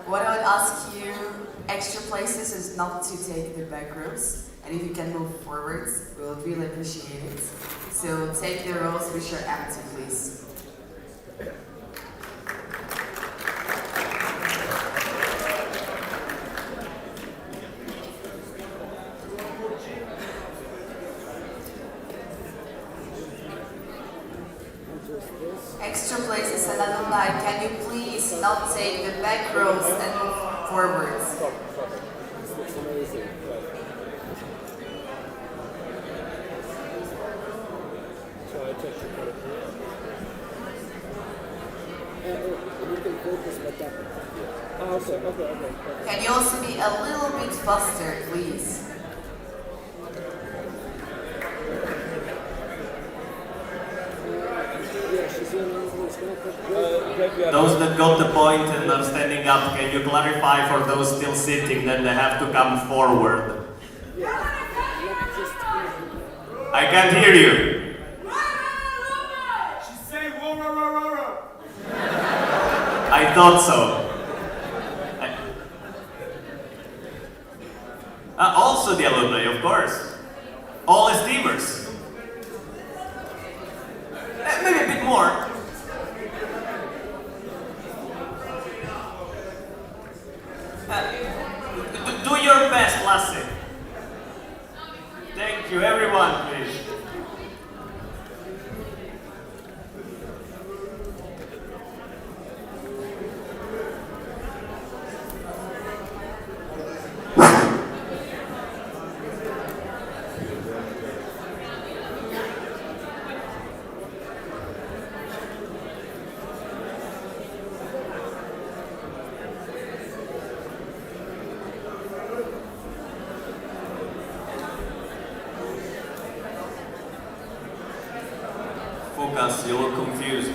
What I would ask you, extra places, is not to take the back rows. And if you can move forwards, we would really appreciate it. So take the rows which are empty, please. Extra places and alumni, can you please not take the back rows and move forwards? This looks amazing. So I check the code here. You can focus but that. Oh, okay. Can you also be a little bit faster, please? Those that got the point and are standing up, can you clarify for those still sitting that they have to come forward? I can't hear you. She's saying whoa, whoa, whoa, whoa, whoa. I thought so. Also the alumni, of course. All esteemers. Maybe a bit more. Do your best, Lasse. Thank you, everyone, please. Focus, you look confused.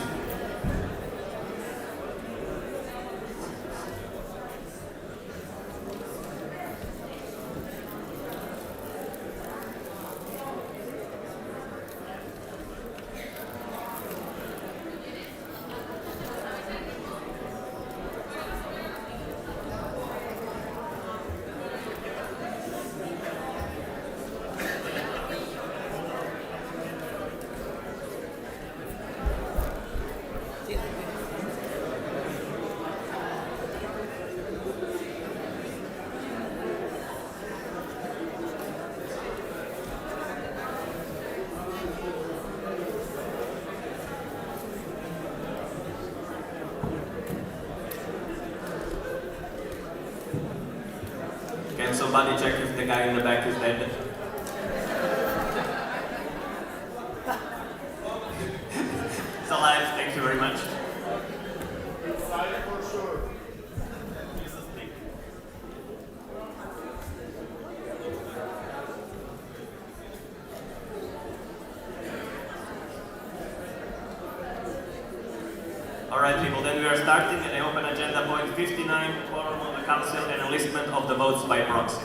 Can somebody check if the guy in the back is dead? It's alive, thank you very much. Excited for sure. Alright people, then we are starting and I open agenda point 59, quorum of the council and enlistment of the votes by proxy.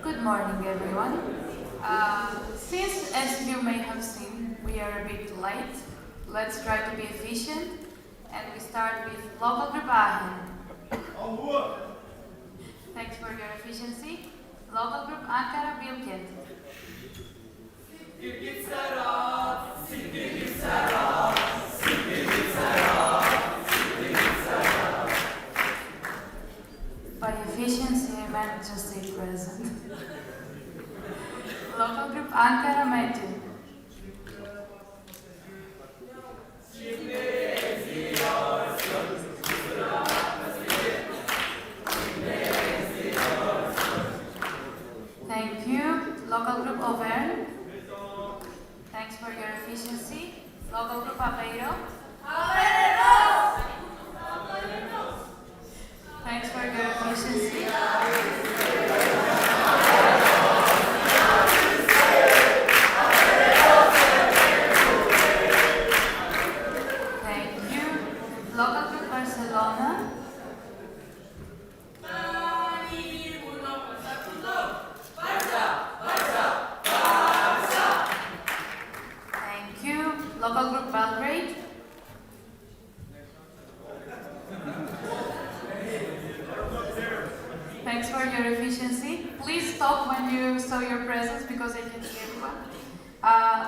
Good morning everyone. Since, as you may have seen, we are a bit late, let's try to be efficient and we start with local group Aachen. Thanks for your efficiency. Local group Ankara Bilkent. By efficiency, I meant just stay present. Local group Ankara Metin. Thank you. Local group Auvergne. Thanks for your efficiency. Local group Aveiro. Thanks for your efficiency. Thank you. Local group Barcelona. Thank you. Local group Belgrade. Thanks for your efficiency. Please stop when you saw your presence because I can see everyone.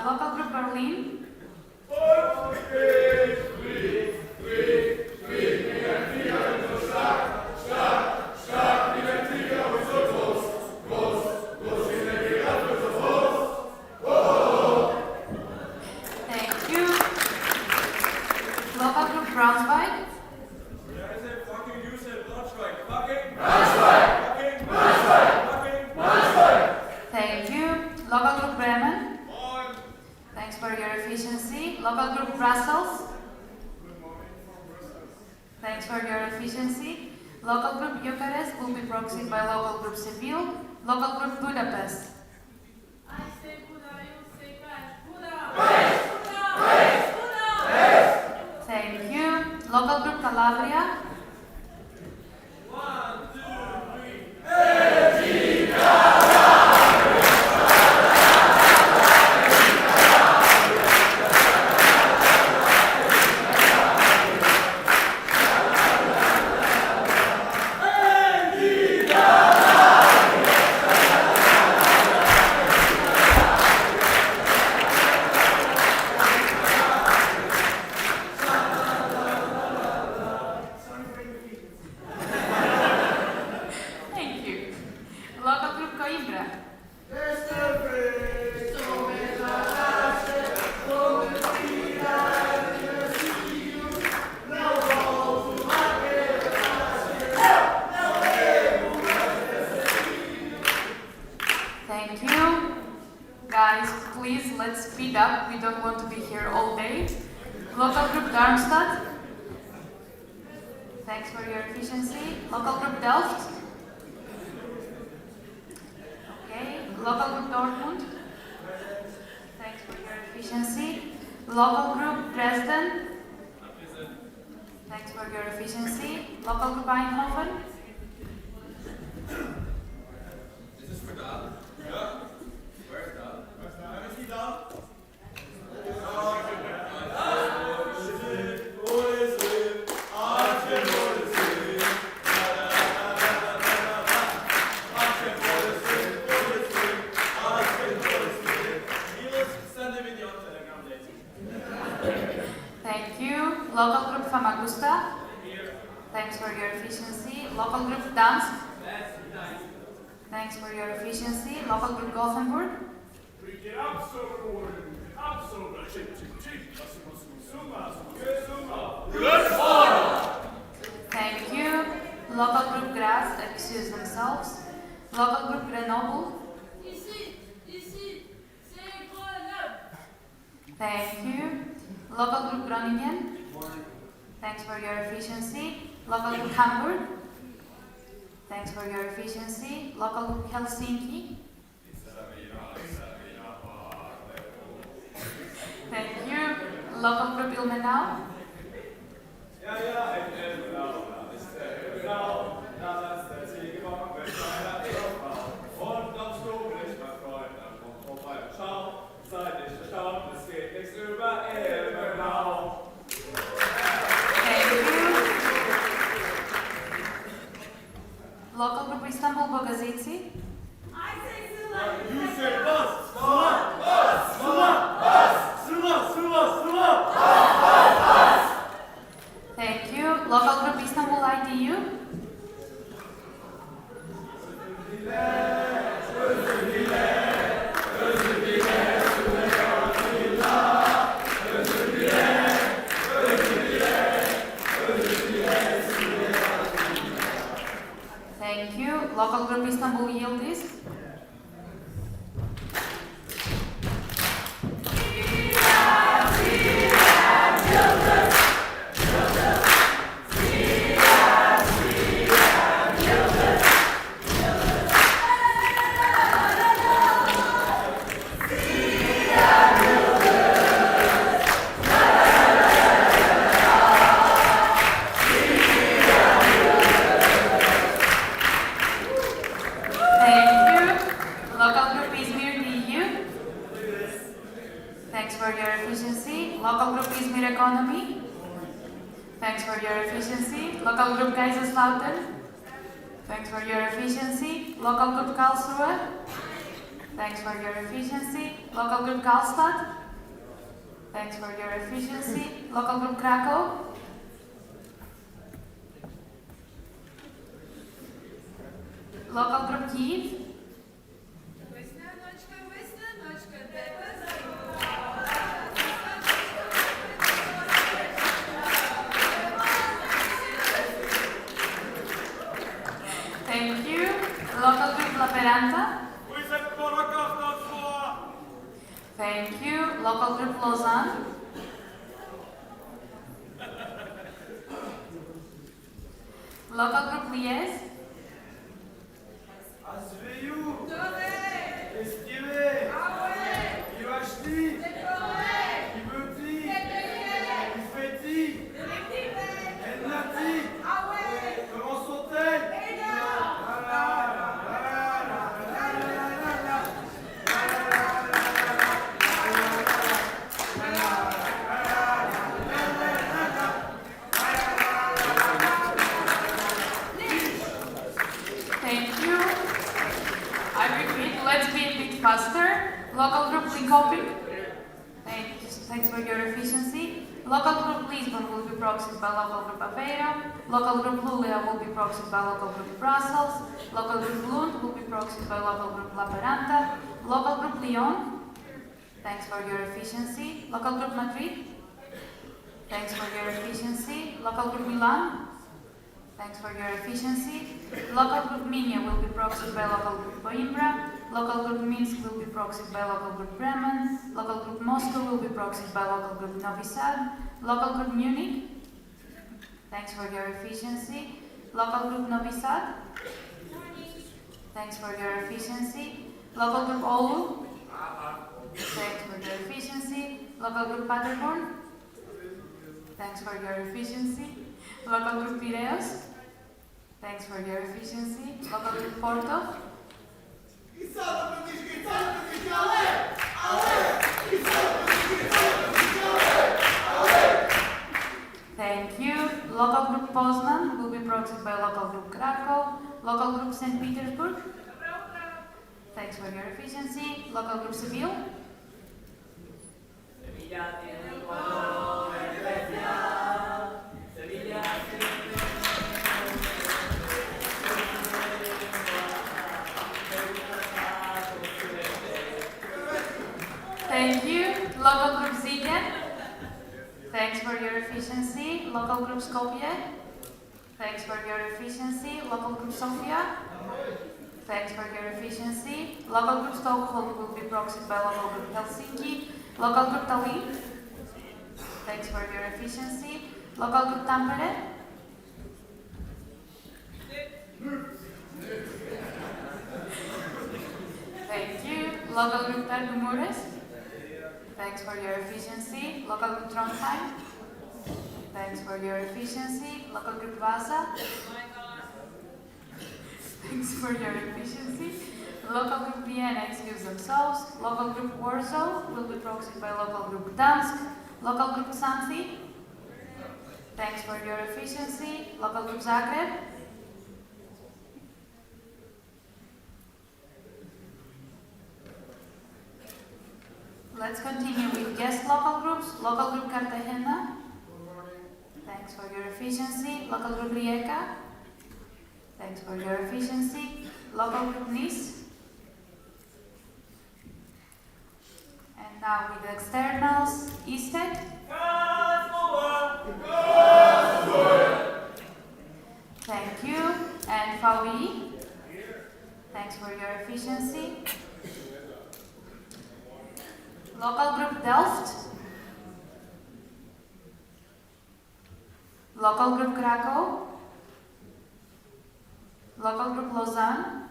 Local group Berlin. Thank you. Local group Braunschweig. Thank you. Local group Bremen. Thanks for your efficiency. Local group Brussels. Thanks for your efficiency. Local group Bucharest will be proxied by local group Seville. Local group Budapest. I say Buddha, you say Buddha. Thank you. Local group Calabria. Thank you. Local group Coimbra. Thank you. Guys, please let's speed up. We don't want to be here all day. Local group Darmstadt. Thanks for your efficiency. Local group Delft. Okay. Local group Dortmund. Thanks for your efficiency. Local group Dresden. Thanks for your efficiency. Local group Eindhoven. Thank you. Local group Famagusta. Thanks for your efficiency. Local group Dansk. Thanks for your efficiency. Local group Gothenburg. Thank you. Local group Graz, excuse themselves. Local group Grenoble. Thank you. Local group Groningen. Thanks for your efficiency. Local group Hamburg. Thanks for your efficiency. Local group Helsinki. Thank you. Local group Ilmenau. Local group Istanbul Bogazici. I say Sula. You say bus. Sula. Thank you. Local group Istanbul ITU. Thank you. Local group Istanbul Yildiz. Thank you. Local group Izmir DU. Thanks for your efficiency. Local group Izmir Economy. Thanks for your efficiency. Local group Kaiserslautern. Thanks for your efficiency. Local group Karlsruhe. Thanks for your efficiency. Local group Karlstad. Thanks for your efficiency. Local group Krakow. Local group Kiev. Thank you. Local group Laperanta. Thank you. Local group Lausanne. Local group Liège. Thank you. I repeat, let's be a bit faster. Local group Linköping. Thanks for your efficiency. Local group Lisbon will be proxied by local group Aveiro. Local group Luleå will be proxied by local group Brussels. Local group Lund will be proxied by local group Laperanta. Local group Lyon. Thanks for your efficiency. Local group Madrid. Thanks for your efficiency. Local group Milan. Thanks for your efficiency. Local group Minya will be proxied by local group Coimbra. Local group Minsk will be proxied by local group Bremen. Local group Moscow will be proxied by local group Novi Sad. Local group Munich. Thanks for your efficiency. Local group Novi Sad. Thanks for your efficiency. Local group Oulu. Thanks for your efficiency. Local group Paderborn. Thanks for your efficiency. Local group Piraeus. Thanks for your efficiency. Local group Porto. Thank you. Local group Poznan will be proxied by local group Krakow. Local group St. Petersburg. Thanks for your efficiency. Local group Seville. Thank you. Local group Zigen. Thanks for your efficiency. Local group Skopje. Thanks for your efficiency. Local group Sofia. Thanks for your efficiency. Local group Stockholm will be proxied by local group Helsinki. Local group Tallinn. Thanks for your efficiency. Local group Tampere. Thank you. Local group Tergumures. Thanks for your efficiency. Local group Trondheim. Thanks for your efficiency. Local group Vasa. Thanks for your efficiency. Local group Vienna excuse themselves. Local group Warsaw will be proxied by local group Gdansk. Local group Xanthi. Thanks for your efficiency. Local group Zagreb. Let's continue with guest local groups. Local group Cartagena. Thanks for your efficiency. Local group Rijeka. Thanks for your efficiency. Local group Nice. And now with the externals, ISTEC. Thank you. And VWI. Thanks for your efficiency. Local group Delft. Local group Krakow. Local group Lausanne.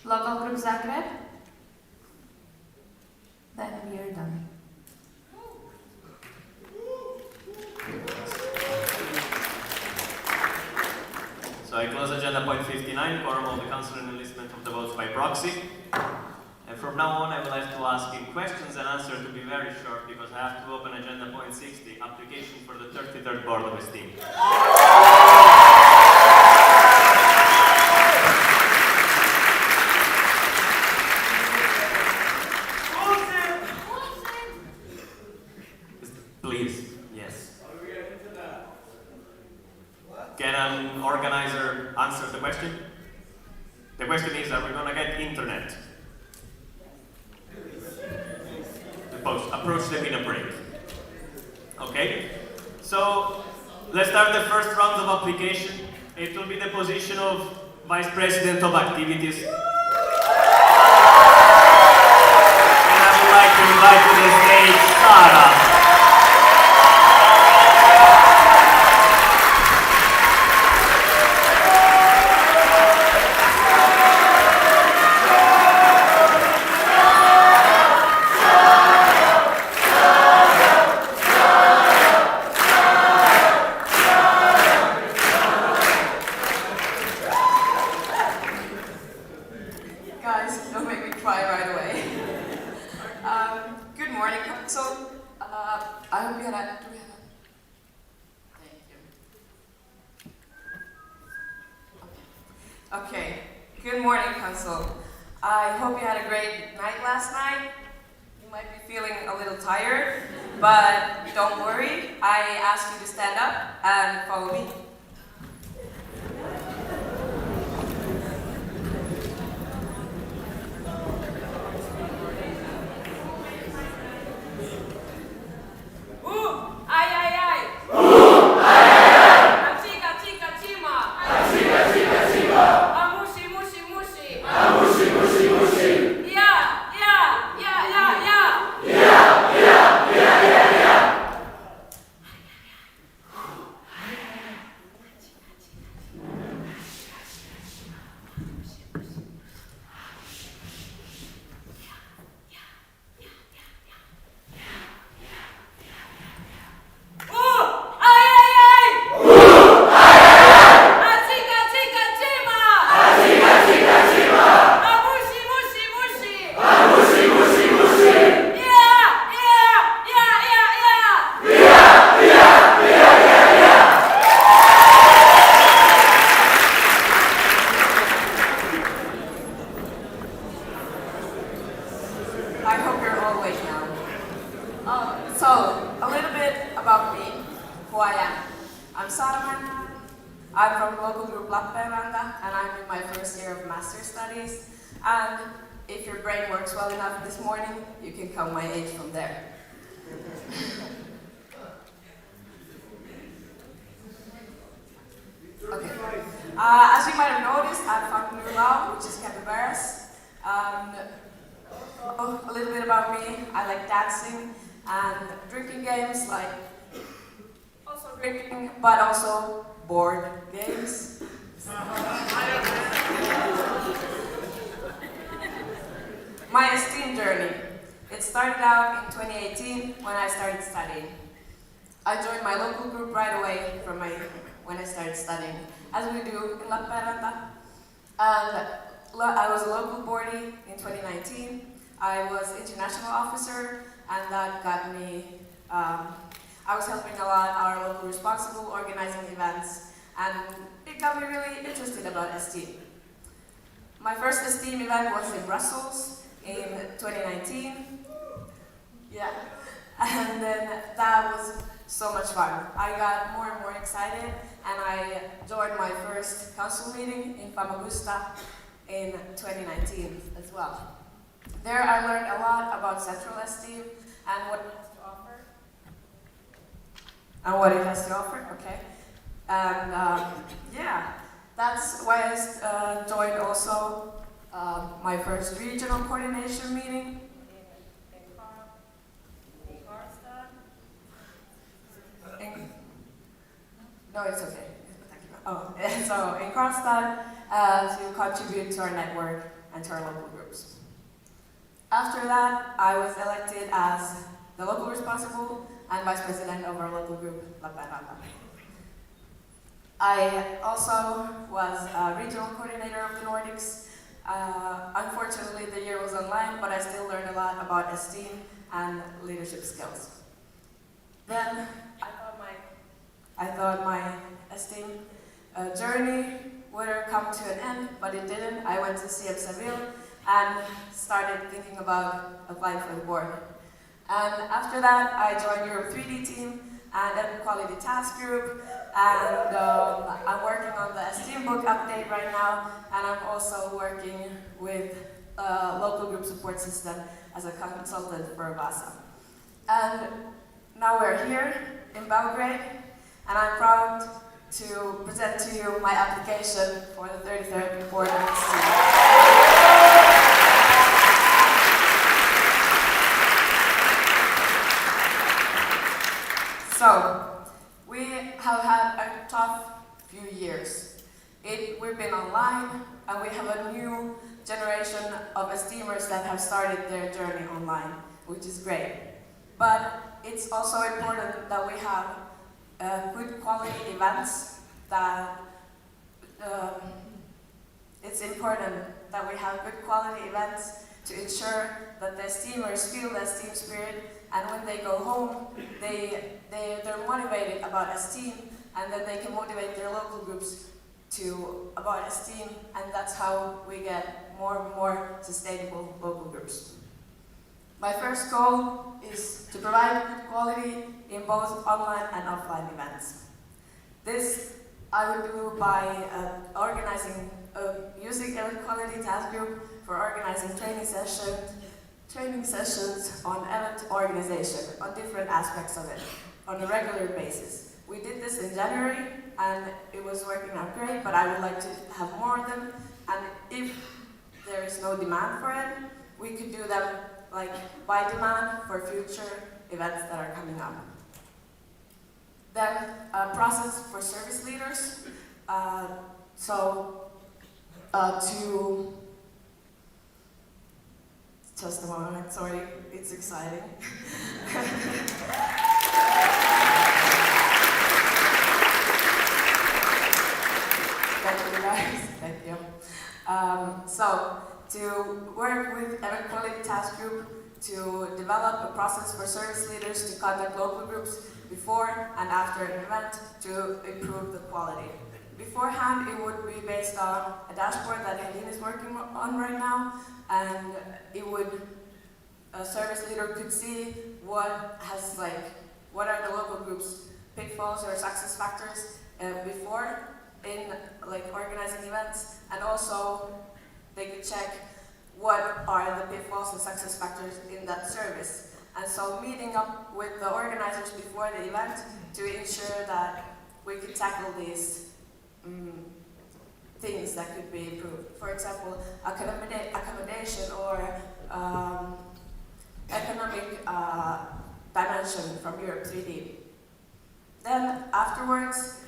Local group Zagreb. Then we are done. So I close agenda point 59, quorum of the council and enlistment of the votes by proxy. And from now on, I will have to ask in questions and answers to be very short because I have to open agenda point 60, application for the 33rd Board of Esteem. can an organizer answer the question? The question is, are we gonna get internet? Approach them in a break. Okay? So, let's start the first round of application. It will be the position of Vice President of Activities. And I would like to invite to the stage Sara. Okay, good morning, Council. I hope you had a great night last night. You might be feeling a little tired, but don't worry. I ask you to stand up and follow me. I'm from the local group LXIV, and I'm in my first year of master's studies. And if your brain works well enough this morning, you can count my age from there. Okay. As you might have noticed, I'm from Nulau, which is capybaras. A little bit about me: I like dancing and drinking games, like also drinking, but also board games. My esteem journey. It started out in 2018 when I started studying. I joined my local group right away when I started studying, as we do in LXIV. And I was a local boardie in 2019. I was international officer, and that got me, I was helping a lot our local responsible organizing events, and it got me really interested about esteem. My first esteem event was in Brussels in 2019. Yeah, and then that was so much fun. I got more and more excited, and I joined my first council meeting in Famagusta in 2019 as well. There I learned a lot about central esteem and what it has to offer. Okay. And yeah, that's why I joined also my first regional coordination meeting. No, it's okay. Oh, so in Kronstadt, to contribute to our network and to our local groups. After that, I was elected as the local responsible and vice president of our local group, LXIV. I also was a regional coordinator of the Nordics. Unfortunately, the year was online, but I still learned a lot about esteem and leadership skills. Then I thought my esteem journey would come to an end, but it didn't. I went to CM Seville and started thinking about applying for the board. And after that, I joined Europe 3D team and a quality task group, and I'm update right now, and I'm also working with a local group support system as a consultant for Vasa. And now we're here in Belgrade, and I'm proud to present to you my application for the 33rd Board of So, we have had a tough few years. We've been online, and we have a new generation of esteemers that have started their journey online, which is great. But it's also important that we have good quality events to ensure that the esteemers feel the esteem spirit, and when they go home, they're motivated about esteem, and then they can motivate their local groups about esteem, and that's how we get more and more sustainable local groups. My first goal is to provide good quality in both online and offline events. This I would do by using a quality task group for organizing training sessions on event organization, on different aspects of it, on a regular basis. We did this in January, and it was working out great, but I would like to have more of them, and if there is no demand for it, we could do them by demand for future events that are coming up. Then a process for service leaders. Just a moment, sorry, it's exciting. Thank you guys, thank you. To work with Event Quality Task Group to develop a process for service leaders to contact local groups before and after an event to improve the quality. Beforehand, it would be based on a dashboard that Helene is working on right now, and a service leader could see what are the local groups' pitfalls or success factors before in organizing events, and also they could check what are the pitfalls and success factors in that service. And so meeting up with the organizers before the event to ensure that we could tackle these things that could be improved. For example, accommodation or economic dimension from Europe 3D. Then afterwards,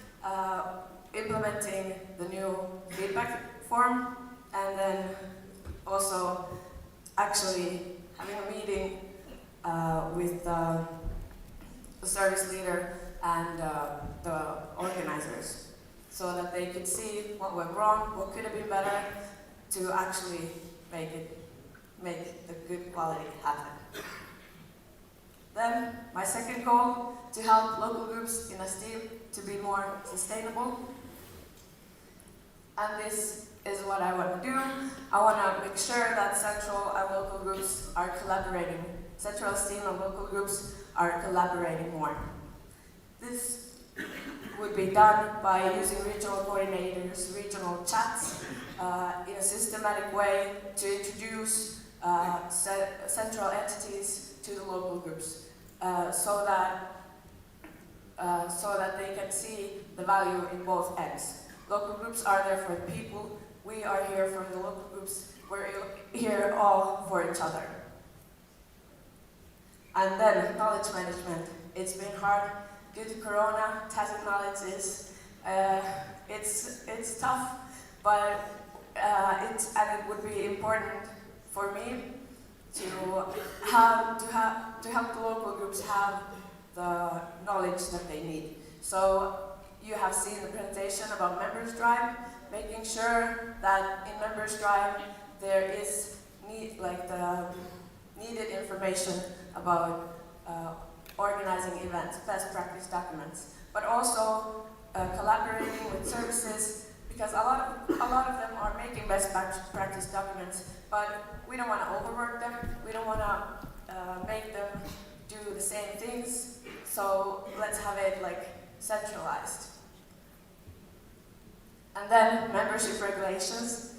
implementing the new feedback form, and then also actually having a meeting with the service leader and the organizers, so that they could see what went wrong, what could have been better, to actually make the good quality happen. Then my second goal, to help local groups in esteem to be more sustainable. And this is what I want to do. I want to make sure that central and local groups are collaborating. Central esteem and local groups are collaborating more. This would be done by using regional coordinators, regional chats, in a systematic way to introduce central entities to the local groups, so that they can see the value in both ends. Local groups are there for the people. We are here for the local groups. We're here all for each other. And then knowledge management. It's been hard due to Corona. Tacit knowledge is it's tough, but it would be important for me to help the local groups have the knowledge that they need. So you have seen the presentation about Members Drive, making sure that in Members Drive there is the needed information about organizing events, best practice documents, but also collaborating with services, because a lot of them are making best practice documents, but we don't want to overwork them. We don't want to make them do the same things. So let's have it centralized. And And then membership regulations.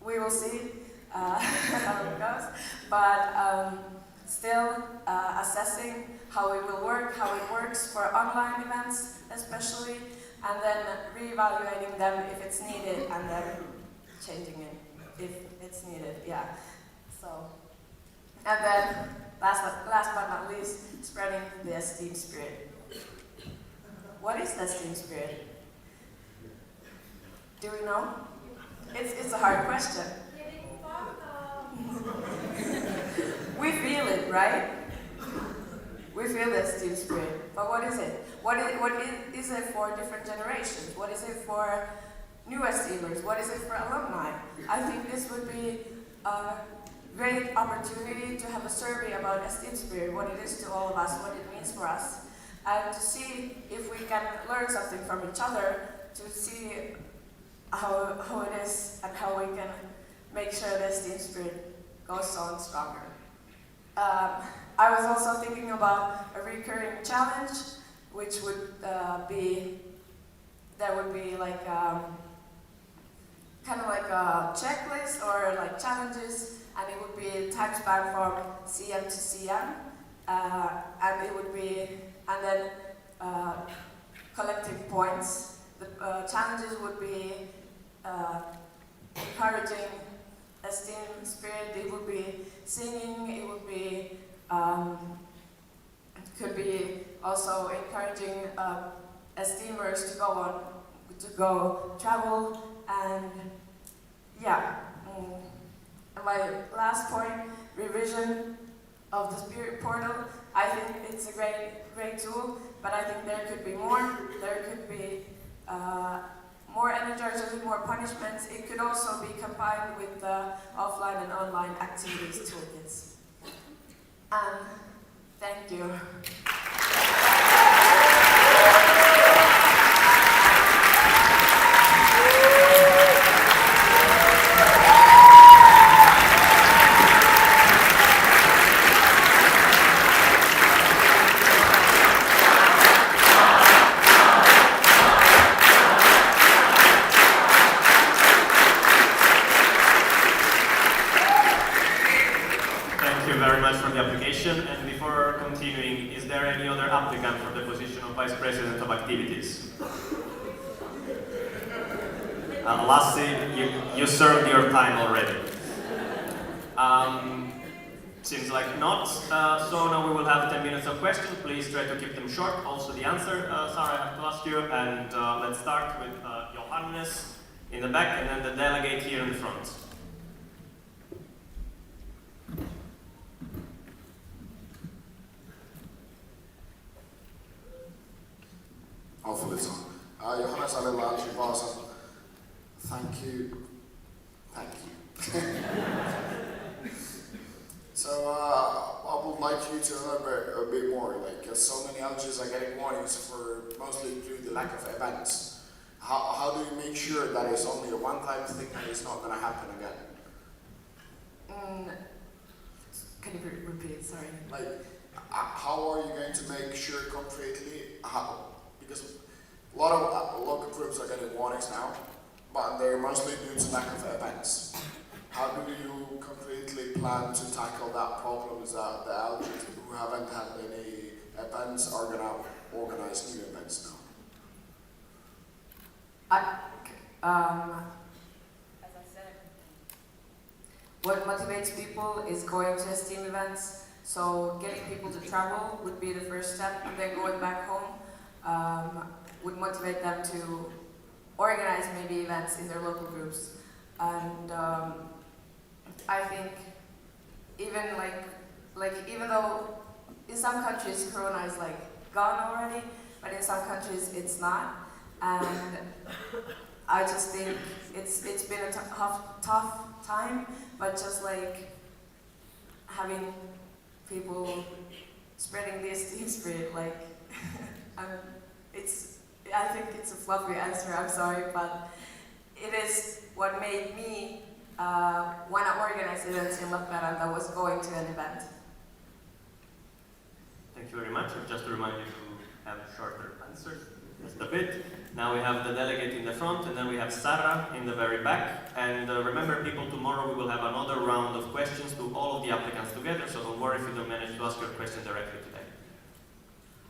We will see how it goes, but still assessing how it will work, how it works for online events especially, and then reevaluating them if it's needed, and then changing it if it's needed, yeah. So, and then last but not least, spreading the esteem spirit. What is the esteem spirit? Do we know? It's a hard question. We feel it, right? We feel the esteem spirit, but what is it? What is it for different generations? What is it for new esteemers? What is it for alumni? I think this would be a great opportunity to have a survey about esteem spirit, what it is to all of us, what it means for us, and to see if we can learn something from each other, to see how it is and how we can make sure the esteem spirit goes on stronger. I was also thinking about a recurring challenge, which would be like kind of like a checklist or like challenges, and it would be time span from CM to CM, and it would be, and then collective points. The challenges would be encouraging esteem spirit, it would be singing, it would be, could be also encouraging esteemers to go travel, and yeah. And my last point, revision of the Spirit Portal. I think it's a great tool, but I think there could be more. There could be more energizers, more punishments. It could also be combined with the offline and online activities toolkits. Thank you. And before continuing, is there any other applicant for the position of Vice President of Activities? Lassi, you served your time already. Seems like not. So now we will have 10 minutes of questions. Please try to keep them short. Also the answer, Sarah, I have to ask you. And let's start with Johannes in the back and then the delegate here in the front. Hopefully it's on. Johannes LXIV Vaasa. Thank you. So I would like you to elaborate a bit more. Like so many LGs are getting warnings for mostly due to the lack of events. How do you make sure that it's only a one-time thing and it's not going to happen again? Can you repeat? Sorry. Like, how are you going to make sure concretely how? Because a lot of local groups are getting warnings now, but they're mostly due to lack of events. How do you concretely plan to tackle that problem? Is that the LGs who haven't had any events are going to organize new events now? As I said, what motivates people is going to esteem events. So getting people to travel would be the first step, and then going back home would motivate them to organize maybe events in their local groups. And I think even even though in some countries Corona is gone already, but in some countries it's not. And I just think it's been a tough time, but just having people spreading the esteem spirit, I think it's a fluffy answer, I'm sorry, but it is what made me want to organize events in Lappeenranta, that was going to an event. Thank you very much. Just to remind you to have shorter answers. just a bit. Now we have the delegate in the front, and then we have Sarah in the very back. And remember, people, tomorrow we will have another round of questions to all of the applicants together, so don't worry if you don't manage to ask your question directly today.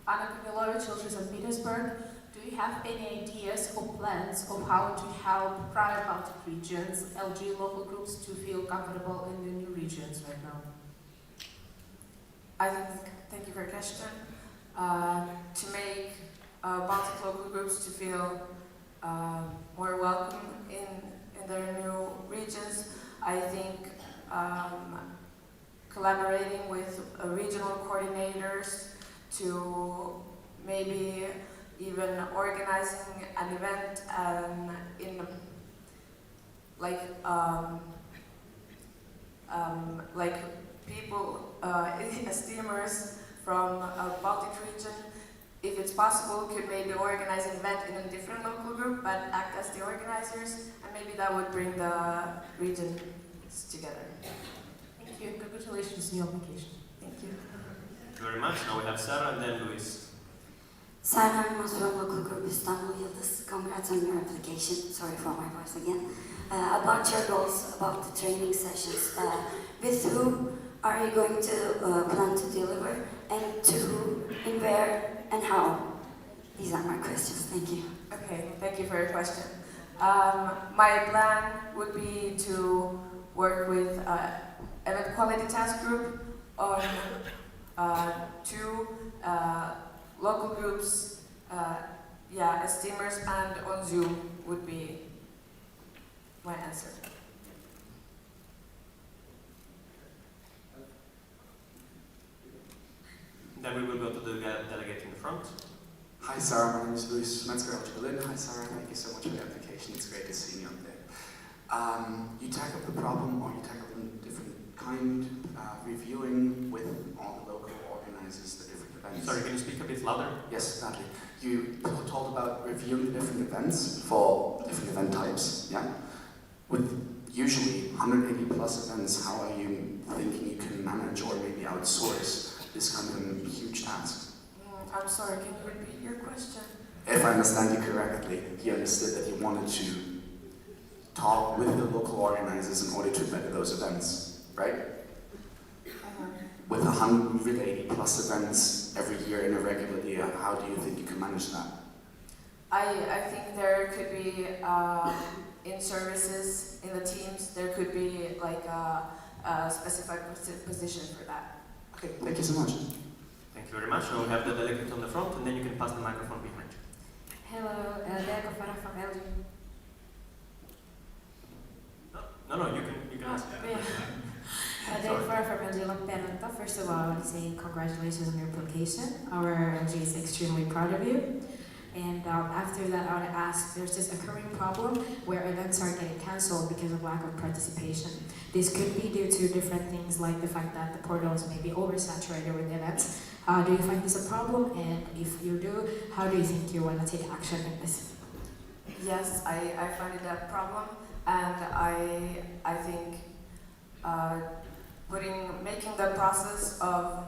Anna Kunilovic, Children of Petersburg. Do you have any ideas or plans of how to help prior Baltic regions, LG local groups, to feel comfortable in the new regions right now? Thank you for your question. To make Baltic local groups to feel more welcome in their new regions, I think collaborating with regional coordinators to maybe even organizing an event in like people, steamers from Baltic region, if it's possible, could maybe organize an event in a different local group, but act as the organizers, and maybe that would bring the regions together. Thank you. Congratulations on your application. Thank you. Thank you very much. Now we have Sarah and then Luis. Sarah Masura Local Group Istanbul Yıldız. Congrats on your application. Sorry for my voice again. About your goals, about the training sessions. With who are you going to plan to deliver, and to who, and where, and how? These are my questions. Thank you. Okay, thank you for your question. My plan would be to work with Event Quality Task Group on two local groups, steamers, and on Zoom would be my answer. Then we will go to the delegate in the front. Hi Sarah, my name is Luis Metzger of Berlin. Hi Sarah, thank you so much for the application. It's great to see you up there. You tackled the problem, or you tackled a different kind, reviewing with all the local organizers the different events. Sorry, can you speak a bit louder? Yes, gladly. You told about reviewing the different events for different event types, yeah? With usually 180 plus events, how are you thinking you can manage or maybe outsource this kind of huge task? I'm sorry, can you repeat your question? If I understand you correctly, you understood that you wanted to talk with the local organizers in order to better those events, right? With 180 plus events every year in a regular year, how do you think you can manage that? I think there could be in services, in the teams, there could be like a specified position for that. Okay, thank you so much. Thank you very much. Now we have the delegate on the front, and then you can pass the microphone behind you. Hello, Deco Farah from LG. No, you can ask. Deco Farah from LG Pergunta. First of all, I want to say congratulations on your application. Our LG is extremely proud of you. And after that, I want to ask, there's this occurring problem where events are getting cancelled because of lack of participation. This could be due to different things, like the fact that the portals may be oversaturated with events. Do you find this a problem? And if you do, how do you think you want to take action in this? Yes, I find it a problem, and I think making the process of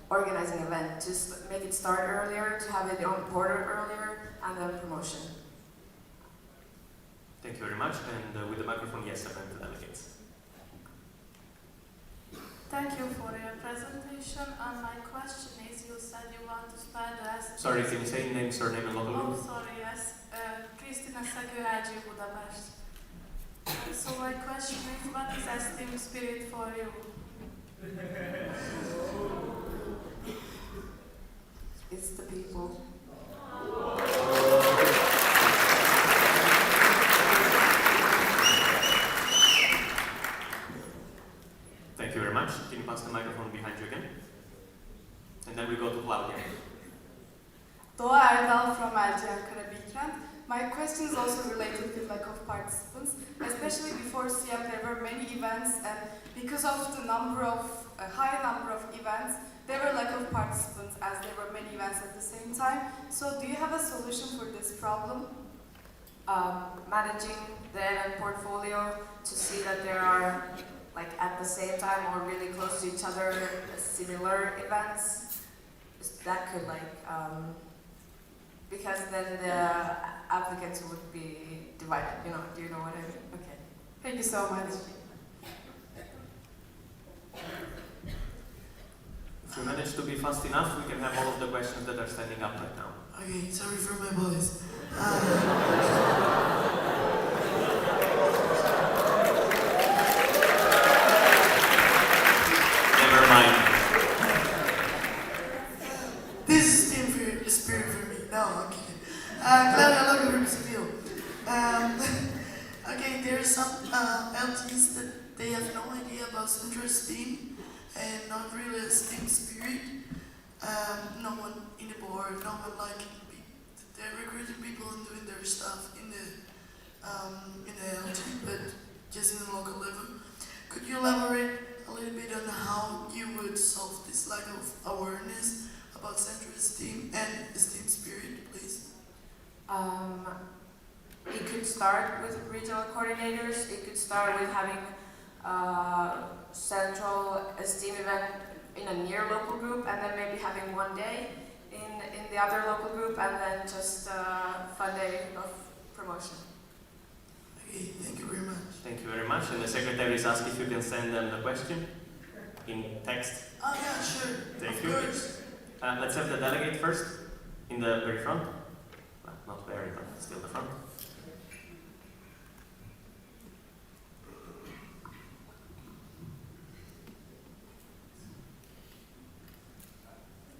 organizing an event, just make it start earlier, to have it on portal earlier, and then promotion. Thank you very much. And with the microphone, yes, I the delegates. Thank you for your presentation. And my question is, you said you want to spend the rest... Sorry, can you say name, surname, and local group? Oh, sorry, yes. Kristina Szegő, Budapest. So my question is, what is esteem spirit for you? It's the people. Thank you very much. Can you pass the microphone behind you again? And then we go to Claudia. Doğa Erdal from LXIV. My question is also related to lack of participants, especially before CM there were many events, and because of the high number of events, there were lack of participants as there were many events at the same time. So do you have a solution for this problem? Managing the event portfolio to see that there are, like at the same time or really close to each other, similar events. That could because then the applicants would be divided, you know, do you know what I mean? Okay. Thank you so much. If we manage to be fast enough, we can have all of the questions that are standing up right now. Okay, sorry for my voice. Never mind. This is team spirit for me. No, I'm kidding. Claudia Logan from Seville. Okay, there are some LTs that they have no idea about central STEAM and not really a STEAM spirit. No one in the board, no one like they're recruiting people and doing their stuff in the LT, but just in the local level. Could you elaborate a little bit on how you would solve this lack of awareness about central STEAM and STEAM spirit, please? It could start with regional coordinators. It could start with having central STEAM event in a near local group, and then maybe having one day in the other local group, and then just fun day of promotion. Okay, thank you very much. Thank you very much. And the secretary is asked if you can send them the question in text. Oh yeah, sure. Thank of you. course. Let's have the delegate first, in the very front. Well, not very, but still the front.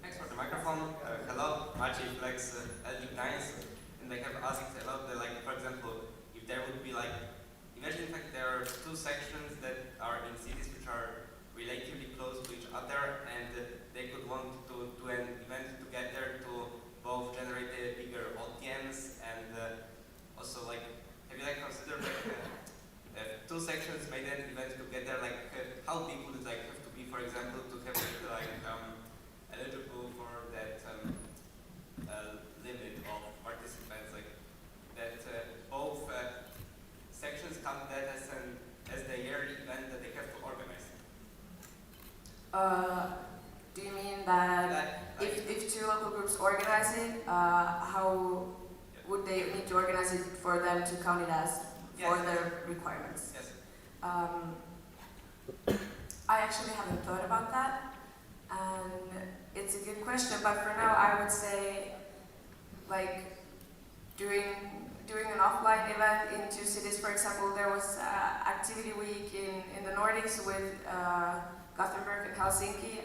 Thanks for the microphone. Hello, Maciej Flex, LXIV, and they have asked about the, like, for example, if there would be like, imagine in fact there are two sections that are in cities which are relatively close to each other, and they could want to do an event together to both generate a bigger audience and also like, have you like considered like two sections made an event together, like how big would it like have to be, for example, to have it like eligible for that limit of participants, like that both sections count that as the yearly event that they have to organize. Do you mean that if two local groups organize it, how would they need to organize it for them to count it as for their requirements? Yes. I actually haven't thought about that, and it's a good question, but for now I would say like doing an offline event in two cities. For example, there was activity week in the Nordics with Gothenburg and Helsinki,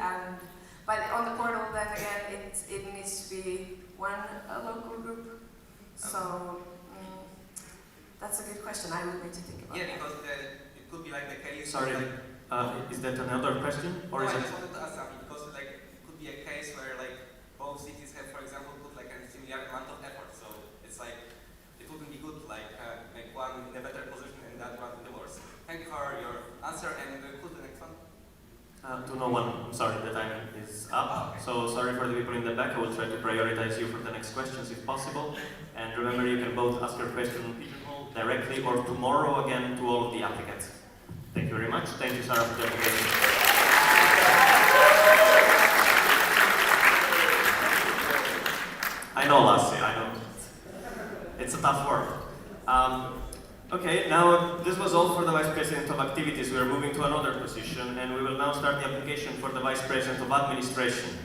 but on the portal then again it needs to be one local group. So that's a good question. I would need to think about Yeah, that. because it could be like the case. Sorry, is that another question? Or No, is I it? just wanted to ask something, because like it could be a case where like both cities have, for example, put like a similar amount of effort. So it's like it wouldn't be good like make one in a better position and that one in the worse. Thank you for your answer, and could the next one? To no one. I'm sorry, the time is up. So sorry for the people in the back. I will try to prioritize you for the next questions if possible. And remember, you can both ask your question on Pigeonhole directly or tomorrow again to all of the applicants. Thank you very much. Thank you, Sarah, for the application. I know, Lassie, I know. It's a tough work. Okay, now this was all for the Vice President of Activities. We are moving to another position, and we will now start the application for the Vice President of Administration.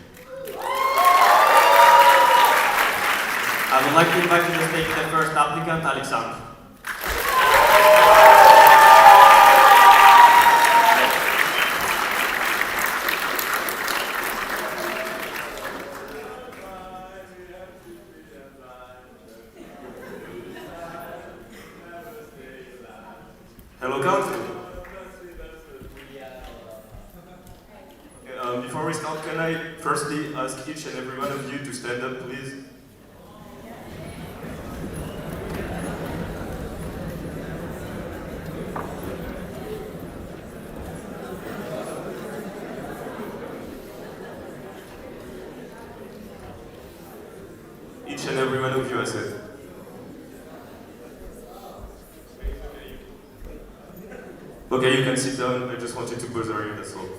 I would like to invite you to stage the first applicant, Alexander. Hello, Council. Before we start, can I firstly ask each and every one of you to stand up, please? Each and every one of you, I said. Okay, you can sit down. I just wanted to bother you, that's all.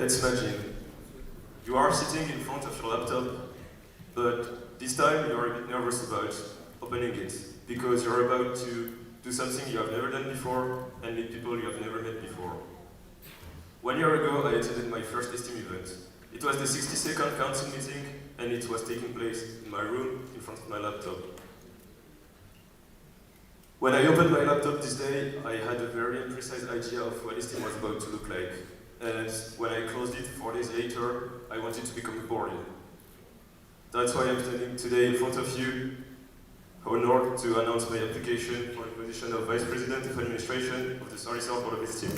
let's imagine you are sitting in front of your laptop, but this time you're a bit nervous about opening it because you're about to do something you have never done before and meet people you have never met before. 1 year ago, I attended my first Esteem event. It was the 62nd council meeting, and it was taking place in my room in front of my laptop. When I opened my laptop this day, I had a very imprecise idea of what Esteem was about to look like. And when I closed it 4 days later, I wanted to become a board. That's why I'm standing today in front of you, honored to announce my application for the position of Vice President of Administration of the Sarissa Board of Esteem.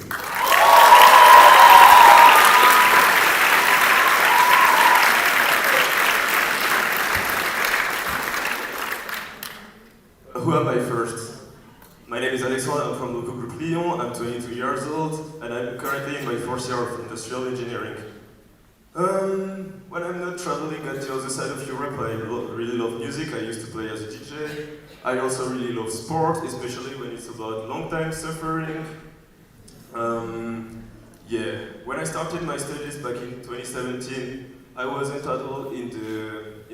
Who am I first? My name is LXIV, I'm from local group Lyon, I'm 22 years old, and I'm currently in my 4th year of industrial engineering. When I'm not traveling at the other side of Europe, I really love music. I used to play as a DJ. I also really love sport, especially when it's about long time suffering. When I started my studies back in 2017, I was entitled in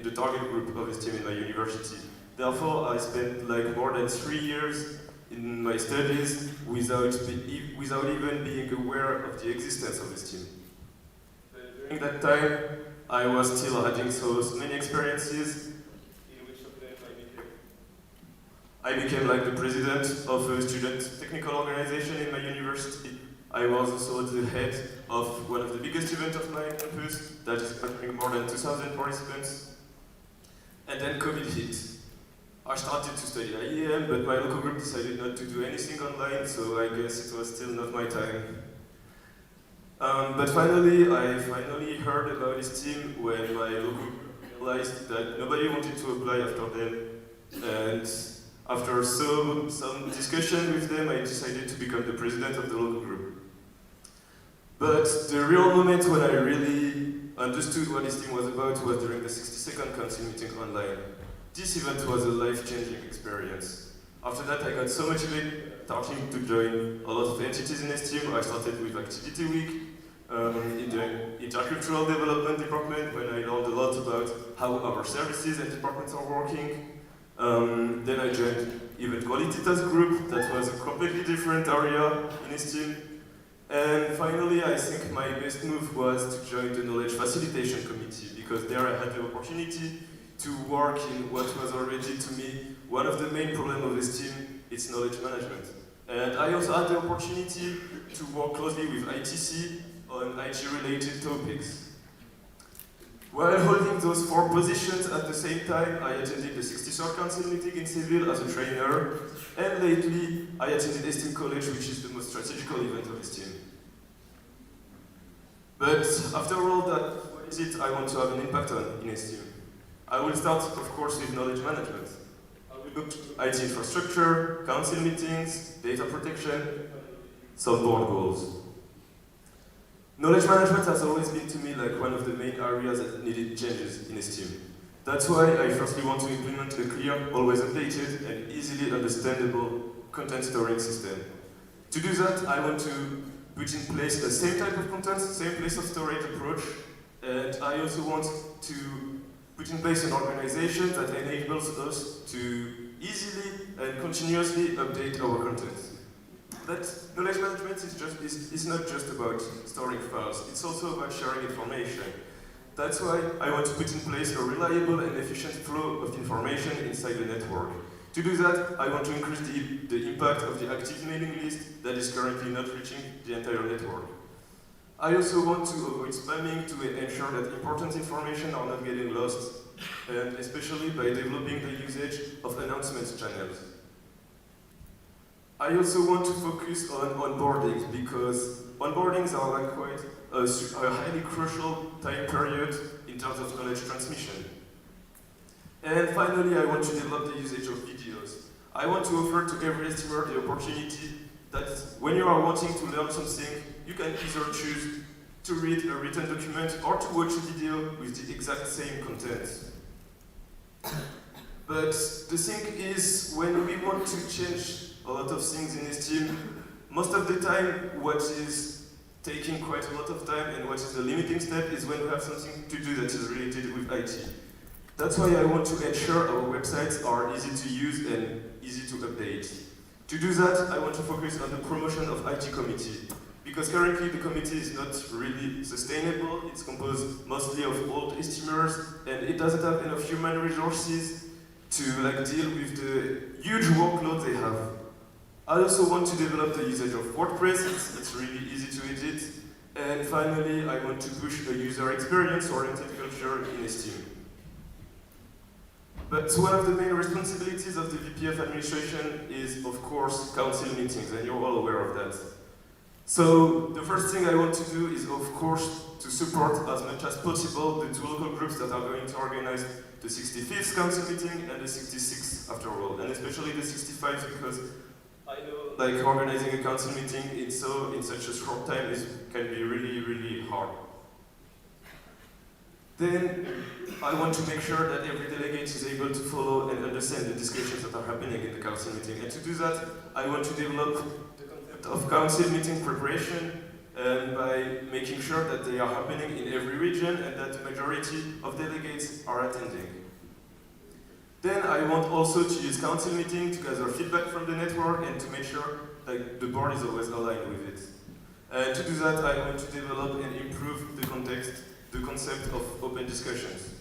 the target group of Esteem in my university. Therefore, I spent like more than 3 years in my studies without even being aware of the existence of Esteem. During that time, I was still having so many experiences in which of them I became like the president of a student technical organization in my university. I was also the head of one of the biggest events of my campus that is gathering more than 2,000 participants. And then COVID hit. I started to study at IEM, but my local group decided not to do anything online, so I guess it was still not my time. But finally, I heard about this team when my local group realized that nobody wanted to apply after them. And after some discussion with them, I decided to become the president of the local group. But the real moment when I really understood what this team was about was during the 62nd council meeting online. This event was a life-changing experience. After that, I got so motivated starting to join a lot of entities in Esteem. I started with Activity Week in the Intercultural Development Department, when I learned a lot about how our services and departments are working. Then I joined Event Quality Task Group. That was a completely different area in Esteem. And finally, I think my best move was to join the Knowledge Facilitation Committee, because there I had the opportunity to work in what was already, to me, one of the main problems of this team, it's knowledge management. And I also had the opportunity to work closely with ITC on IT-related topics. While holding those 4 positions at the same time, I attended the 63rd Council meeting in Seville as a trainer, and lately, I attended Esteem College, which is the most strategical event of Esteem. But after all that, what is it I want to have an impact on in Esteem? I will start, of course, with knowledge management. I will look to IT infrastructure, council meetings, data protection, some board goals. Knowledge management has always been to me like one of the main areas that needed changes in Esteem. That's why I firstly want to implement a clear, always updated, and easily understandable content storing system. To do that, I want to put in place the same type of content, same place of storage approach, and I also want to put in place an organization that enables us to easily and continuously update our content. But knowledge management is not just about storing files, it's also about sharing information. That's why I want to put in place a reliable and efficient flow of information inside the network. To do that, I want to increase the impact of the active mailing list that is currently not reaching the entire network. I also want to avoid spamming to ensure that important information are not getting lost, and especially by developing the usage of announcements channels. I also want to focus on onboarding, because onboardings are like quite a highly crucial time period in terms of knowledge transmission. And finally, I want to develop the usage of videos. I want to offer to every esteemer the opportunity that when you are wanting to learn something, you can either choose to read a written document or to watch a video with the exact same content. But the thing is, when we want to change a lot of things in Esteem, most of the time what is taking quite a lot of time, and what is the limiting step is when we have something to do that is related with IT. That's why I want to ensure our websites are easy to use and easy to update. To do that, I want to focus on the promotion of IT committee, because currently the committee is not really sustainable. It's composed mostly of old estimers, and it doesn't have enough human resources to deal with the huge workload they have. I also want to develop the usage of WordPress. It's really easy to edit. And finally, I want to push a user experience-oriented culture in Esteem. But one of the main responsibilities of the VP of Administration is, of course, council meetings, and you're all aware of that. So the first thing I want to do is, of course, to support as much as possible the two local groups that are going to organize the 65th council meeting and the 66th after all, and especially the 65th, because I know organizing a council meeting in such a short time can be really, really hard. Then I want to make sure that every delegate is able to follow and understand the discussions that are happening in the council meeting. And to do that, I want to develop the concept of council meeting preparation by making sure that they are happening in every region and that the majority of delegates are attending. Then I want also to use council meeting to gather feedback from the network and to make sure that the board is always aligned with it. And to do that, I want to develop and improve the concept of open discussions.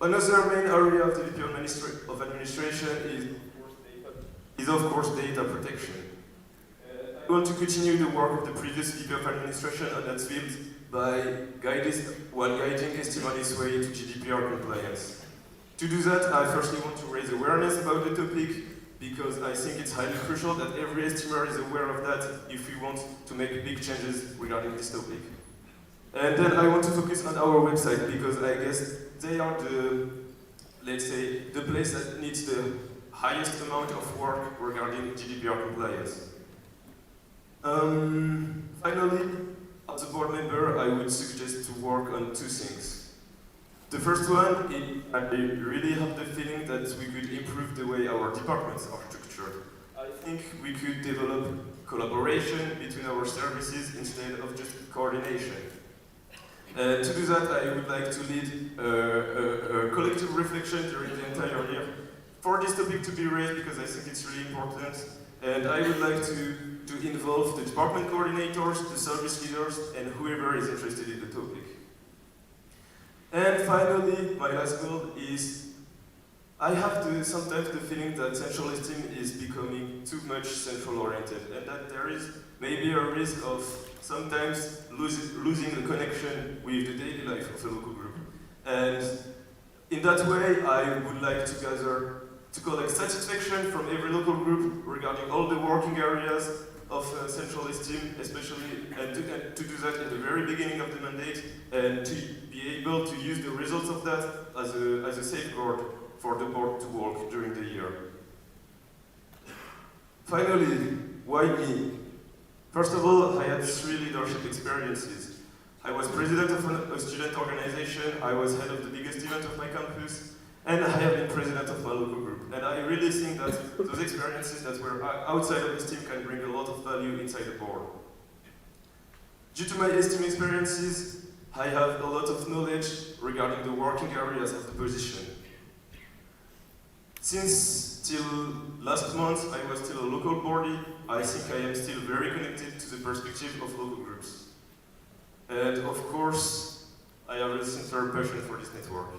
Another main area of the VP of Administration is of course data protection. I want to continue the work of the previous VP of Administration on that field by guiding Esteem on its way to GDPR compliance. To do that, I firstly want to raise awareness about the topic, because I think it's highly crucial that every esteemer is aware of that if we want to make big changes regarding this topic. And then I want to focus on our website, because I guess they are the place that needs the highest amount of work regarding GDPR compliance. Finally, as a board member, I would suggest to work on two things. The first one is I really have the feeling that we could improve the way our departments are structured. I think we could develop collaboration between our services instead of just coordination. To do that, I would like to lead a collective reflection during the entire year for this topic to be raised, because I think it's really important. And I would like to involve the department coordinators, the service leaders, and whoever is interested in the topic. And finally, my last goal is, I have sometimes the feeling that central esteem is becoming too much central-oriented, and that there is maybe a risk of sometimes losing the connection with the daily life of a local group. And in that way, I would like to collect satisfaction from every local group regarding all the working areas of central esteem, especially, and to do that in the very beginning of the mandate, and to be able to use the results of that as a safeguard for the board to work during the year. Finally, why me? First of all, I had 3 leadership experiences. I was president of a student organization, I was head of the biggest event of my campus, and I have been president of my local group. And I really think that those experiences that were outside of Esteem can bring a lot of value inside the board. Due to my Esteem experiences, I have a lot of knowledge regarding the working areas of the position. Since till last month I was still a local boardie, I think I am still very connected to the perspective of local groups. And of course, I have a sincere passion for this network.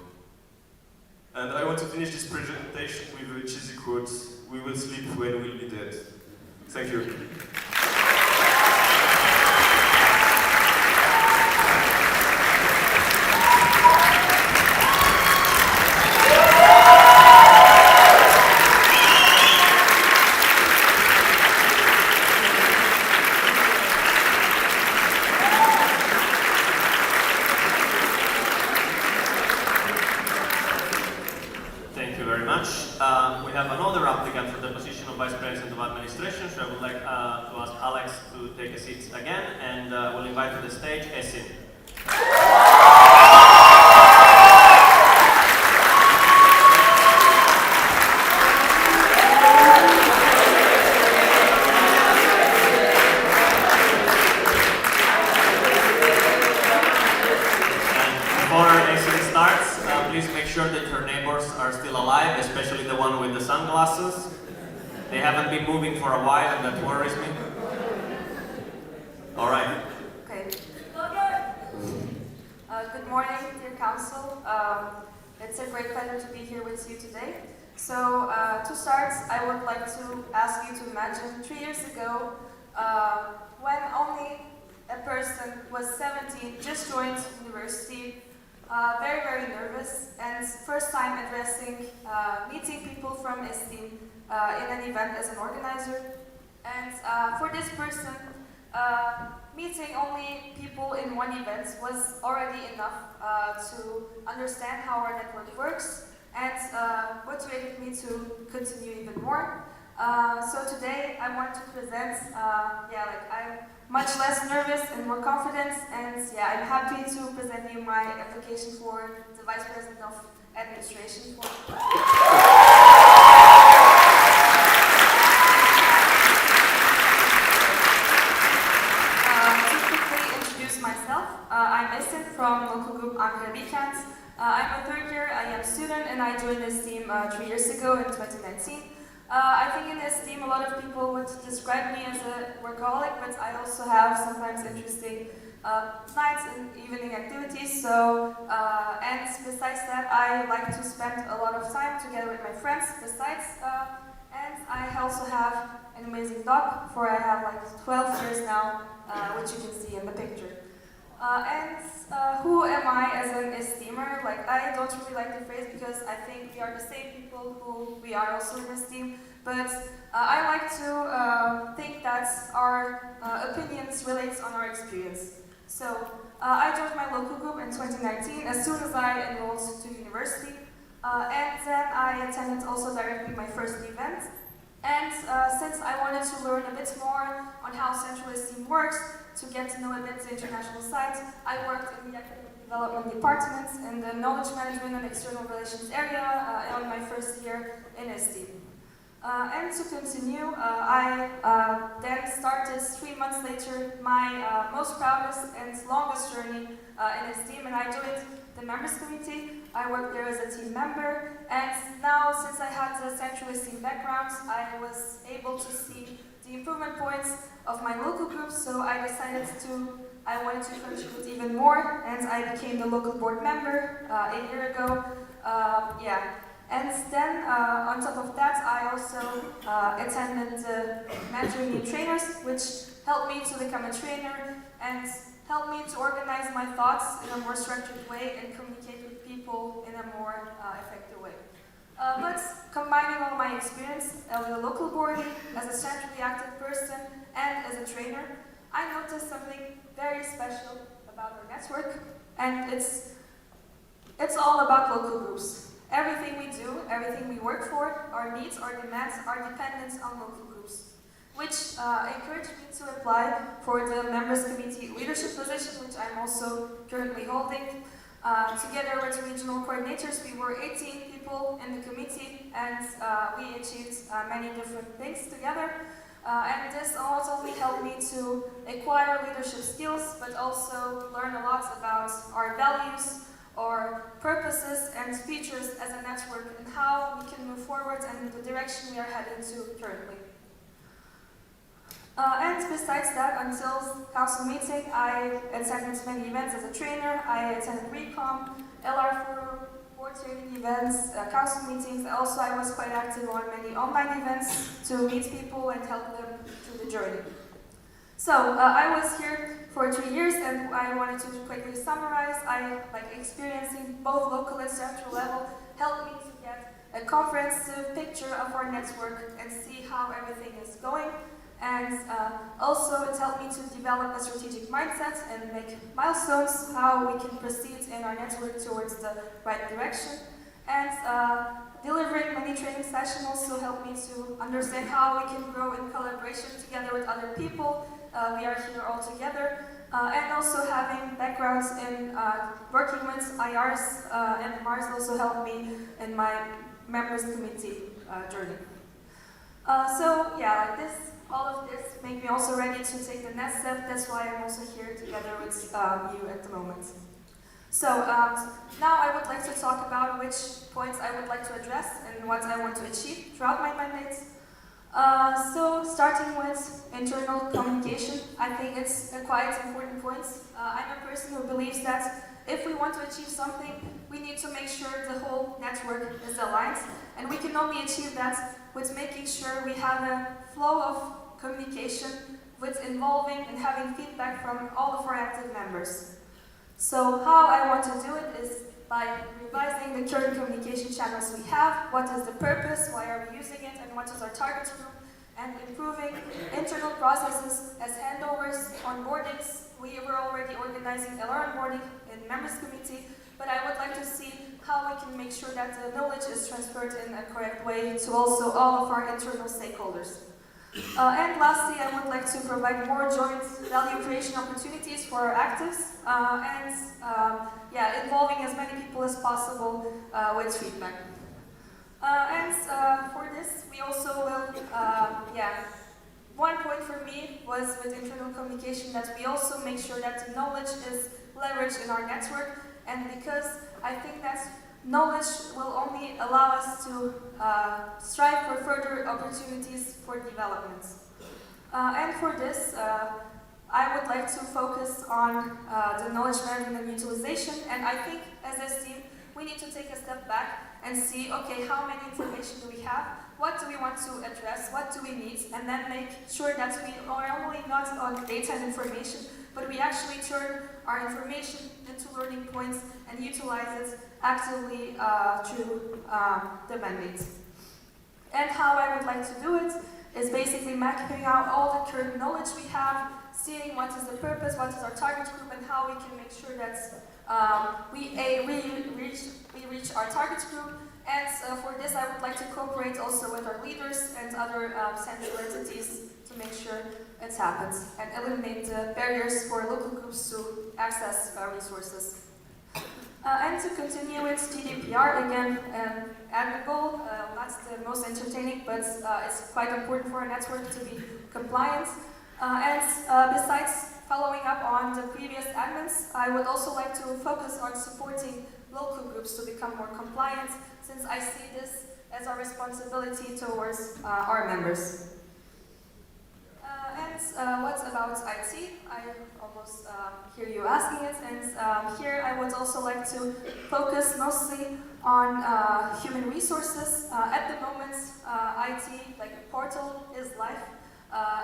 And I want to finish this presentation with a cheesy quote: "We will sleep when we'll be dead." Thank you. We have another applicant for the position of Vice President of Administration, so I would like to ask Alex to take a seat again, and we'll invite to the stage Esin. AC starts, please make sure that your neighbors are still alive, especially the one with the sunglasses. They haven't been moving for a while, and that worries me. All right. Okay. Good morning, dear council. It's a great pleasure to be here with you today. So, to start, I would like to ask you to imagine 3 years ago, when only a person was 17, just joined university, very, very nervous, and first time addressing, meeting people from esteem in an event as an organizer. And for this person, meeting only people in one event was already enough to understand how our network works and motivated me to continue even more. So today I want to present, I'm much less nervous and more confident, and I'm happy to present you my application for the Vice President of Administration. I'm Esin from local group Untitled. I'm a third year IM student and I joined this team 3 years ago in 2019. I think in this team a lot of people would describe me as a workaholic, but I also have sometimes interesting nights and evening activities. So, and besides that, I like to spend a lot of time together with my friends. And I also have an amazing dog, for I have like 12 years now, which you can see in the picture. Who am I as an esteemer? Like, I don't really like the phrase because I think we are the same people who we are also in esteem, but I like to think that our opinions relate on our experience. So, I joined my local group in 2019 as soon as I enrolled to university, and then I attended also directly my first event. And since I wanted to learn a bit more on how Central Esteem works, to get to know a bit the international side, I worked in the academic development department in the knowledge management and external relations area on my first year in Esteem. And to continue, I then started 3 months later my most proudest and longest journey in Esteem, and I joined the members committee. I worked there as a team member, and now since I had the Central Esteem background, I was able to see the improvement points of my local group, so I decided I wanted to contribute even more, and I became the local board member a year ago. And then on top of that, I also attended the mentoring new trainers, which helped me to become a trainer and helped me to organize my thoughts in a more structured way and communicate with people in a more effective way. But combining all my experience as a local board, as a centrally active person, and as a trainer, I noticed something very special about our network, and it's all about local groups. Everything we do, everything we work for, our needs, our demands are dependent on local groups, which encouraged me to apply for the members committee leadership position, which I'm also currently holding. Together with regional coordinators, we were 18 people in the committee, and we achieved many different things together. And this not only helped me to acquire leadership skills, but also learn a lot about our values, our purposes and features as a network, and how we can move forward and the direction we are heading to currently. And besides that, until council meeting, I attended many events as a trainer. I attended Recom, LR Forum, board training events, council meetings. Also, I was quite active on many online events to meet people and help them through the journey. So, I was here for 3 years, and I wanted to quickly summarize. Experiencing both local and central level helped me to get a comprehensive picture of our network and see how everything is going. And also it helped me to develop a strategic mindset and make milestones, how we can proceed in our network towards the right direction. And delivering many training sessions also helped me to understand how we can grow in collaboration together with other people. We are here all together. And also having backgrounds in working with IRs and MRs also helped me in my members committee journey. All of this made me also ready to take the next step. That's why I'm also here together with you at the moment. So now I would like to talk about which points I would like to address and what I want to achieve throughout my mandates. So starting with internal communication, I think it's a quite important point. I'm a person who believes that if we want to achieve something, we need to make sure the whole network is aligned, and we can only achieve that with making sure we have a flow of communication with involving and having feedback from all of our active members. So how I want to do it is by revising the current communication channels we have, what is the purpose, why are we using it, and what is our target group, and improving internal processes as handovers, onboardings. We were already organizing LR onboarding in members committee, but I would like to see how we can make sure that the knowledge is transferred in a correct way to also all of our internal stakeholders. And lastly, I would like to provide more joint value creation opportunities for our actives and involving as many people as possible with feedback. For this, we also will, one point for me was with internal communication that we also make sure that the knowledge is leveraged in our network, and because I think that knowledge will only allow us to strive for further opportunities for development. And for this, I would like to focus on the knowledge management and utilization, and I think as a team, we need to take a step back and see, okay, how many information do we have, what do we want to address, what do we need, and then make sure that we are only not on data and information, but we actually turn our information into learning points and utilize it actively through the mandates. And how I would like to do it is basically mapping out all the current knowledge we have, seeing what is the purpose, what is our target group, and how we can make sure that we reach our target group. And for this, I would like to cooperate also with our leaders and other central entities to make sure it happens and eliminate the barriers for local groups to access resources. And to continue with GDPR, again, admin goal, not the most entertaining, but it's quite important for our network to be compliant. Besides following up on the previous admins, I would also like to focus on supporting local groups to become more compliant, since I see this as our responsibility towards our members. What about IT? I almost hear you asking it, and here I would also like to focus mostly on human resources. At the moment, IT, like a portal, is live,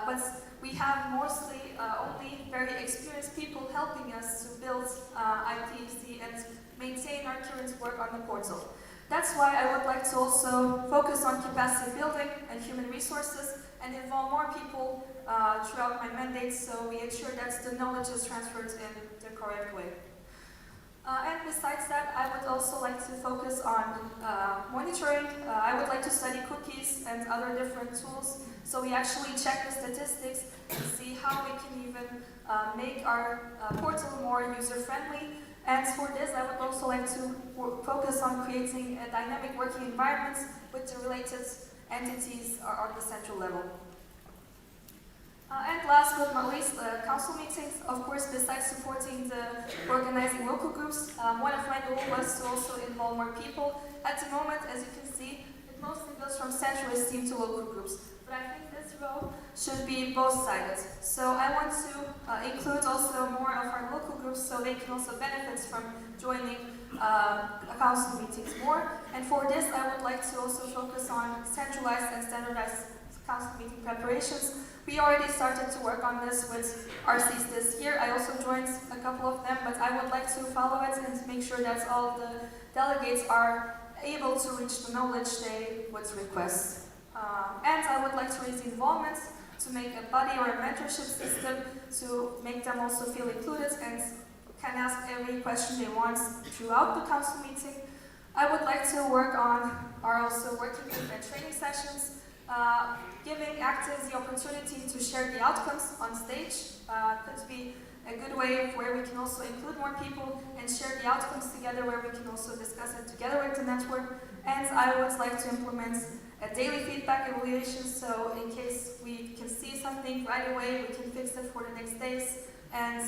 but we have mostly only very experienced people helping us to build ITC and maintain our current work on the portal. That's why I would like to also focus on capacity building and human resources and involve more people throughout my mandates, so we ensure that the knowledge is transferred in the correct way. And besides that, I would also like to focus on monitoring. I would like to study cookies and other different tools, so we actually check the statistics to see how we can even make our portal more user-friendly. And for this, I would also like to focus on creating a dynamic working environment with the related entities on the central level. And last but not least, council meetings. Of course, besides supporting the organizing local groups, one of my goals was to also involve more people. At the moment, as you can see, it mostly goes from centralist team to local groups. But I think this role should be both-sided. So I want to include also more of our local groups so they can also benefit from joining council meetings more. And for this, I would like to also focus on centralized and standardized council meeting preparations. We already started to work on this with RCs this year. I also joined a couple of them, but I would like to follow it and make sure that all the delegates are able to reach the knowledge they would request. And I would like to raise involvement to make a buddy or a mentorship system to make them also feel included and can ask every question they want throughout the council meeting. I would like to work on our also working group and training sessions, giving actives the opportunity to share the outcomes on stage. Could be a good way where we can also include more people and share the outcomes together, where we can also discuss it together with the network. And I would like to implement a daily feedback evaluation, so in case we can see something right away, we can fix it for the next days. and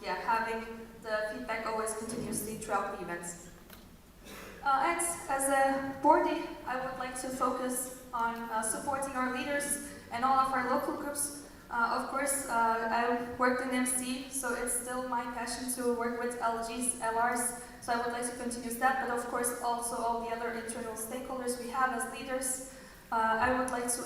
yeah, having the feedback always continuously throughout the events. And as a boardie, I would like to focus on supporting our leaders and all of our local groups. Of course, I worked in MC, so it's still my passion to work with LGs, LRs, so I would like to continue that, but of course also all the other internal stakeholders we have as leaders. I would like to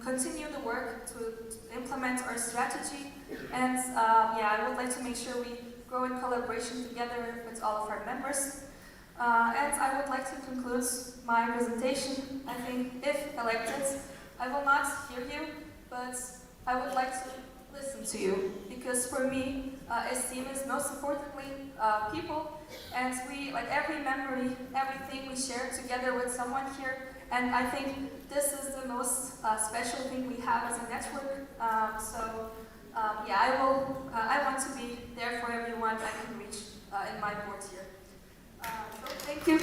continue the work to implement our strategy, and yeah, I would like to make sure we grow in collaboration together with all of our members. And I would like to conclude my presentation. I think if elected, I will not hear you, but I would like to listen to you, because for me, esteem is most importantly people, and we, like every memory, everything we share together with someone here, and I think this is the most special thing we have as a network. Yeah, I want to be there for everyone I can reach in my board here. So thank you.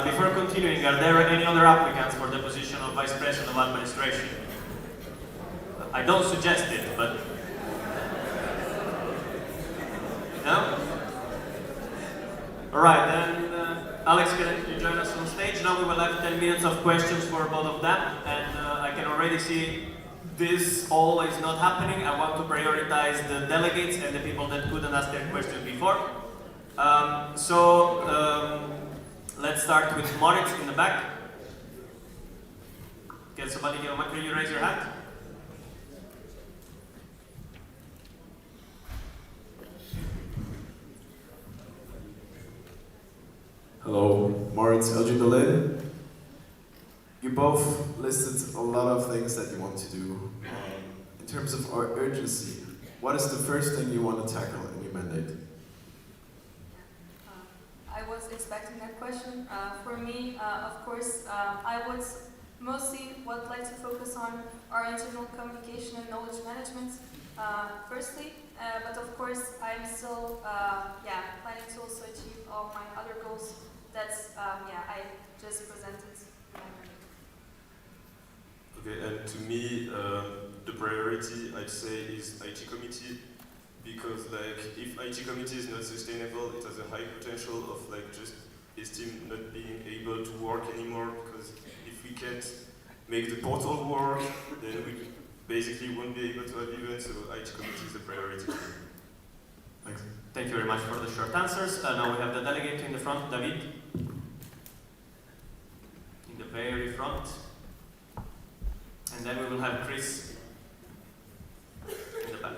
Before continuing, are there any other applicants for the position of Vice President of Administration? I don't suggest it, but... No? Alright, then Alex, can you join us on stage? Now we will have 10 minutes of questions for both of them, and I can already see this all is not happening. I want to prioritize the delegates and the people that couldn't ask their questions before. Let's start with Moritz in the back. Can somebody give a mic? Can you raise your hand? Hello, Moritz, LG Berlin. You both listed a lot of things that you want to do. In terms of our urgency, what is the first thing you want to tackle in your mandate? I was expecting that question. For me, of course, I would mostly like to focus on our internal communication and knowledge management, firstly. But of course, I'm still planning to also achieve all my other goals that I just presented. Okay, and to me, the priority I'd say is IT committee. Because if IT committee is not sustainable, it has a high potential of just his team not being able to work anymore. Because if we can't make the portal work, then we basically won't be able to have events. So IT committee is the priority. Thanks. Thank you very much for the short answers. Now we have the delegate in the front, David. In the very front. And then we will have Chris in the back.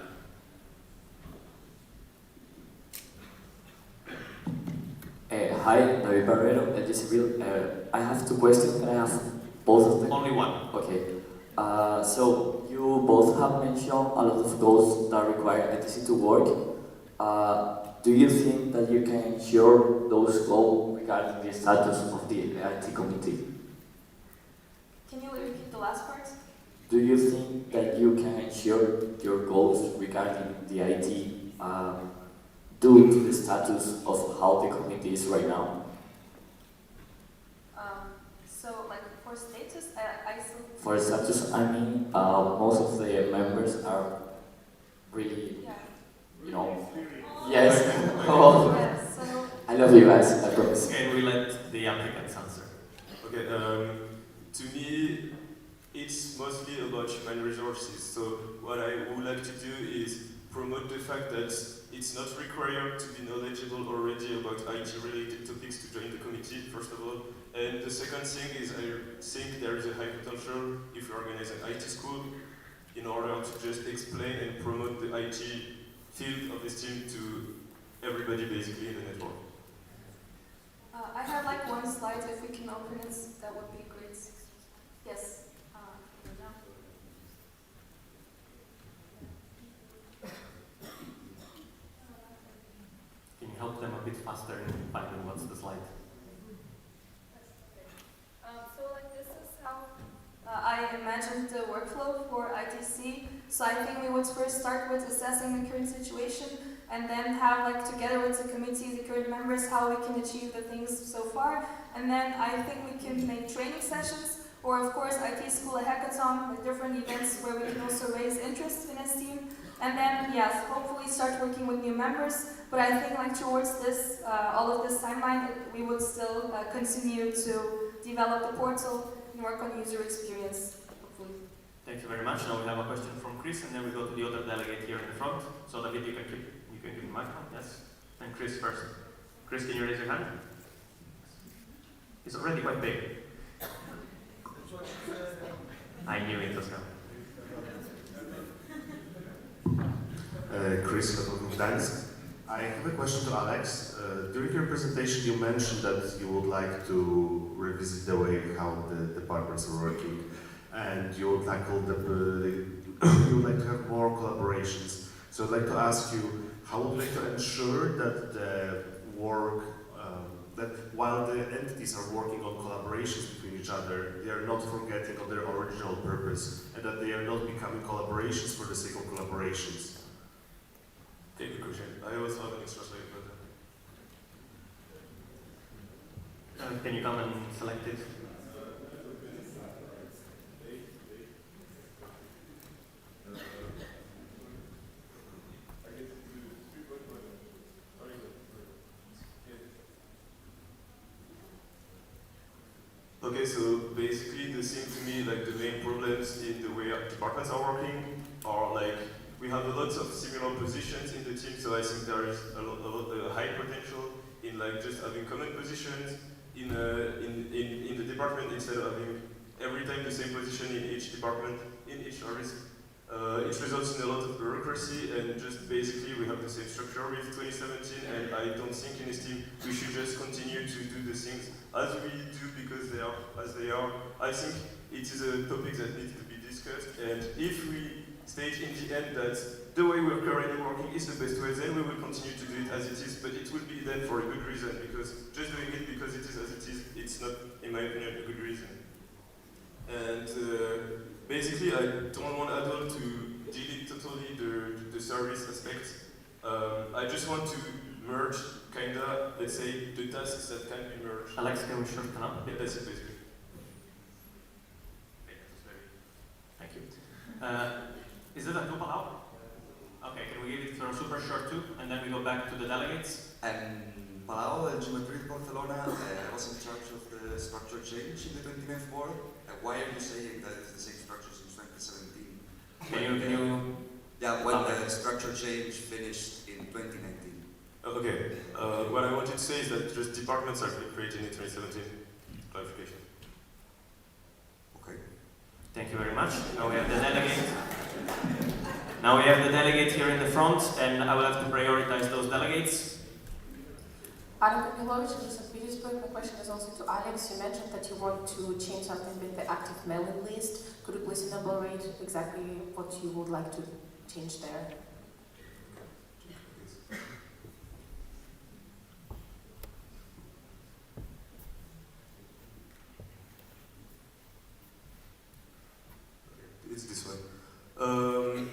Hi, David Barrero, LG Civil. I have two questions. Can I ask both of them? Only one. Okay. So you both have mentioned a lot of goals that require ITC to work. Do you think that you can ensure those goals regarding the status of the IT committee? Can you repeat the last part? Do you think that you can ensure your goals regarding the IT due to the status of how the committee is right now? For status, For status, I mean, most of the members are really, yes. Oh, I love you guys, I promise. Can we let the applicants answer? Okay, to me, it's mostly about human resources. So what I would like to do is promote the fact that it's not required to be knowledgeable already about IT-related topics to join the committee, first of all. And the second thing is I think there is a high potential if you organize an IT school in order to just explain and promote the IT field of this team to everybody basically in the network. I have one slide, if we can open it, that would be great. Yes. Can you help them a bit faster in finding what's the slide? ITC. So I think we would first start with assessing the current situation and then have like together with the committee, the current members, how we can achieve the things so far. And then I think we can make training sessions, or of course IT School a hackathon with different events where we can also raise interest in esteem. And then yes, hopefully start working with new members. But I think like towards this, all of this timeline, we would still continue to develop the portal and work on user experience, hopefully. Thank you very much. Now we have a question from Chris, and then we go to the other delegate here in the front. So David, you can give the microphone, yes? And Chris first. Chris, can you raise your hand? It's already quite big. I knew it was coming. Chris from Gdańsk. I have a question to Alex. During your presentation you mentioned that you would like to revisit the way how the departments are working and you would tackle you would like to have more collaborations. So I'd like to ask you, how would you like to ensure that the work, that while the entities are working on collaborations between each other, they are not forgetting of their original purpose and that they are not becoming collaborations for the sake of collaborations? Okay, good question. I also have an extra slide, but can you come and select it? okay, so basically the thing to me, like the main problems in the way our departments are working are like we have a lot of similar positions in the team, so I think there is a high potential in like just having common positions in the department instead of having every time the same position in each department, in each service. It results in a lot of bureaucracy and just basically we have the same structure with 2017 and I don't think in this team we should just continue to do the things as we do because they are as they are. I think it is a topic that needs to be discussed and if we state in the end that the way we're currently working is the best way, then we will continue to do it as it is, but it will be then for a good reason because just doing it because it is as it is, it's not, in my opinion, a good reason. And basically, I don't want at all to delete totally the service aspect. I just want to merge, kinda, let's say, the tasks that can be merged. Alex, can we shorten up? Yeah, that's it basically. Thank you. Is it a group allowed? Okay, can we give it for a super short too, and then we go back to the delegates? Palau, LG Madrid Barcelona, was in charge of the structure change in the 29th board. Why are you saying that it's the same structure since 2017? Can you Yeah, when the structure change finished in 2019. Okay, what I wanted to say is that just departments are created in 2017. Clarification. Okay. Thank you very much. Now we have the delegate. Now we have the delegate here in the front, and I will have to prioritize those delegates. Anna Kupilovic, St. Petersburg. My question is also to Alex. You mentioned that you want to change something with the active mailing list. Could you please elaborate exactly what you would like to change there? It's this one.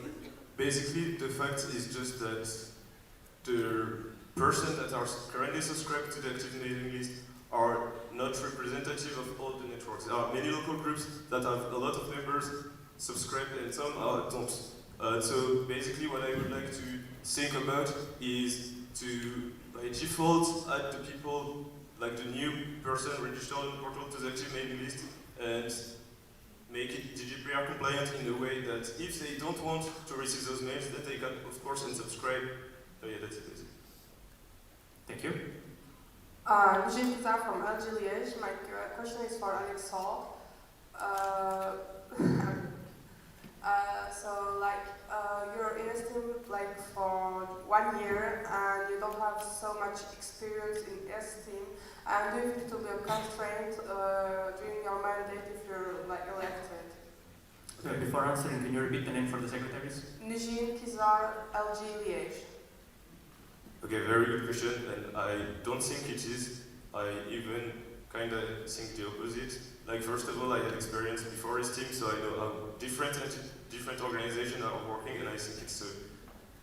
Basically, the fact is just that the persons that are currently subscribed to the active mailing list are not representative of all the networks. There are many local groups that have a lot of members subscribed and some don't. So basically what I would like to think about is to, by default, add the people, like the new person registered on the portal to the active mailing list and make it GDPR compliant in a way that if they don't want to receive those mails, that they can, of course, unsubscribe. So yeah, that's it. Thank you. Jean Pizarre from LXIV. My question is for Alex Hall. So, like, you're in a team like for 1 year and you don't have so much experience in S-team. And do you think it will be a constraint during your mandate if you're like elected? Okay, before answering, can you repeat the name for the secretaries? Jean Pizarre, LXIV. Okay, very good question, and I don't think it is. I even kind of think the opposite. Like, first of all, I had experience before his team, so I know how different different organizations are working, and I think it's a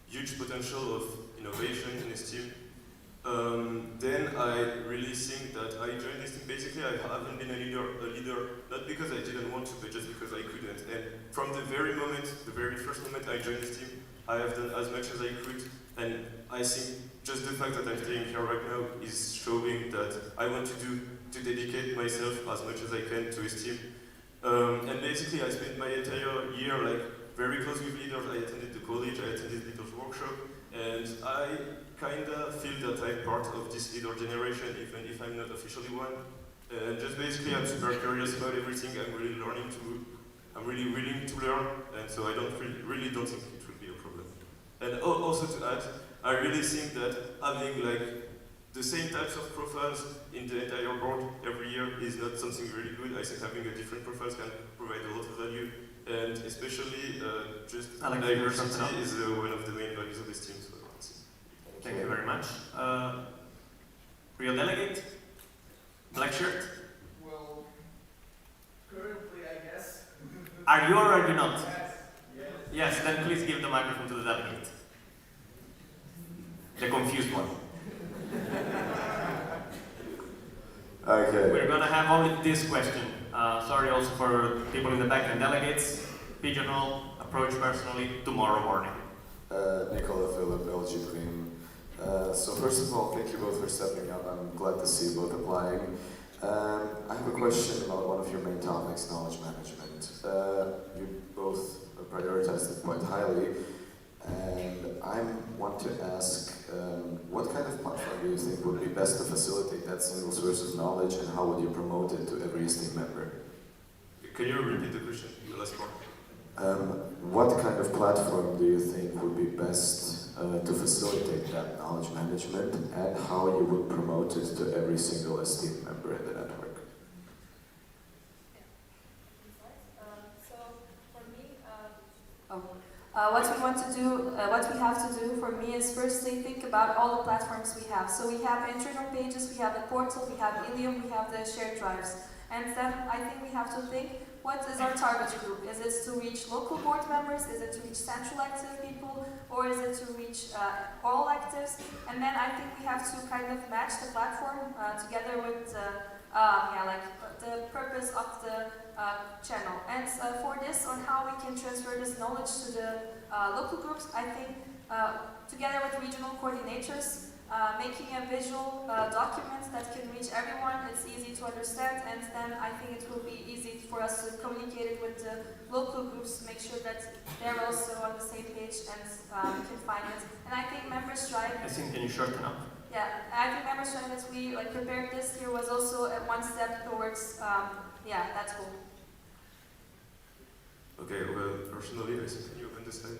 huge potential of innovation in this team. Then I really think that I joined this team. Basically, I haven't been a leader, not because I didn't want to, but just because I couldn't. And from the very first moment I joined this team, I have done as much as I could. And I think just the fact that I'm staying here right now is showing that I want to dedicate myself as much as I can to this team. And basically, I spent my entire year very close with leaders. I attended the college, I attended leaders workshop, and I kinda feel that I'm part of this leader generation, even if I'm not officially one. And just basically, I'm super curious about everything. I'm really willing to learn, and so I really don't think it will be a problem. And also to add, I really think that having the same types of profiles in the entire board every year is not something really good. I think having a different profiles can provide a lot of value, and especially just diversity is one of the main values of this team. So thank you very much. Real delegate? Black shirt? Well, currently, I guess. Are you or are you not? Yes. Yes, then please give the microphone to the delegate. The confused one. Okay. We're gonna have only this question. Sorry also for people in the back and delegates. Pigeonhole, approach personally tomorrow morning. Nicola Philip, LXIV. So first of all, thank you both for stepping up. I'm glad to see you both applying. I have a question about one of your main topics, knowledge management. You both prioritized it quite highly, and I want to ask, what kind of platform do you think would be best to facilitate that single source of knowledge, and how would you promote it to every esteemed member? Can you repeat the question, the last part? What kind of platform do you think would be best to facilitate that knowledge management, and how you would promote it to every single esteemed member in the network? So for me, what we have to do for me is firstly think about all the platforms we have. So we have internal pages, we have the portal, we have Ilium, we have the shared drives. And then I think we have to think, what is our target group? Is it to reach local board members? Is it to reach central active people? Or is it to reach all actives? And then I think we have to kind of match the platform together with the purpose of the channel. And for this, on how we can transfer this knowledge to the local groups, I think together with regional coordinators, making a visual document that can reach everyone, it's easy to understand, and then I think it will be easy for us to communicate it with the local groups, make sure that they're also on the same page and can find it. And I think Members Drive... I think, can you shorten up? Yeah, I think Members Drive that we prepared this year was also one step towards, that goal. Okay, well, personally, I think, can you open this slide?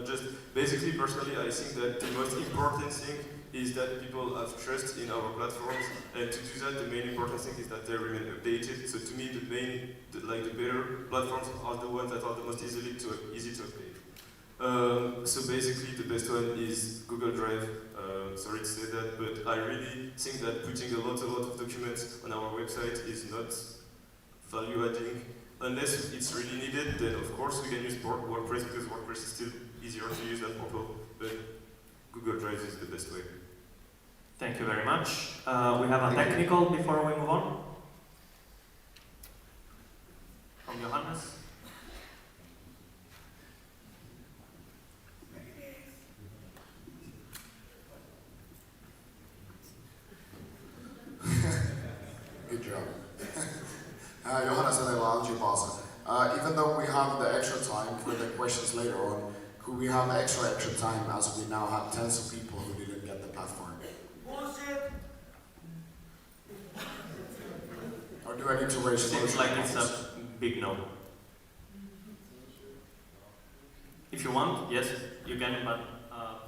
Just basically, personally, I think that the most important thing is that people have trust in our platforms, and to do that, the main important thing is that they remain updated. So to me, the better platforms are the ones that are the most easy to update. So basically, the best one is Google Drive. Sorry to say that, but I really think that putting a lot of documents on our website is not value adding. Unless it's really needed, then of course we can use WordPress, because WordPress is still easier to use than Portal, but Google Drive is the best way. Thank you very much. We have a technical before we move on. From Johannes. Good job. Johannes and LXIV. Even though we have the extra time for the questions later on, could we have extra time, as we now have tens of people who didn't get the platform? Bullshit. Or do I need to raise Seems like it's a big no. If you want, yes, you can, but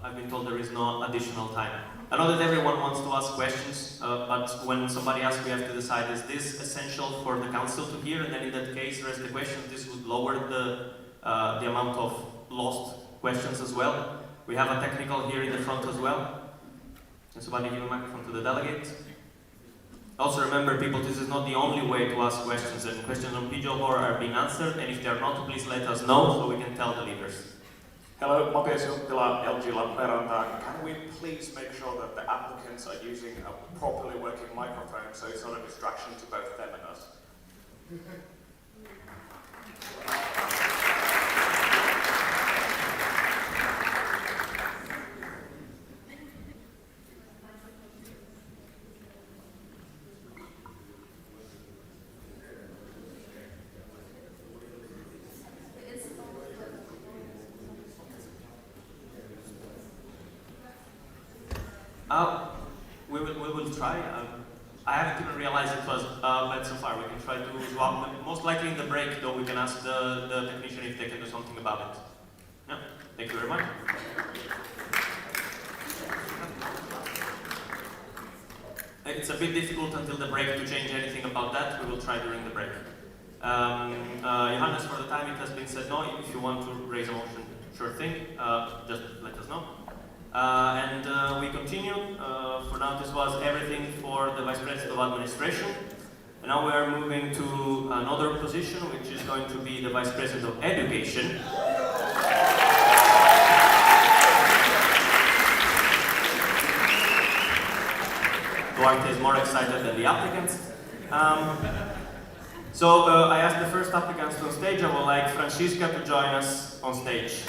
I've been told there is no additional time. I know that everyone wants to ask questions, but when somebody asks, we have to decide, is this essential for the council to hear? And then in that case, raise the question. This would lower the amount of lost questions as well. We have a technical here in the front as well. Can somebody give a microphone to the delegate? Also remember, people, this is not the only way to ask questions, and questions on PGL board are being answered, and if they are not, please let us know so we can tell the leaders. Hello, Matias Juttila, LG Lappeenranta. Can we please make sure that the applicants are using a properly working microphone so it's not a distraction to both them and us? We will try. I haven't even realized it was bad so far. We can try to swap them. Most likely in the break, though, we can ask the technician if they can do something about it. Yeah, thank you very much. It's a bit difficult until the break to change anything about that. We will try during the break. Johannes, for the time it has been said no. If you want to raise a motion, sure thing. Just let us know. We continue. For now, this was everything for the Vice President of Administration. And now we are moving to another position, which is going to be the Vice President of Education. Duarte is more excited than the applicants. I asked the first applicants on stage. I would like Francisca to join us on stage.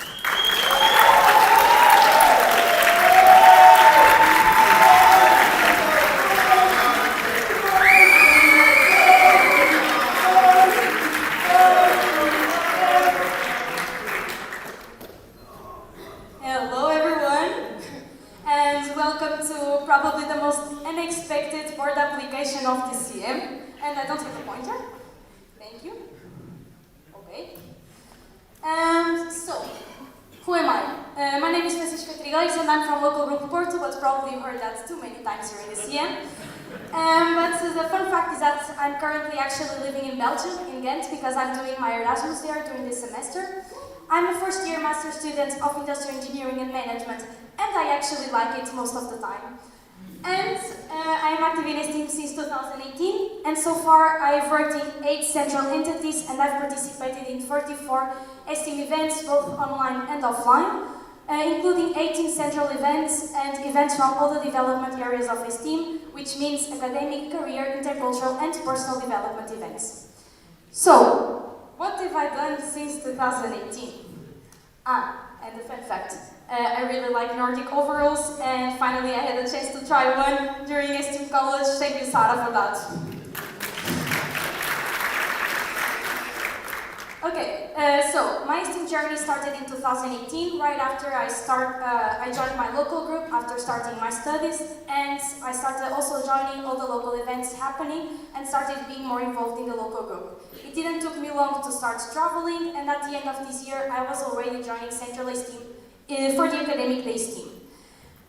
Hello everyone, and welcome to probably the most unexpected board application of the CM. And I don't have a pointer. Thank you. Okay. So, who am I? My name is Francisca Trigueiros and I'm from local group Porto, but probably you heard that too many times here in the CM. But the fun fact is that I'm currently actually living in Belgium, in Ghent, because I'm doing my Erasmus there during this semester. I'm a first-year master student of Industrial Engineering and Management, and I actually like it most of the time. And I'm active in STEAM since 2018, and so far I've worked in 8 central entities and I've participated in 34 STEAM events, both online and offline, including 18 central events and events from all the development areas of STEAM, which means academic, career, intercultural and personal development events. So, what have I done since 2018? And a fun fact. I really like Nordic overalls, and finally I had a chance to try one during STEAM college. Thank you, Sarah, for that. Okay, so my STEAM journey started in 2018, right after I joined my local group after starting my studies, and I started also joining all the local events happening and started being more involved in the local group. It didn't take me long to start traveling, and at the end of this year I was already joining Central STEAM for the academic days team.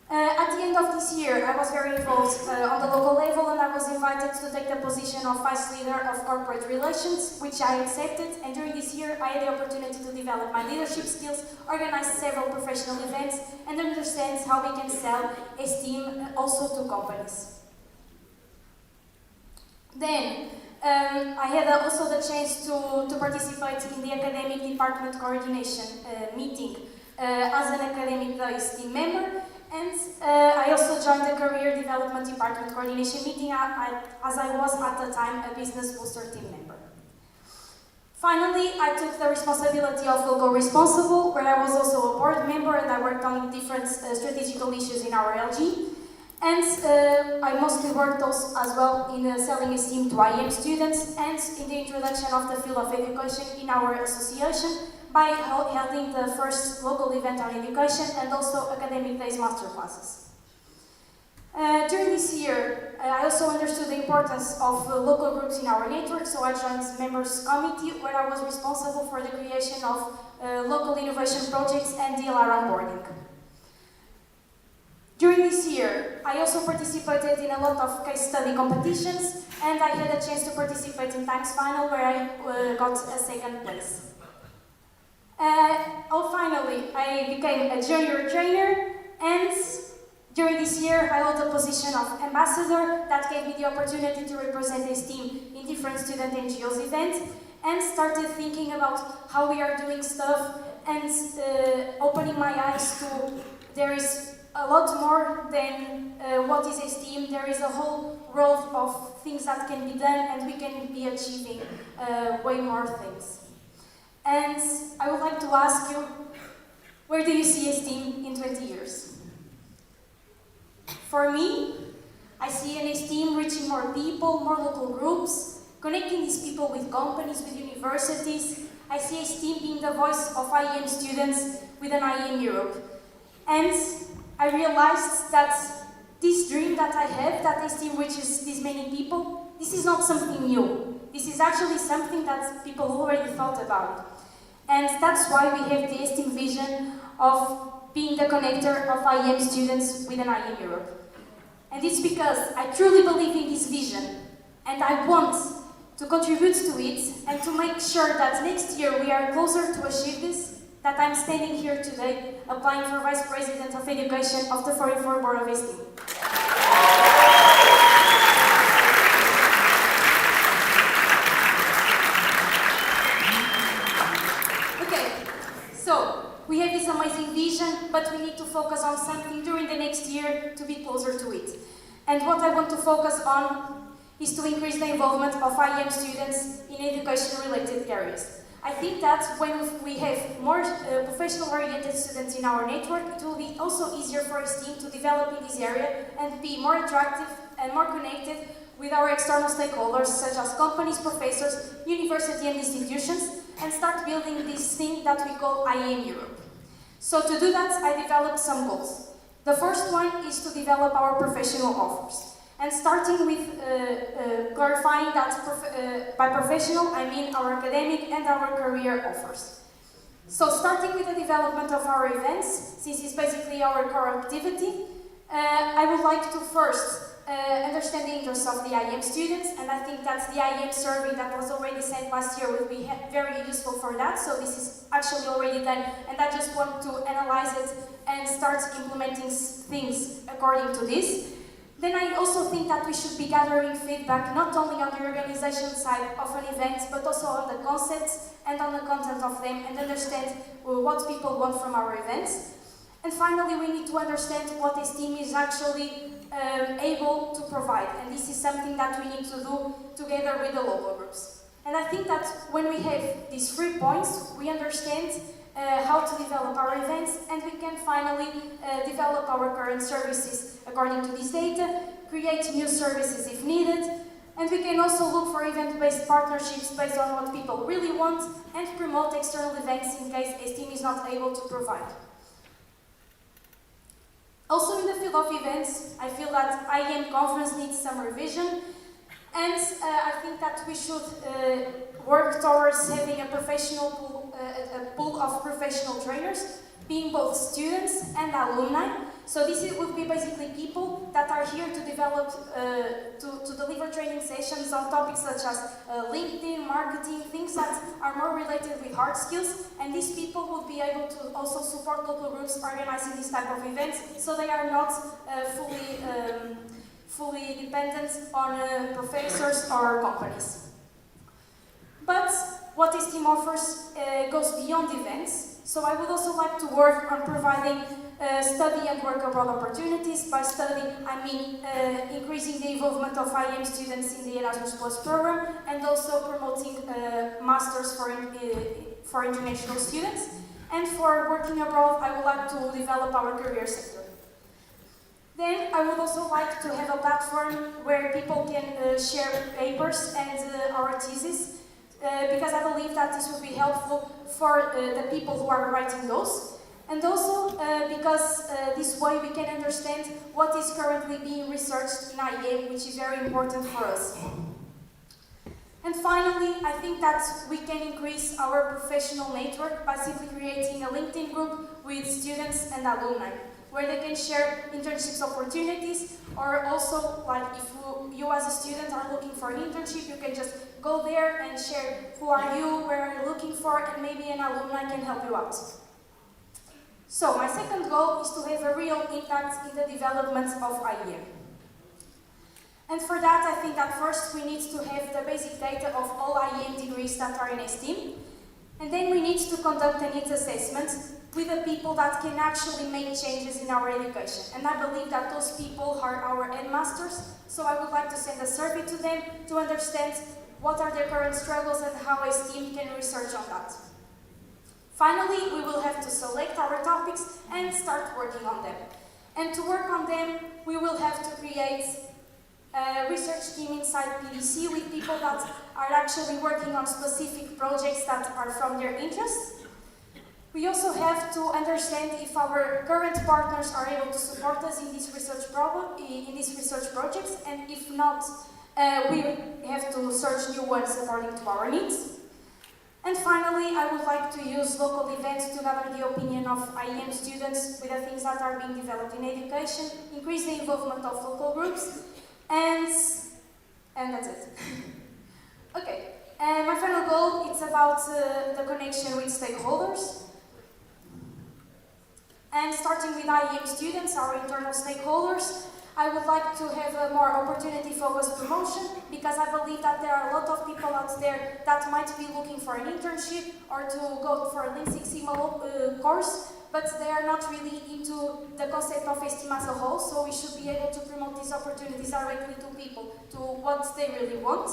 At the end of this year, I was very involved on the local level, and I was invited to take the position of Vice Leader of Corporate Relations, which I accepted, and during this year I had the opportunity to develop my leadership skills, organize several professional events, and understand how we can sell STEAM also to companies. Then, I had also the chance to participate in the academic department coordination meeting as an academic days team member, and I also joined the career development department coordination meeting as I was at the time a business booster team member. Finally, I took the responsibility of local responsible, where I was also a board member and I worked on different strategical issues in our LG. And I mostly worked also as well in selling STEAM to IM students and in the introduction of the field of education in our association by holding the first local event on education and also academic days masterclasses. During this year, I also understood the importance of local groups in our network, so I joined the members committee where I was responsible for the creation of local innovation projects and DLR onboarding. During this year, I also participated in a lot of case study competitions, and I had a chance to participate in Times Final where I got a second place. Finally, I became a junior trainer, and During this year, I held the position of ambassador. That gave me the opportunity to represent this team in different student NGOs events, and started thinking about how we are doing stuff and opening my eyes to there is a lot more than what is esteem. There is a whole world of things that can be done, and we can be achieving way more things. And I would like to ask you, where do you see esteem in 20 years? For me, I see an esteem reaching more people, more local groups, connecting these people with companies, with universities. I see esteem being the voice of IEM students with an IEM Europe. And I realized that this dream that I have, that esteem reaches these many people, this is not something new. This is actually something that people already thought about. And that's why we have the esteem vision of being the connector of IEM students with an IEM Europe. And it's because I truly believe in this vision, and I want to contribute to it, and to make sure that next year we are closer to achieve this, that I'm standing here today applying for Vice President of Education of the 44 Board of Esteem. Okay, so we have this amazing vision, but we need to focus on something during the next year to be closer to it. And what I want to focus on is to increase the involvement of IEM students in education-related areas. I think that when we have more professional-oriented students in our network, it will be also easier for esteem to develop in this area and be more attractive and more connected with our external stakeholders, such as companies, professors, university and institutions, and start building this thing that we call IEM Europe. So to do that, I developed some goals. The first one is to develop our professional offers. And starting with clarifying that by professional, I mean our academic and our career offers. So starting with the development of our events, since it's basically our core activity, I would like to first understand the interests of the IEM students, and I think that the IEM survey that was already sent last year will be very useful for that, so this is actually already done, and I just want to analyze it and start implementing things according to this. Then I also think that we should be gathering feedback not only on the organization side of an event, but also on the concepts and on the content of them, and understand what people want from our events. And finally, we need to understand what esteem is actually able to provide, and this is something that we need to do together with the local groups. And I think that when we have these 3 points, we understand how to develop our events, and we can finally develop our current services according to this data, create new services if needed, and we can also look for event-based partnerships based on what people really want, and promote external events in case esteem is not able to provide. Also in the field of events, I feel that IEM conference needs some revision, and I think that we should work towards having a pool of professional trainers, being both students and alumni. So this would be basically people that are here to develop, to deliver training sessions on topics such as LinkedIn, marketing, things that are more related with hard skills, and these people would be able to also support local groups organizing this type of events, so they are not fully dependent on professors or companies. But what esteem offers goes beyond events, so I would also like to work on providing study and work abroad opportunities. By study, I mean increasing the involvement of IEM students in the Erasmus Plus program, and also promoting masters for international students. And for working abroad, I would like to develop our career sector. Then I would also like to have a platform where people can share papers and our thesis, because I believe that this would be helpful for the people who are writing those. And also because this way we can understand what is currently being researched in IEM, which is very important for us. And finally, I think that we can increase our professional network by simply creating a LinkedIn group with students and alumni, where they can share internships opportunities, or also, like, if you as a student are looking for an internship, you can just go there and share who are you, where are you looking for, and maybe an alumni can help you out. So my second goal is to have a real impact in the development of IEM. And for that, I think that first we need to have the basic data of all IEM degrees that are in STEAM. And then we need to conduct a needs assessment with the people that can actually make changes in our education. And I believe that those people are our headmasters, so I would like to send a survey to them to understand what are their current struggles and how STEAM can research on that. Finally, we will have to select our topics and start working on them. And to work on them, we will have to create a research team inside PDC with people that are actually working on specific projects that are from their interest. We also have to understand if our current partners are able to support us in this research projects, and if not, we have to search new ones according to our needs. And finally, I would like to use local events to gather the opinion of IEM students with the things that are being developed in education, increase the involvement of local groups, and that's it. Okay, my final goal is about the connection with stakeholders. And starting with IEM students, our internal stakeholders, I would like to have a more opportunity-focused promotion, because I believe that there are a lot of people out there that might be looking for an internship or to go for a Lean Six Sigma course, but they are not really into the concept of STEAM as a whole, so we should be able to promote these opportunities directly to people, to what they really want.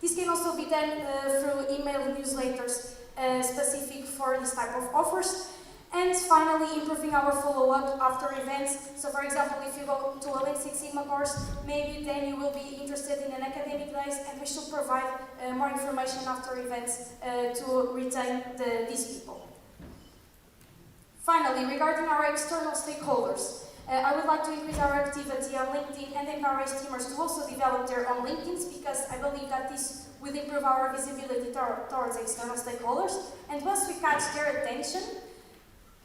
This can also be done through email newsletters specific for this type of offers. And finally, improving our follow-up after events. So for example, if you go to a Lean Six Sigma course, maybe then you will be interested in an academic days, and we should provide more information after events to retain these people. Finally, regarding our external stakeholders, I would like to increase our activity on LinkedIn and empower STEAMers to also develop their own LinkedIns, because I believe that this will improve our visibility towards external stakeholders. And once we catch their attention,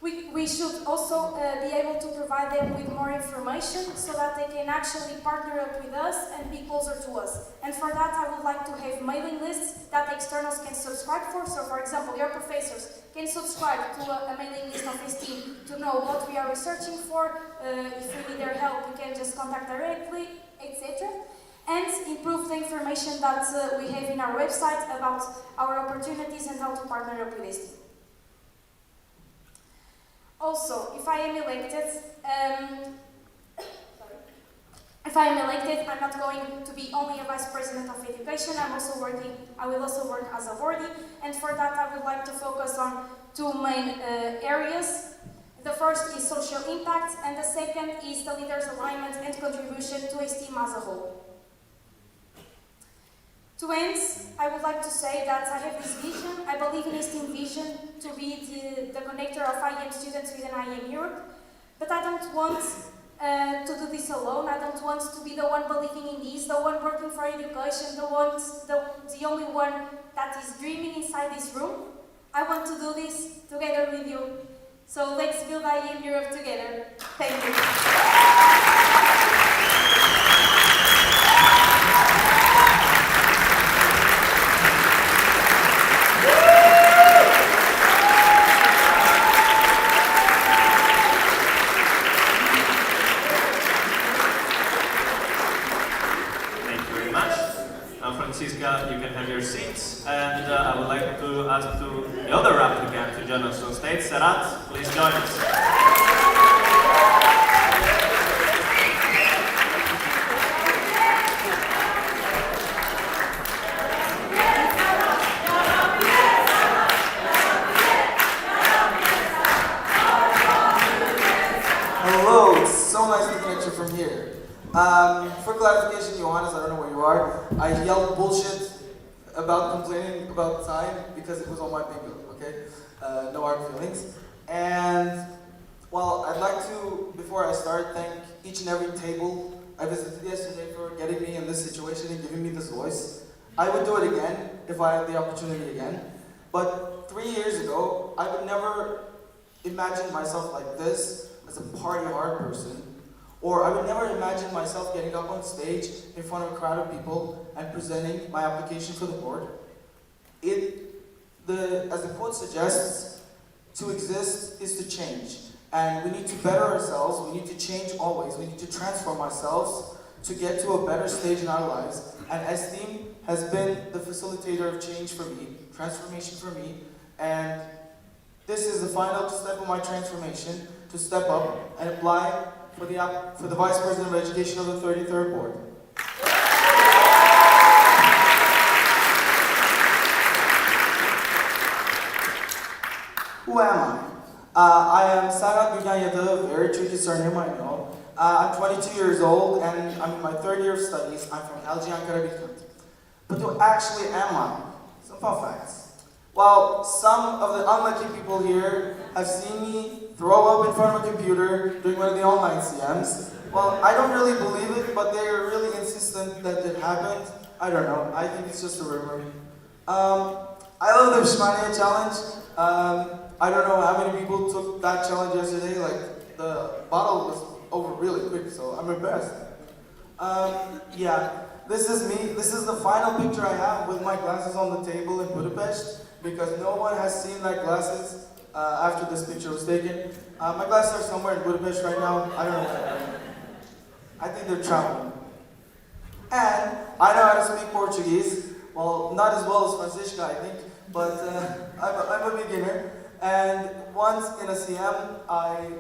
we should also be able to provide them with more information so that they can actually partner up with us and be closer to us. And for that, I would like to have mailing lists that externals can subscribe for. So for example, your professors can subscribe to a mailing list of STEAM to know what we are researching for. If we need their help, we can just contact directly, etc. And improve the information that we have in our website about our opportunities and how to partner up with STEAM. Also, if I am elected, I'm not going to be only a vice president of education. I will also work as a boardie, and for that I would like to focus on two main areas. The first is social impact, and the second is the leaders' alignment and contribution to STEAM as a whole. To end, I would like to say that I have this vision. I believe in STEAM vision to be the connector of IEM students within IEM Europe, but I don't want to do this alone. I don't want to be the one believing in this, the one working for education, the only one that is dreaming inside this room. I want to do this together with you. So let's build IEM Europe together. Thank you. You can have your seats, and I would like to ask the other applicant to join us on stage. Serhat, please join us. Hello, it's so nice looking at you from here. For clarification, Johannes, I don't know where you are. I yelled bullshit about complaining about time because it was on my bingo, okay? No hard feelings. And, well, I'd like to, before I start, thank each and every table I visited yesterday for getting me in this situation and giving me this voice. I would do it again if I had the opportunity again. But 3 years ago, I would never imagine myself like this as a party hard person. Or I would never imagine myself getting up on stage in front of a crowd of people and presenting my application for the board. As the quote suggests, to exist is to change. And we need to better ourselves, we need to change always, we need to transform ourselves to get to a better stage in our lives. And esteem has been the facilitator of change for me, transformation for me, and this is the final step of my transformation, to step up and apply for the Vice President of Education of the 33rd Board. Who am I? I am Sarat Guganyada, a very tricky surname I know. I'm 22 years old and I'm in my third year of studies. I'm from LXIV. But who actually am I? Some fun facts. Well, some of the unlucky people here have seen me throw up in front of a computer during one of the online CMs. Well, I don't really believe it, but they are really insistent that it happened. I don't know, I think it's just a rumor. I love the Shmania challenge. I don't know how many people took that challenge yesterday. Like, the bottle was over really quick, so I'm impressed. Yeah, this is me. This is the final picture I have with my glasses on the table in Budapest, because no one has seen my glasses after this picture was taken. My glasses are somewhere in Budapest right now. I don't know where they are. I think they're traveling. And I know how to speak Portuguese. Well, not as well as Francisca, I think, but I'm a beginner. And once in a CM, I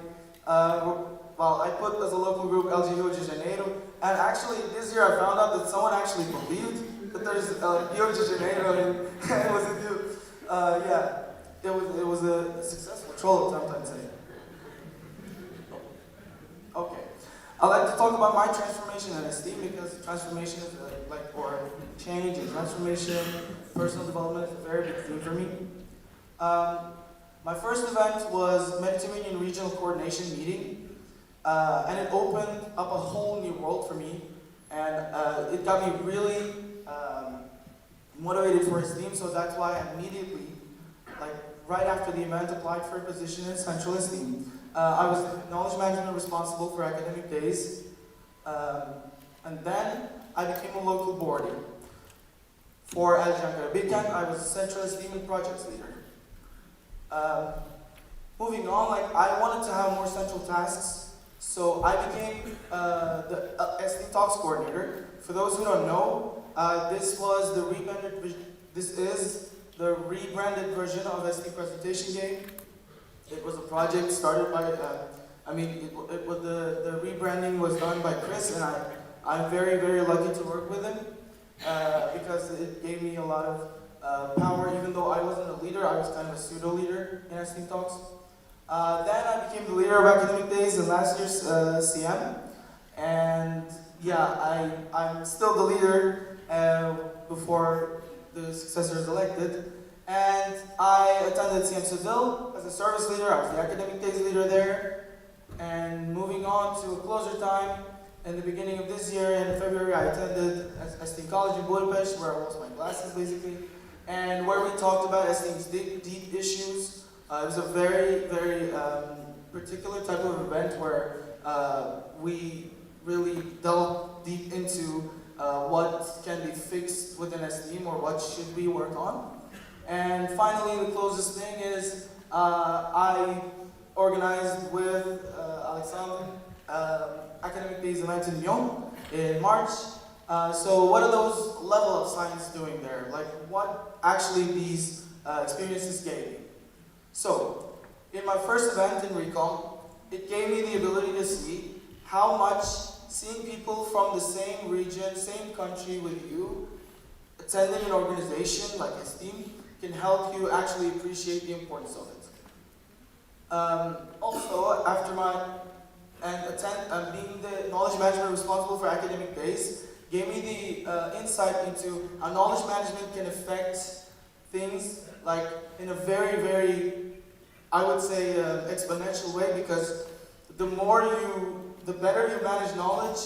put as a local group LG Rio de Janeiro, and actually this year I found out that someone actually believed that there's Rio de Janeiro, and it was a dude. Yeah, it was a successful troll attempt, I'd say. Okay, I'd like to talk about my transformation and esteem, because transformation is or change and transformation, personal development is a very big thing for me. My first event was Mediterranean Regional Coordination Meeting, and it opened up a whole new world for me, and it got me really motivated for esteem, so that's why I immediately, right after the event, applied for a position in Central Esteem. I was knowledge management responsible for academic days, and then I became a local board. For Alexander Bikan, I was Central Esteem and Projects leader. Moving on, I wanted to have more central tasks, so I became the SD Talks coordinator. For those who don't know, this is the rebranded version of SD Presentation Game. It was a project started by, the rebranding was done by Chris, and I'm very, very lucky to work with him because it gave me a lot of power. Even though I wasn't a leader, I was kind of a pseudo-leader in SD Talks. Then I became the leader of academic days in last year's CM, and yeah, I'm still the leader before the successor is elected. And I attended CM Seville as a service leader. I was the academic days leader there. And moving on to a closer time, in the beginning of this year, in February, I attended ST College in Budapest, where I lost my glasses basically, and where we talked about ST's deep issues. It was a very, very particular type of event where we really delved deep into what can be fixed within STEAM or what should we work on. And finally, the closest thing is I organized with LXIV Academic Days event in Lyon in March. So what are those level of science doing there? Like what actually these experiences gave me? So in my first event in Recom, it gave me the ability to see how much seeing people from the same region, same country with you, attending an organization like STEAM can help you actually appreciate the importance of it. Also, after being the knowledge management responsible for academic days, gave me the insight into how knowledge management can affect things like in a very, very, I would say, exponential way, because the better you manage knowledge,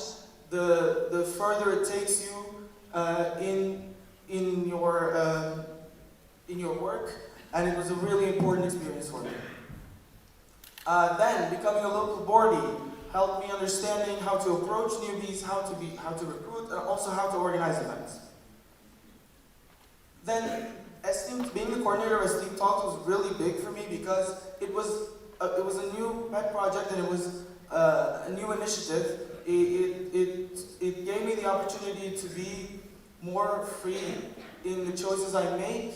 the further it takes you in your work, and it was a really important experience for me. Then becoming a local boardie helped me understanding how to approach newbies, how to recruit, and also how to organize events. Then being the coordinator of STEAM Talks was really big for me because it was it was a new pet project and it was a new initiative. It gave me the opportunity to be more free in the choices I make,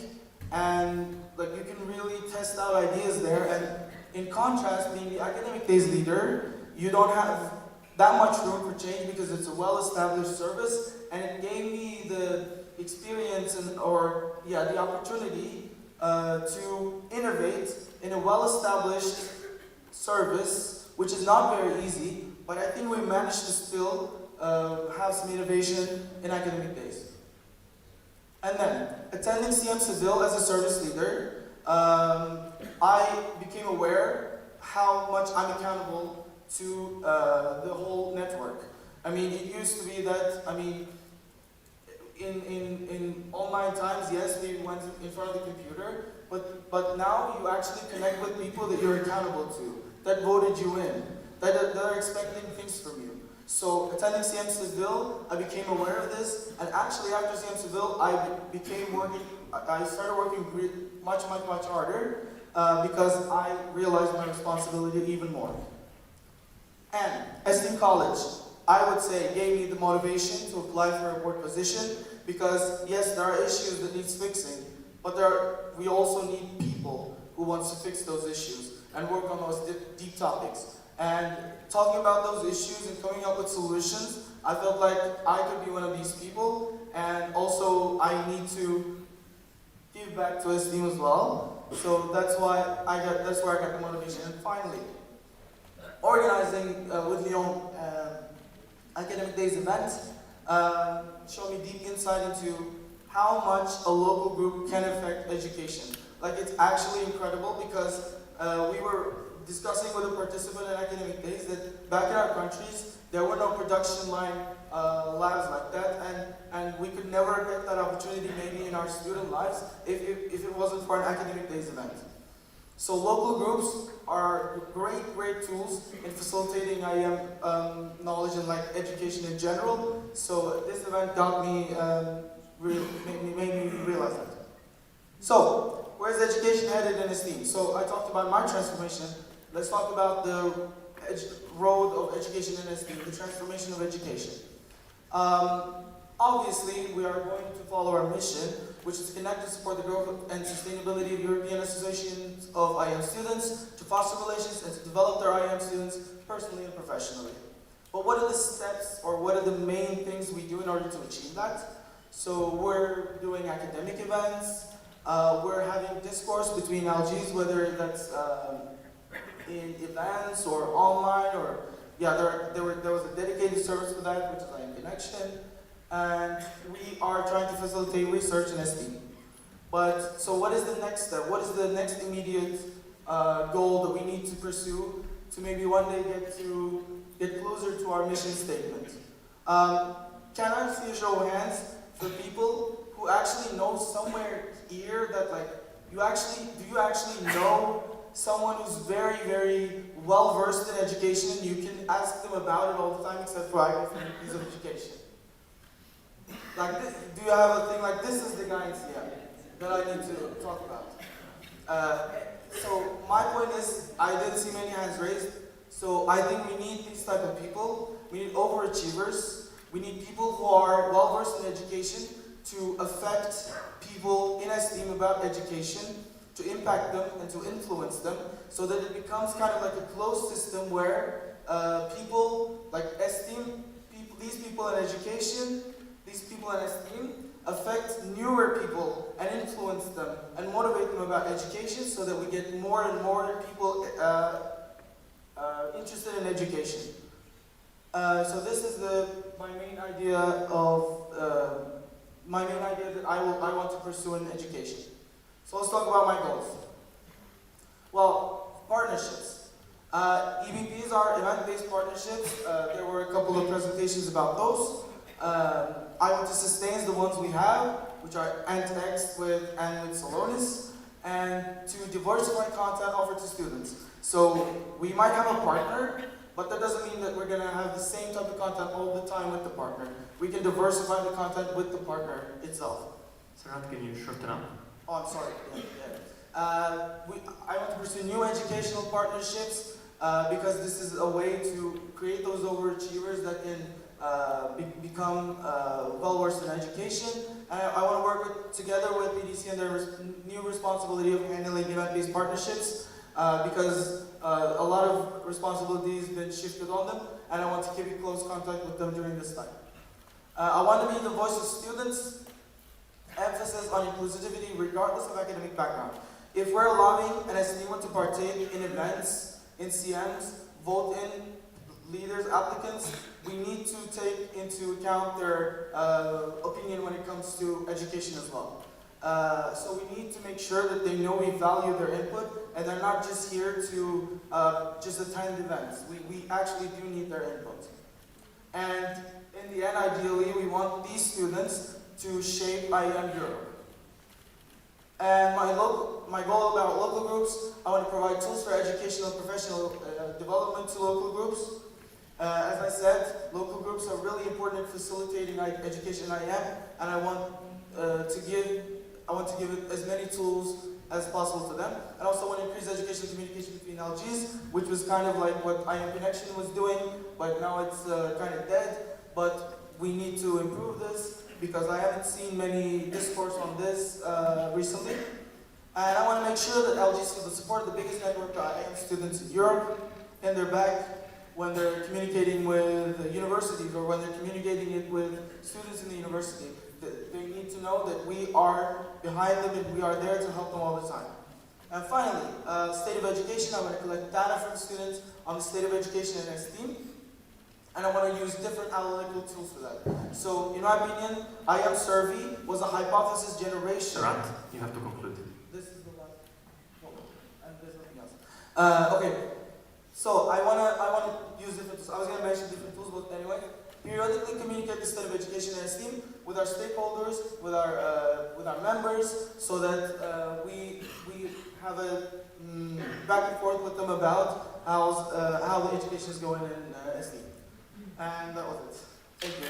and like you can really test out ideas there. And in contrast, being the academic days leader, you don't have that much room for change because it's a well-established service, and it gave me the experience the opportunity to innovate in a well-established service, which is not very easy, but I think we managed to still have some innovation in academic days. And then, attending CM Seville as a service leader, I became aware how much I'm accountable to the whole network. I mean, it used to be that, I mean, in online times, yes, we went in front of the computer, but now you actually connect with people that you're accountable to, that voted you in, that are expecting things from you. So attending CM Seville, I became aware of this, and actually after CM Seville, I started working much harder because I realized my responsibility even more. And STEAM College, I would say, gave me the motivation to apply for a board position because yes, there are issues that needs fixing, but we also need people who wants to fix those issues and work on those deep topics. And talking about those issues and coming up with solutions, I felt like I could be one of these people, and also I need to give back to STEAM as well. So that's where I got the motivation. And finally, organizing with Lyon Academic Days event showed me deep insight into how much a local group can affect education. Like, it's actually incredible because we were discussing with a participant at Academic Days that back in our countries, there were no production line labs like that, and we could never get that opportunity maybe in our student lives if it wasn't for an Academic Days event. So local groups are great tools in facilitating IEM knowledge and like education in general. So this event got me, made me realize that. So, where's education headed in STEAM? So I talked about my transformation. Let's talk about the road of education in STEAM, the transformation of education. Obviously, we are going to follow our mission, which is to connect and support the growth and sustainability of European associations of IEM students, to foster relations and to develop their IEM students personally and professionally. But what are the steps, or what are the main things we do in order to achieve that? So we're doing academic events, we're having discourse between LGs, whether that's in events or online, or there was a dedicated service for that, which is IEM Connection, and we are trying to facilitate research in STEAM. But so what is the next step? What is the next immediate goal that we need to pursue to maybe one day get closer to our mission statement? Can I see a show of hands for people who actually know somewhere here that do you actually know someone who's very well versed in education? You can ask them about it all the time, except for I go from a piece of education. Like, do you have a thing like this is the guy in CM that I need to talk about? So my point is, I didn't see many hands raised. So I think we need these type of people. We need overachievers. We need people who are well versed in education to affect people in STEAM about education, to impact them and to influence them, so that it becomes kind of like a closed system where people like STEAM, these people in education, these people in STEAM affect newer people and influence them and motivate them about education, so that we get more and more people interested in education. So this is my main idea that I want to pursue in education. So let's talk about my goals. Well, partnerships. EBPs are event-based partnerships. There were a couple of presentations about those. I want to sustain the ones we have, which are Antx and with Salonis, and to diversify content offered to students. So we might have a partner, but that doesn't mean that we're going to have the same type of content all the time with the partner. We can diversify the content with the partner itself. Sarat, can you shorten up? Oh, I'm sorry. Yeah. I want to pursue new educational partnerships because this is a way to create those overachievers that can become well-versed in education. And I want to work together with EDC and their new responsibility of handling event-based partnerships because a lot of responsibilities have been shifted on them, and I want to keep in close contact with them during this time. I want to be the voice of students, emphasis on inclusivity regardless of academic background. If we're allowing an STEAmer to partake in events, in CMs, vote in leaders, applicants, we need to take into account their opinion when it comes to education as well. So we need to make sure that they know we value their input and they're not just here to just attend events. We actually do need their input. And in the end, ideally, we want these students to shape IEM Europe. And my goal about local groups, I want to provide tools for educational and professional development to local groups. As I said, local groups are really important in facilitating education in IEM, and I want to give it as many tools as possible to them. And also want to increase education communication between LGs, which was kind of like what IEM Connection was doing, but now it's kind of dead. But we need to improve this because I haven't seen many discourse on this recently. And I want to make sure that LGs feel the support of the biggest network of IEM students in Europe in their back when they're communicating with universities or when they're communicating it with students in the university. They need to know that we are behind them and we are there to help them all the time. And finally, state of education. I want to collect data from students on the state of education in STEAM. And I want to use different analytical tools for that. So, in my opinion, IEM survey was a hypothesis generation. Right, you have to conclude. This is the last one, and there's nothing else. Okay, so I wanna use different tools. I was gonna mention different tools, but anyway, periodically communicate the state of education and STEAM with our stakeholders, with our members, so that we have a back and forth with them about how the education is going in STEAM. And that was it. Thank you.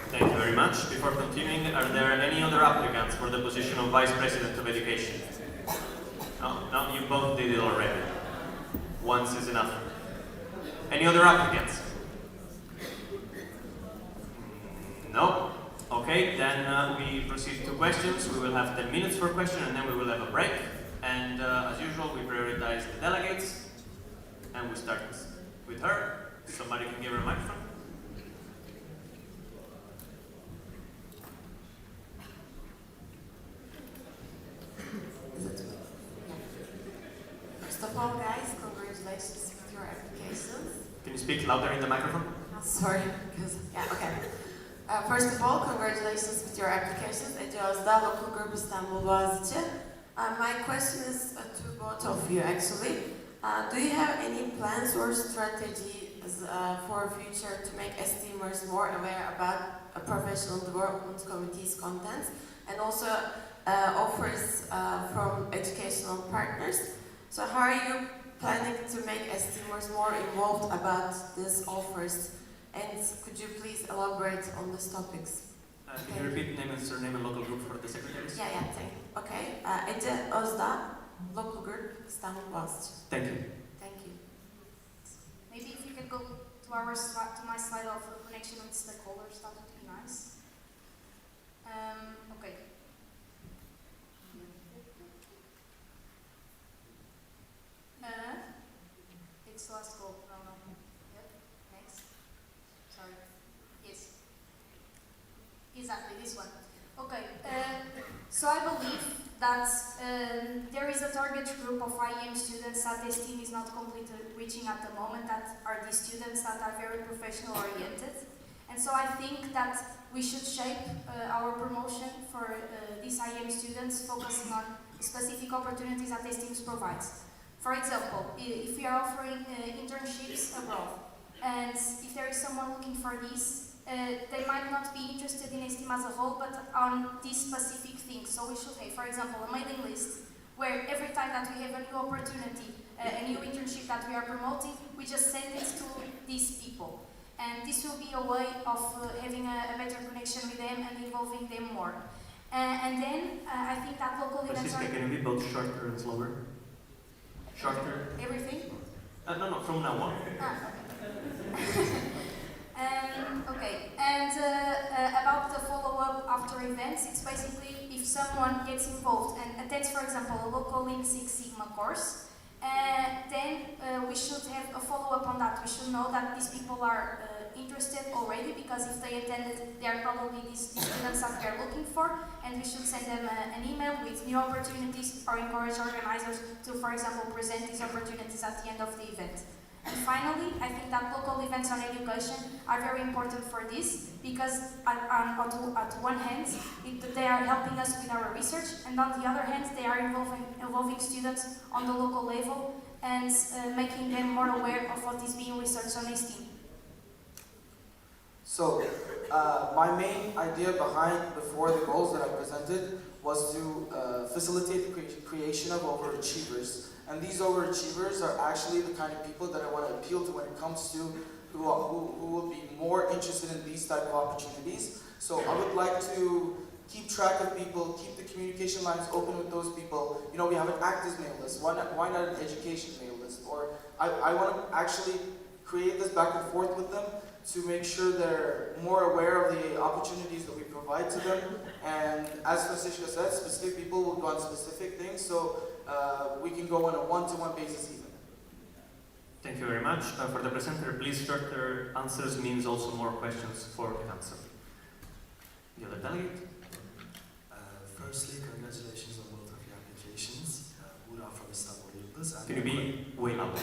Thank you very much. Before continuing, are there any other applicants for the position of Vice President of Education? No, you both did it already. Once is enough. Any other applicants? No? Okay, then we proceed to questions. We will have 10 minutes for question and then we will have a break. And as usual, we prioritize the delegates. And we start with her. Somebody can give her a microphone. First of all, guys, congratulations with your applications. Can you speak louder in the microphone? Sorry, because, yeah, okay. First of all, congratulations with your applications at JOSDA Local Group Istanbul Boğaziçi. My question is to both of you, actually. Do you have any plans or strategies for future to make STEAmers more aware about professional development committee's contents and also offers from educational partners? So how are you planning to make STEAmers more involved about these offers? And could you please elaborate on these topics? Can you repeat name and surname and local group for the secretaries? Yeah, thank you. Okay, Ece Özda, Local Group, Istanbul Boğaziçi. Thank you. Thank you. Maybe if you could go to my slide of connection with stakeholders, that would be nice. Okay. It's last go. No. Yep. Next. Sorry. Yes. Exactly, this one. Okay. So I believe that there is a target group of IEM students that this team is not completely reaching at the moment, that are these students that are very professional oriented. And so I think that we should shape our promotion for these IEM students, focusing on specific opportunities that this team provides. For example, if we are offering internships abroad, and if there is someone looking for these, they might not be interested in STEAM as a whole, but on these specific things. So we should have, for example, a mailing list where every time that we have a new opportunity, a new internship that we are promoting, we just send it to these people. And this will be a way of having a better connection with them and involving them more. And then I think that local events Francisca, can you be both shorter and slower? Shorter? Everything? No, from now on. Okay, and about the follow-up after events, it's basically if someone gets involved and attends, for example, a local Lean Six Sigma course, then we should have a follow-up on that. We should know that these people are interested already, because if they attended, they are probably these students that we are looking for, and we should send them an email with new opportunities or encourage organizers to, for example, present these opportunities at the end of the event. And finally, I think that local events on education are very important for this, because at one hand, they are helping us with our research, and on the other hand, they are involving students on the local level and making them more aware of what is being researched on STEAM. So, my main idea behind the 4 goals that I presented was to facilitate the creation of overachievers. And these overachievers are actually the kind of people that I want to appeal to when it comes to who will be more interested in these type of opportunities. So I would like to keep track of people, keep the communication lines open with those people. You know, we have an actors mail list. Why not an education mail list? Or I want to actually create this back and forth with them to make sure they're more aware of the opportunities that we provide to them. And as Francisca said, specific people will go on specific things, so we can go on a one-to-one basis even. Thank you very much. For the presenter, please shorter answers means also more questions for the answer. The other delegate? Firstly, congratulations on both of your applications. Burak from Istanbul Yıldız. Can you be way up?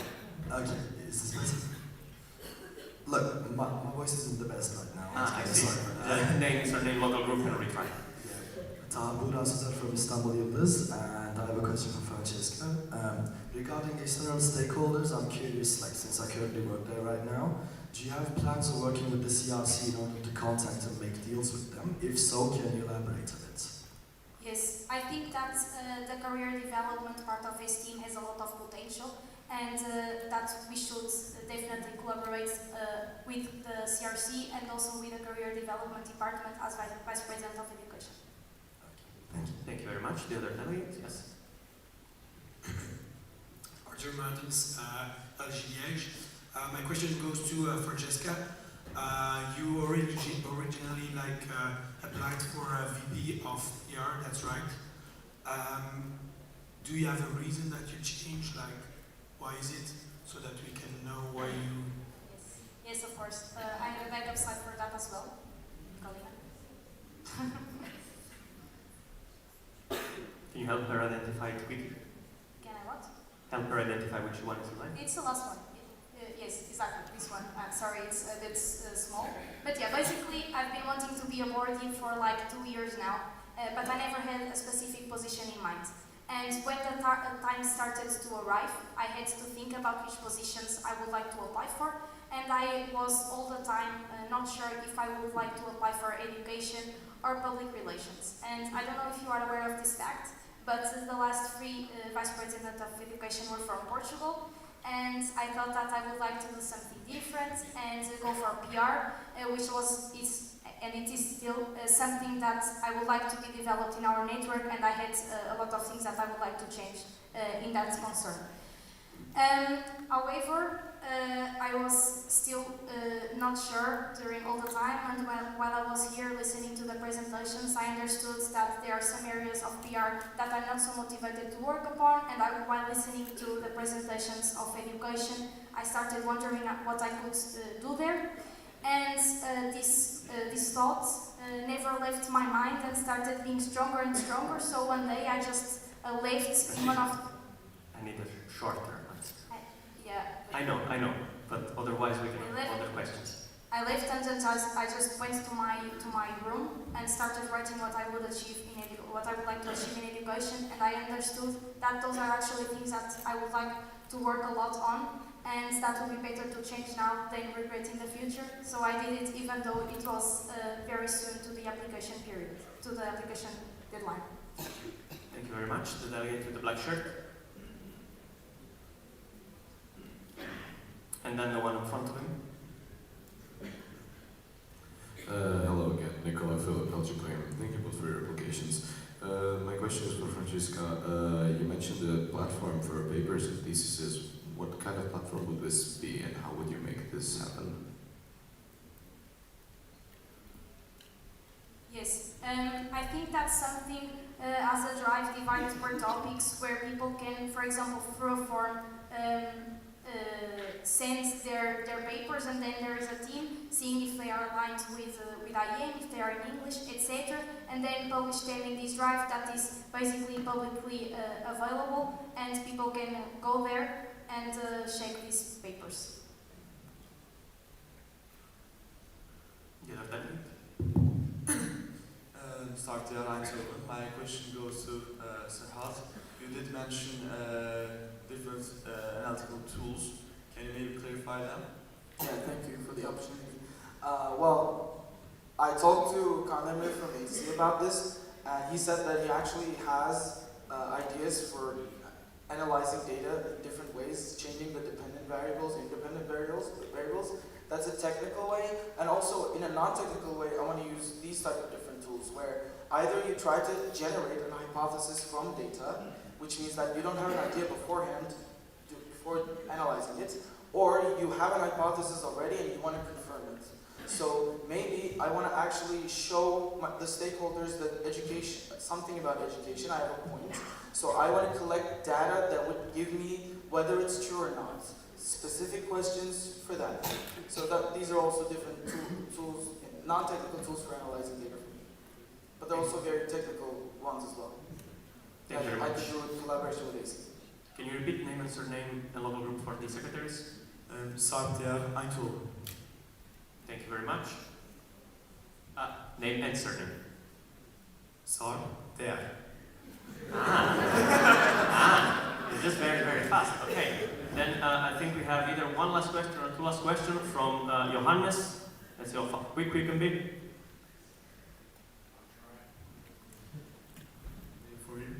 Okay, is this better? Look, my voice isn't the best right now. I see. Sorry for that. Name local group and retry. Burak from Istanbul Yıldız, and I have a question for Francesca. Regarding external stakeholders, I'm curious, like since I currently work there right now, do you have plans of working with the CRC in order to contact and make deals with them? If so, can you elaborate a bit? Yes, I think that the career development part of STEAM has a lot of potential, and that we should definitely collaborate with the CRC and also with the career development department as Vice President of Education. Thank you very much. The other delegate, yes. Arthur Martins, LXIV. My question goes to Francesca. You originally applied for a VP of PR, that's right. Do you have a reason that you changed? Why is it? So that we can know why you... Yes, of course. I have a backup slide for that as well. Can you help her identify it quickly? Can I what? Help her identify which one is the line? It's the last one. Yes, exactly, this one. Sorry, it's a bit small. But yeah, basically, I've been wanting to be a board dean for 2 years now, but I never had a specific position in mind. And when the time started to arrive, I had to think about which positions I would like to apply for, and I was all the time not sure if I would like to apply for education or public relations. And I don't know if you are aware of this fact, but the last 3 Vice President of Education were from Portugal, and I thought that I would like to do something different and go for PR, which it is still something that I would like to be developed in our network, and I had a lot of things that I would like to change in that concern. However, I was still not sure during all the time, and while I was here listening to the presentations, I understood that there are some areas of PR that I'm not so motivated to work upon, and while listening to the presentations of education, I started wondering what I could do there. And this thought never left my mind and started being stronger and stronger, so one day I just left in one of... I need a shorter answer. Yeah. I know, but otherwise we can have other questions. I left and then I just went to my room and started writing what I would achieve what I would like to achieve in education, and I understood that those are actually things that I would like to work a lot on, and that would be better to change now than regret in the future. So I did it even though it was very soon to the application period, to the application deadline. Thank you very much. The delegate with the black shirt. And then the one in front of him. Hello again, Nicola Philip, LG Player. Thank you both for your applications. My question is for Francesca. You mentioned the platform for papers and theses. What kind of platform would this be, and how would you make this happen? Yes, I think that's something as a drive divided per topics where people can, for example, through a form, send their papers, and then there is a team seeing if they are aligned with IEM, if they are in English, etc., and then publish them in this drive that is basically publicly available, and people can go there and check these papers. Start there, right? So my question goes to Serhat. You did mention different analytical tools. Can you maybe clarify them? Yeah, thank you for the opportunity. Well, I talked to Kandemir from AC about this, and he said that he actually has ideas for analyzing data in different ways, changing the dependent variables, independent variables. That's a technical way, and also in a non-technical way, I want to use these type of different tools where either you try to generate an hypothesis from data, which means that you don't have an idea beforehand, before analyzing it, or you have an hypothesis already and you want to confirm it. So maybe I want to actually show the stakeholders that education, something about education, I have a point. So I want to collect data that would give me whether it's true or not. Specific questions for that. So that these are also different tools, non-technical tools for analyzing data for me. But they're also very technical ones as well. Thank you very much. I can do it in collaboration with AC. Can you repeat name and surname and local group for the secretaries? Sartia Aintul. Thank you very much. Name and surname. Sartia. It's just very, very fast. Okay. Then I think we have either one last question or two last questions from Johannes. Let's see how quick we can be. For you.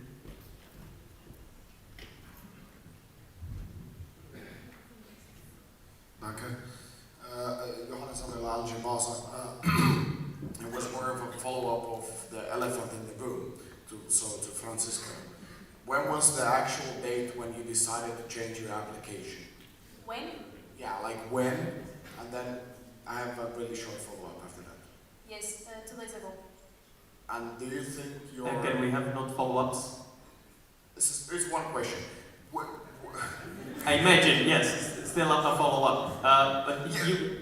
Danke. Johannes Amelal Jimbaza. It was more of a follow-up of the elephant in the room, to Francisco. When was the actual date when you decided to change your application? When? Yeah, like when, and then I have a really short follow-up after that. Yes, 2 days ago. And do you think your... And can we have not follow-ups? It's one question. I imagine, yes, still a follow-up. But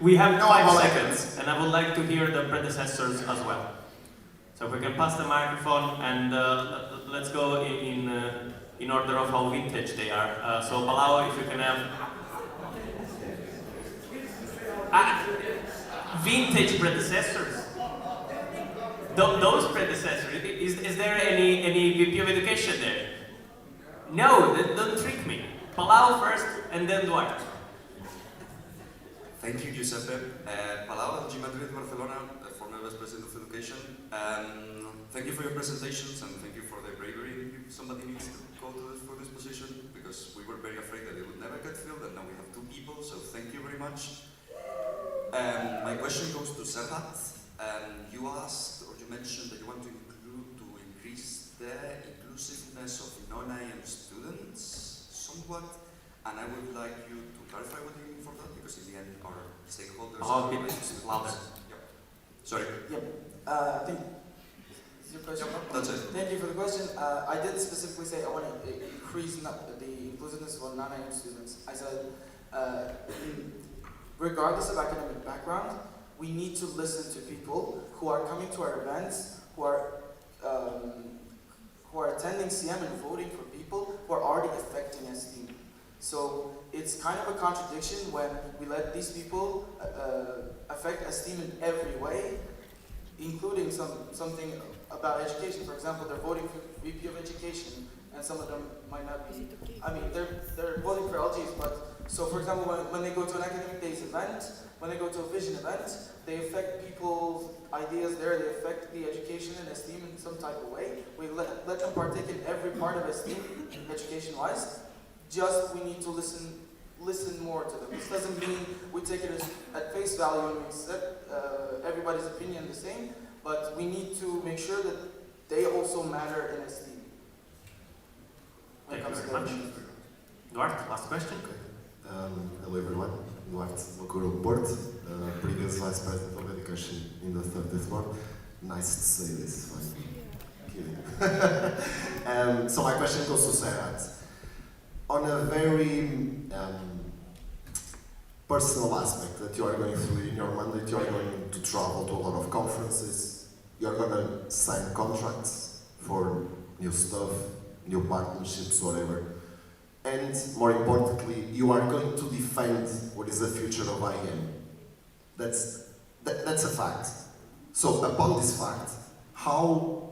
we have 5 seconds, and I would like to hear the predecessors as well. So if we can pass the microphone, and let's go in order of how vintage they are. So Palau, if you can have... vintage predecessors. Those predecessors, is there any VP of education there? No, don't trick me. Palau first, and then Duarte. Thank you, Giuseppe. Palau, LG Madrid, Barcelona, former Vice President of Education. Thank you for your presentations, and thank you for the bravery. Somebody needs to go for this position, because we were very afraid that it would never get filled, and now we have 2 people, so thank you very much. My question goes to Serhat. You asked, or you mentioned that you want to increase the inclusiveness of non-IM students somewhat, and I would like you to clarify what you mean for that, because in the end our stakeholders are bit louder. Yep. Sorry. Yep. I think is your question. Yep, that's it. Thank you for the question. I did specifically say I want to increase the inclusiveness of non-IM students. I said, regardless of academic background, we need to listen to people who are coming to our events, who are attending CM and voting for people who are already affecting STEAM. So it's kind of a contradiction when we let these people affect esteem in every way, including something about education. For example, they're voting for VP of Education, and some of them might not be. I mean, they're voting for LGs, but so for example, when they go to an academic days event, when they go to a vision event, they affect people's ideas there. They affect the education and esteem in some type of way. We let them partake in every part of esteem, education-wise. Just we need to listen more to them. This doesn't mean we take it at face value and we accept everybody's opinion the same, but we need to make sure that they also matter in esteem. Thank you very much. Duarte, last question. Hello everyone, Duarte Macuro Porto, previous Vice President of Education in the 30th Board. Nice to say this, I'm kidding. So my question goes to Serhat. On a very personal aspect that you are going through in your mandate, you are going to travel to a lot of conferences, you are going to sign contracts for new stuff, new partnerships, whatever. And more importantly, you are going to defend what is the future of IEM. That's a fact. So upon this fact, how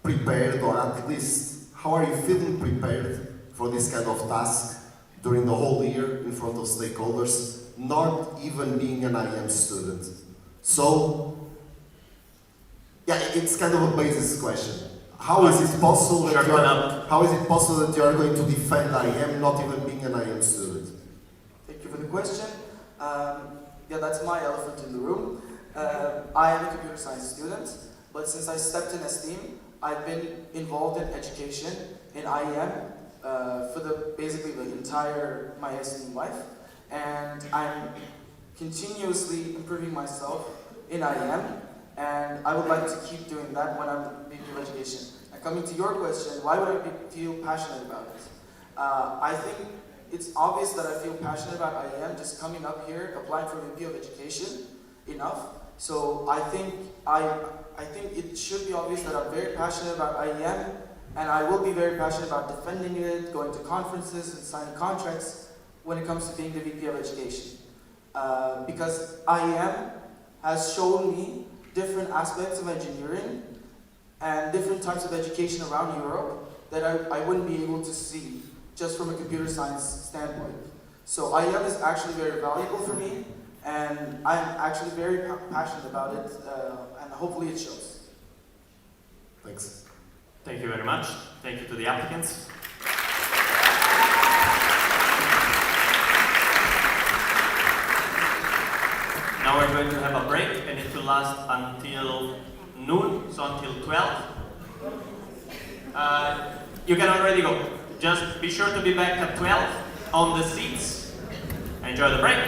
prepared, or at least how are you feeling prepared for this kind of task during the whole year in front of stakeholders, not even being an IEM student? So, yeah, it's kind of a basis question. How is it possible that you are going to defend IEM not even being an IEM student? Thank you for the question. Yeah, that's my elephant in the room. I am a computer science student, but since I stepped in STEAM, I've been involved in education in IEM for basically the entire my STEAM life, and I'm continuously improving myself in IEM. And I would like to keep doing that when I'm VP of Education. And coming to your question, why would I feel passionate about it? I think it's obvious that I feel passionate about IEM just coming up here, applying for VP of Education, enough. So I think it should be obvious that I'm very passionate about IEM, and I will be very passionate about defending it, going to conferences and signing contracts when it comes to being the VP of Education. Because IEM has shown me different aspects of engineering and different types of education around Europe that I wouldn't be able to see just from a computer science standpoint. So IEM is actually very valuable for me, and I'm actually very passionate about it, and hopefully it shows. Thanks. Thank you very much. Thank you to the applicants. Now we're going to have a break, and it will last until noon, so until 12. You can already go. Just be sure to be back at 12 on the seats. Enjoy the break.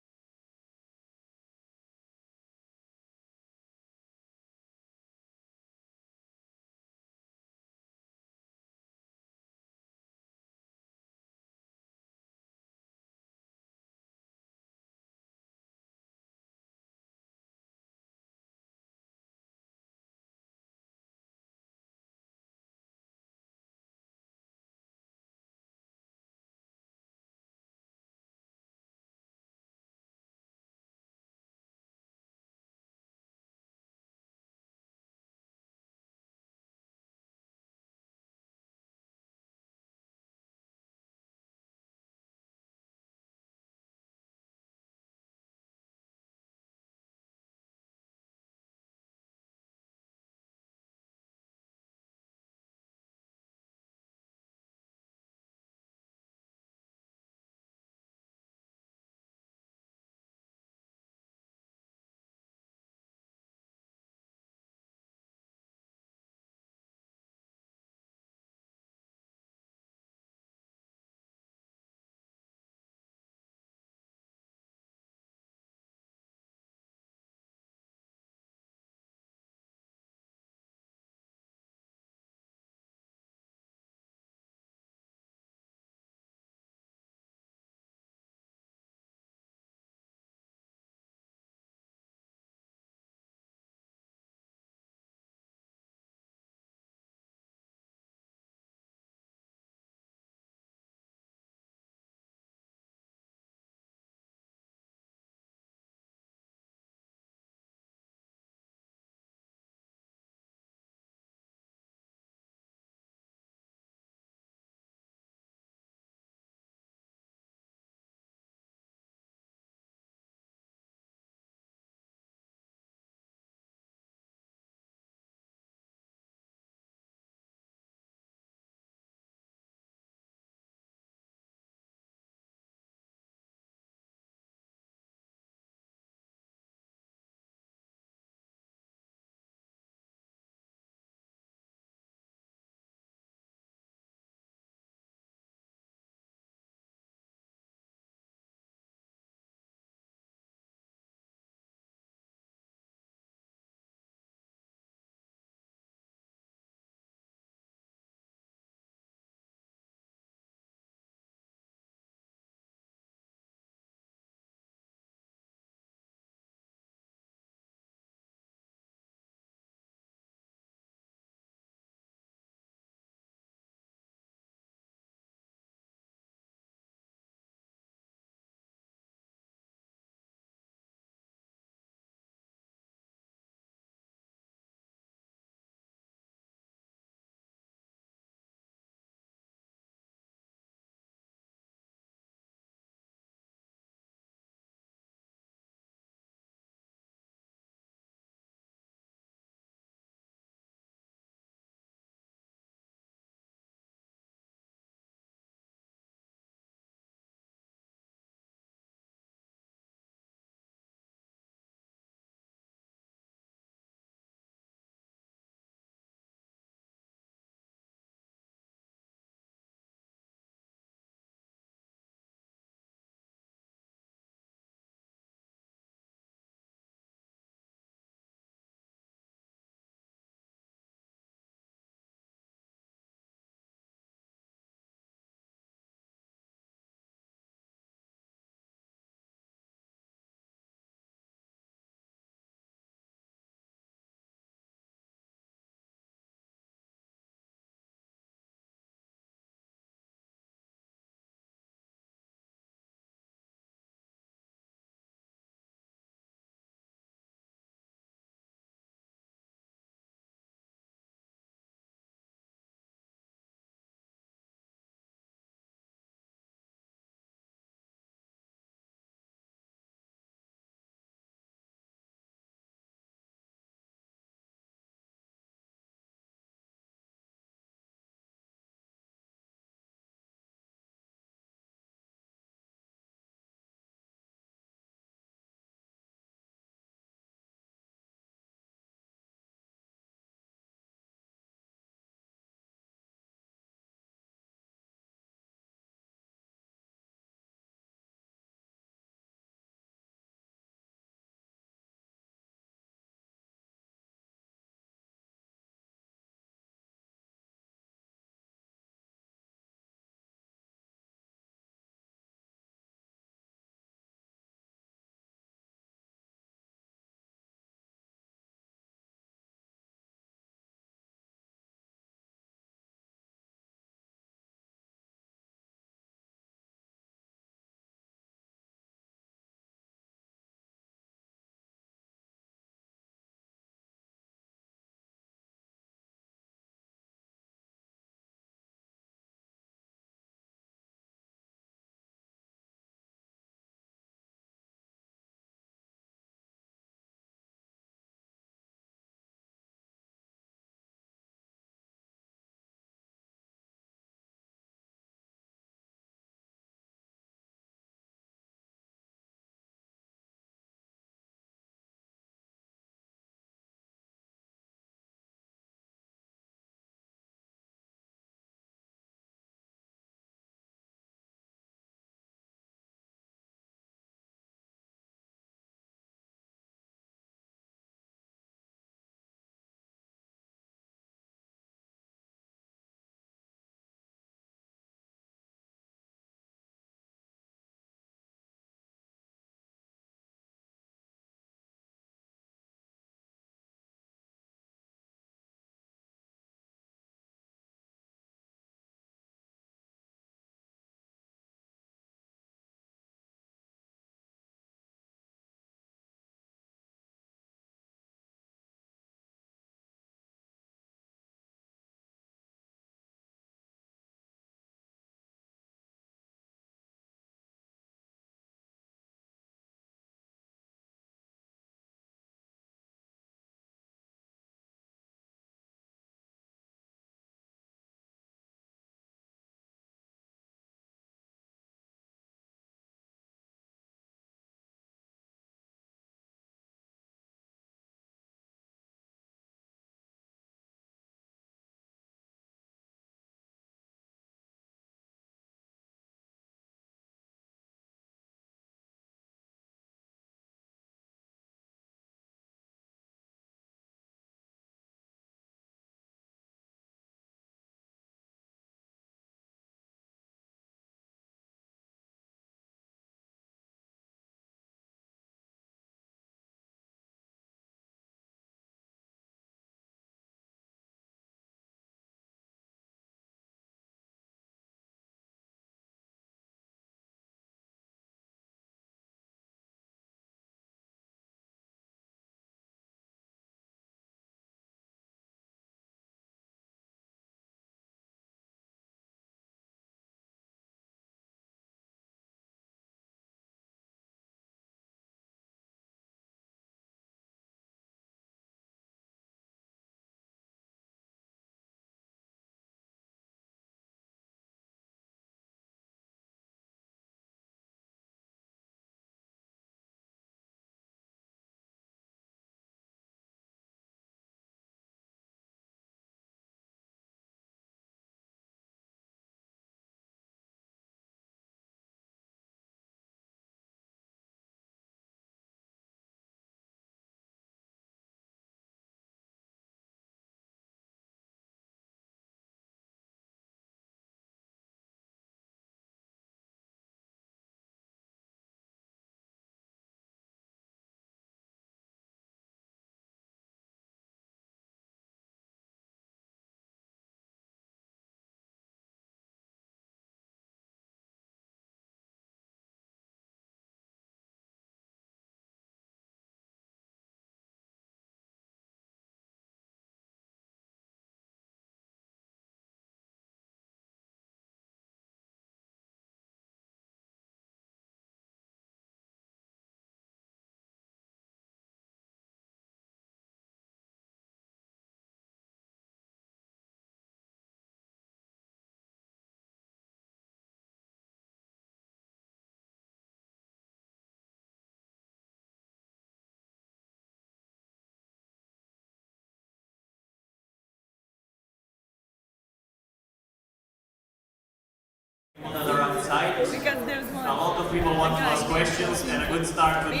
side. A lot of people want to ask questions, and a good start would be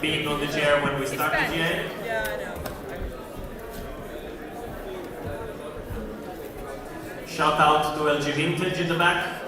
being on the chair when we start the GA. Shout out to LG Vintage in the back.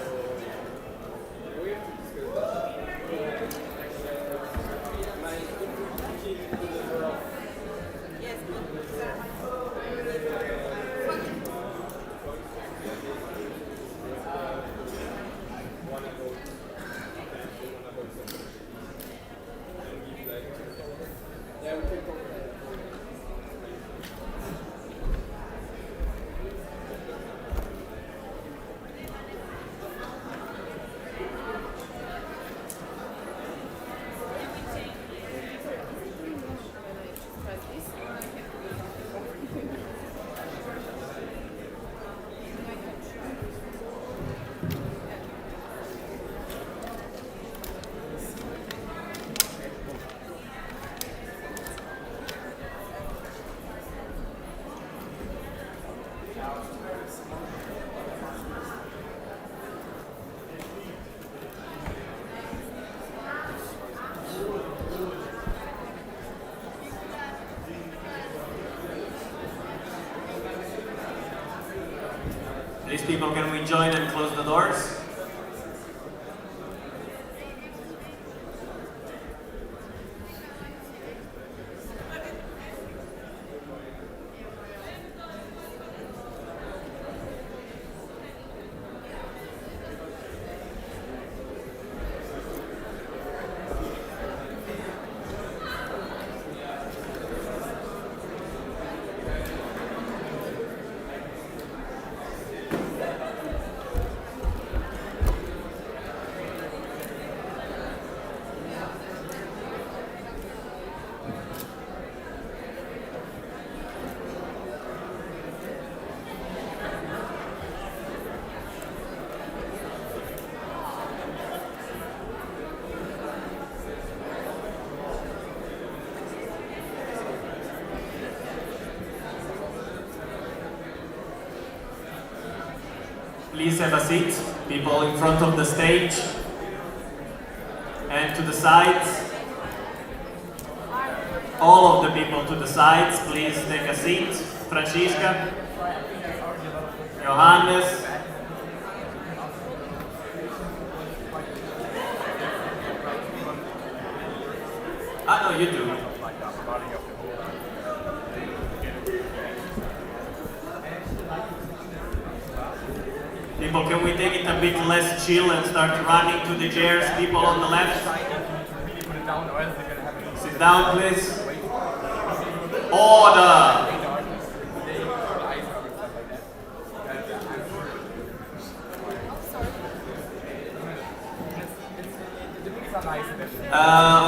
Please, people, can we join and close the doors? Please have a seat, people in front of the stage and to the sides. All of the people to the sides, please take a seat. Francisca, Johannes, no, you do. People, can we take it a bit less chill and start running to the chairs? People on the left. Sit down, please. Order!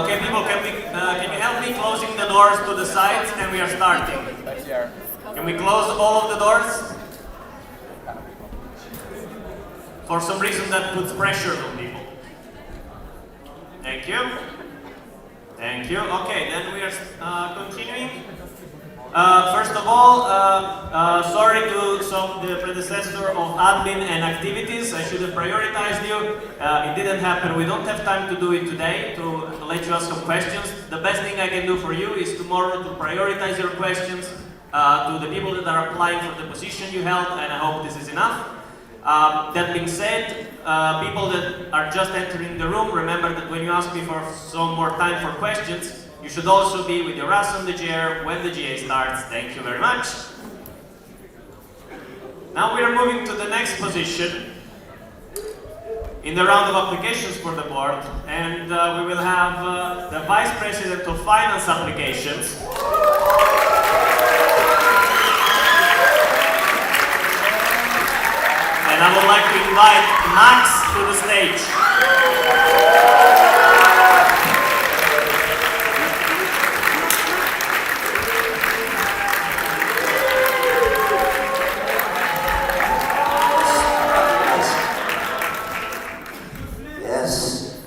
Okay, people, can you help me closing the doors to the sides, and we are starting. Can we close all of the doors? For some reason that puts pressure on people. Thank you. Thank you. Okay, then we are continuing. First of all, sorry to the predecessor of admin and activities. I should have prioritized you. It didn't happen. We don't have time to do it today to let you ask some questions. The best thing I can do for you is tomorrow to prioritize your questions to the people that are applying for the position you held, and I hope this is enough. That being said, people that are just entering the room, remember that when you ask me for some more time for questions, you should also be with your ass on the chair when the GA starts. Thank you very much. Now we are moving to the next position in the round of applications for the board, and we will have the Vice President of Finance Applications. And I would like to invite Max to the stage. Yes.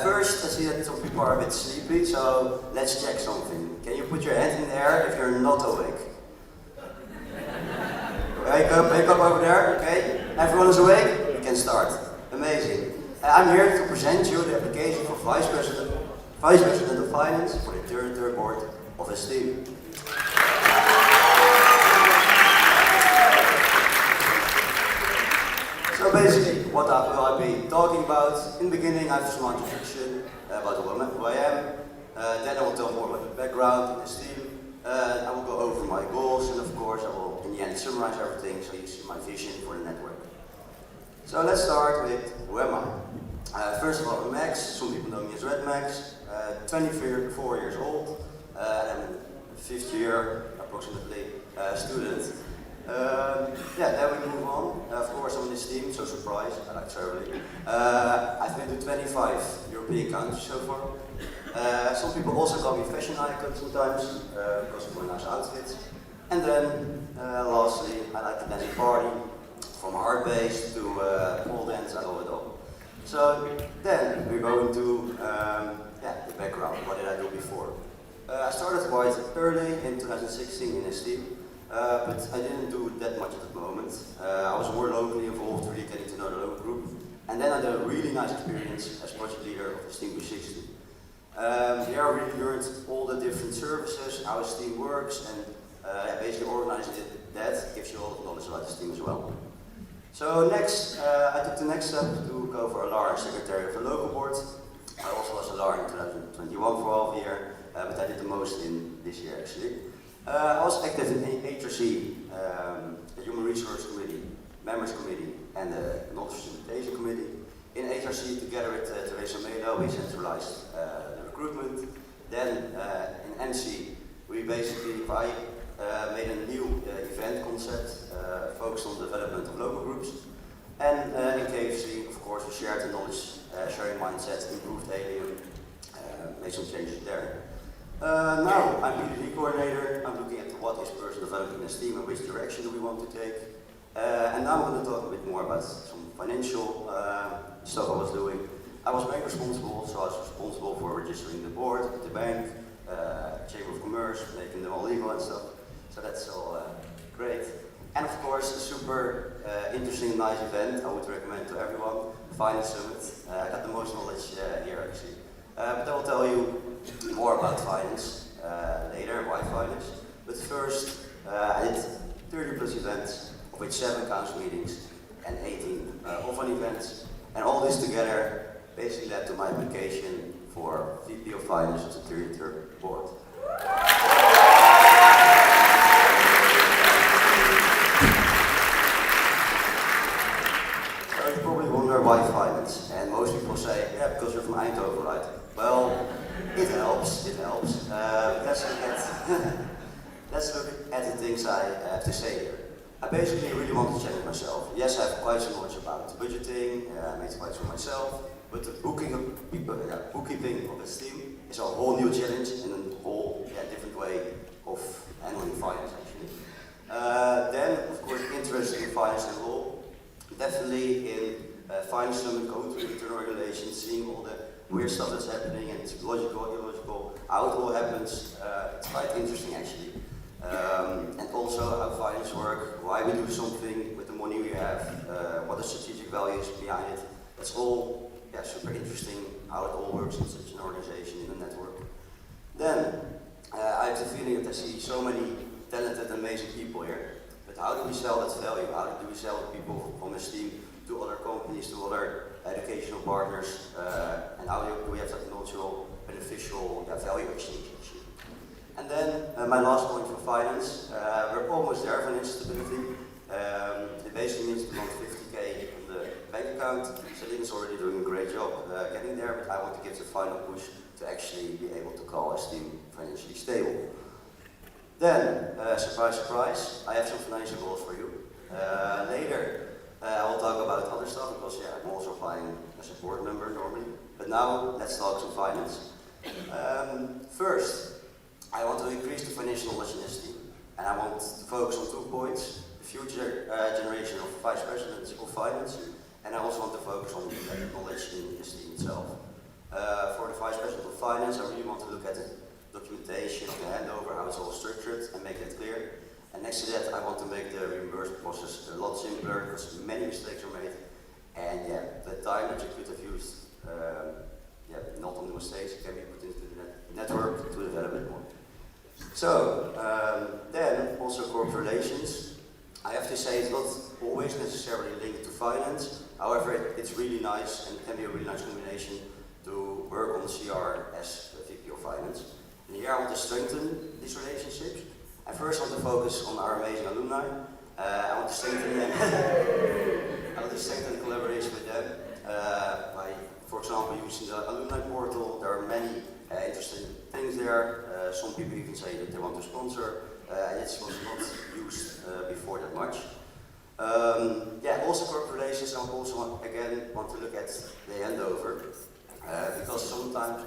First, I see that some people are a bit sleepy, so let's check something. Can you put your hand in the air if you're not awake? Wake up over there, okay? Everyone is awake? We can start. Amazing. I'm here to present you the application for Vice President of Finance for the Territory Board of Esteem. So basically, what will I be talking about? In the beginning, I have some introduction about who I am. Then I will tell more about the background in Esteem. I will go over my goals, and of course, I will, in the end, summarize everything so you see my vision for the network. So let's start with who am I? First of all, I'm Max. Some people know me as Red Max. 24 years old. I'm a fifth year, approximately, student. Then we move on. Of course, I'm in this team, so surprise, I like traveling. I've been to 25 European countries so far. Some people also call me fashion icon sometimes, because of my nice outfits. And then, lastly, I like to dance and party, from hard bass to pole dance, I love it all. So then, we're going to the background, what did I do before? I started quite early in 2016 in Esteem. But I didn't do that much at the moment. I was more locally involved, really getting to know the local group. And then I had a really nice experience as project leader of Esteem 360. There I really learned all the different services, how Esteem works, and basically organizing that gives you all the knowledge about Esteem as well. So next, I took the next step to go for LR, Secretary of the Local Board. I also was LR in 2021 for half a year, but I did the most in this year actually. I was active in HRC, the Human Resource Committee, Members Committee, and the Knowledge Utilization Committee. In HRC, together with Teresa Melo, we centralized the recruitment. Then in NC, we basically made a new event concept focused on the development of local groups. And in KFC, of course, we shared the knowledge sharing mindset, improved Alien, made some changes there. Now, I'm PDD coordinator. I'm looking at what is personal development in Esteem and which direction do we want to take. And now I'm going to talk a bit more about some financial stuff I was doing. I was bank responsible, so I was responsible for registering the board at the bank, Chamber of Commerce, making them all legal and stuff. So that's all great. And of course, a super interesting and nice event I would recommend to everyone, Finance Summit. I got the most knowledge here actually. But I will tell you more about finance later, why finance. But first, I did 30 plus events, of which 7 council meetings and 18 off-on events. And all this together basically led to my application for VP of Finance of the Territory Board. So you probably wonder why finance. And most people say, yeah, because you're from Eindhoven, right? Well, it helps, it helps. Let's look at the things I have to say here. I basically really want to challenge myself. Yes, I have quite some knowledge about budgeting, I made quite some myself, but the bookkeeping of Esteem is a whole new challenge and a whole different way of handling finance actually. Then, of course, interest in finance and law. Definitely in finance summit, going through internal regulations, seeing all the weird stuff that's happening and it's logical, illogical, how it all happens. It's quite interesting actually. And also how finance work, why we do something with the money we have, what the strategic values behind it. That's all super interesting, how it all works in such an organization, in a network. Then, I have the feeling that I see so many talented, amazing people here. But how do we sell that value? How do we sell the people from Esteem to other companies, to other educational partners, and how do we have that mutual beneficial value exchange actually. And then my last point for finance, we're almost there for instability. It basically means to want 50k on the bank account. Celine is already doing a great job getting there, but I want to give the final push to actually be able to call Esteem financially stable. Then, surprise, surprise, I have some financial goals for you. Later, I will talk about other stuff because I'm also applying as a board member normally. But now, let's talk some finance. First, I want to increase the financial knowledge in Esteem. And I want to focus on 2 points. The future generation of vice presidents of finance. And I also want to focus on the knowledge in Esteem itself. For the vice president of finance, I really want to look at the documentation, the handover, how it's all structured, and make that clear. And next to that, I want to make the reimbursement process a lot simpler because many mistakes are made. And yeah, the time that you could have used, not on the mistakes, can be put into the network to develop it more. So, then also corporate relations. I have to say it's not always necessarily linked to finance. However, it's really nice and can be a really nice combination to work on the CR as a VP of Finance. And here I want to strengthen these relationships. I first want to focus on our amazing alumni. I want to strengthen them. I want to strengthen collaboration with them by, for example, using the alumni portal. There are many interesting things there. Some people even say that they want to sponsor. It was not used before that much. Also corporate relations. I also again want to look at the handover because sometimes,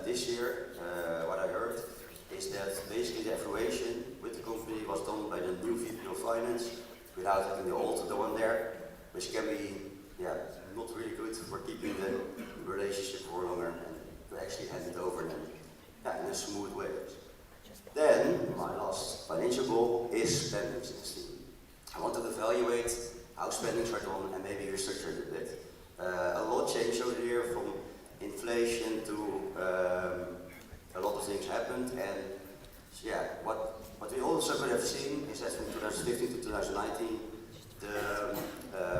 this year, what I heard is that basically the evaluation with the company was done by the new VP of Finance without having the old one there, which can be not really good for keeping the relationship for longer and to actually hand it over in a smooth way. Then, my last financial goal is spendings in the team. I want to evaluate how spendings are done and maybe restructure it a bit. A lot changed over the year from inflation to a lot of things happened, and what we also could have seen is that from 2015 to 2019 the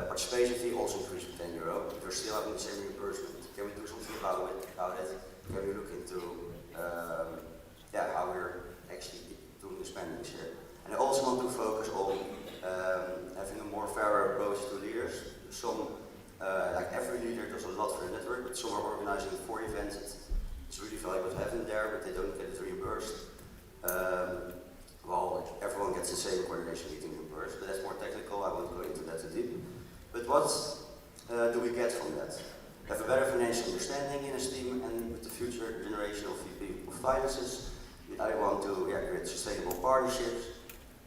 participation fee also increased with €10. We're still having the same reimbursement. Can we do something about it? Can we look into how we're actually doing the spendings here? And I also want to focus on having a more fair approach to leaders. Some, like every leader does a lot for the network, but some are organizing 4 events. It's really valuable to have them there, but they don't get it reimbursed. Everyone gets the same coordination meeting reimbursed, but that's more technical. I won't go into that too deep. But what do we get from that? Have a better financial understanding in a team and with the future generation of VP of Finances. I want to create sustainable partnerships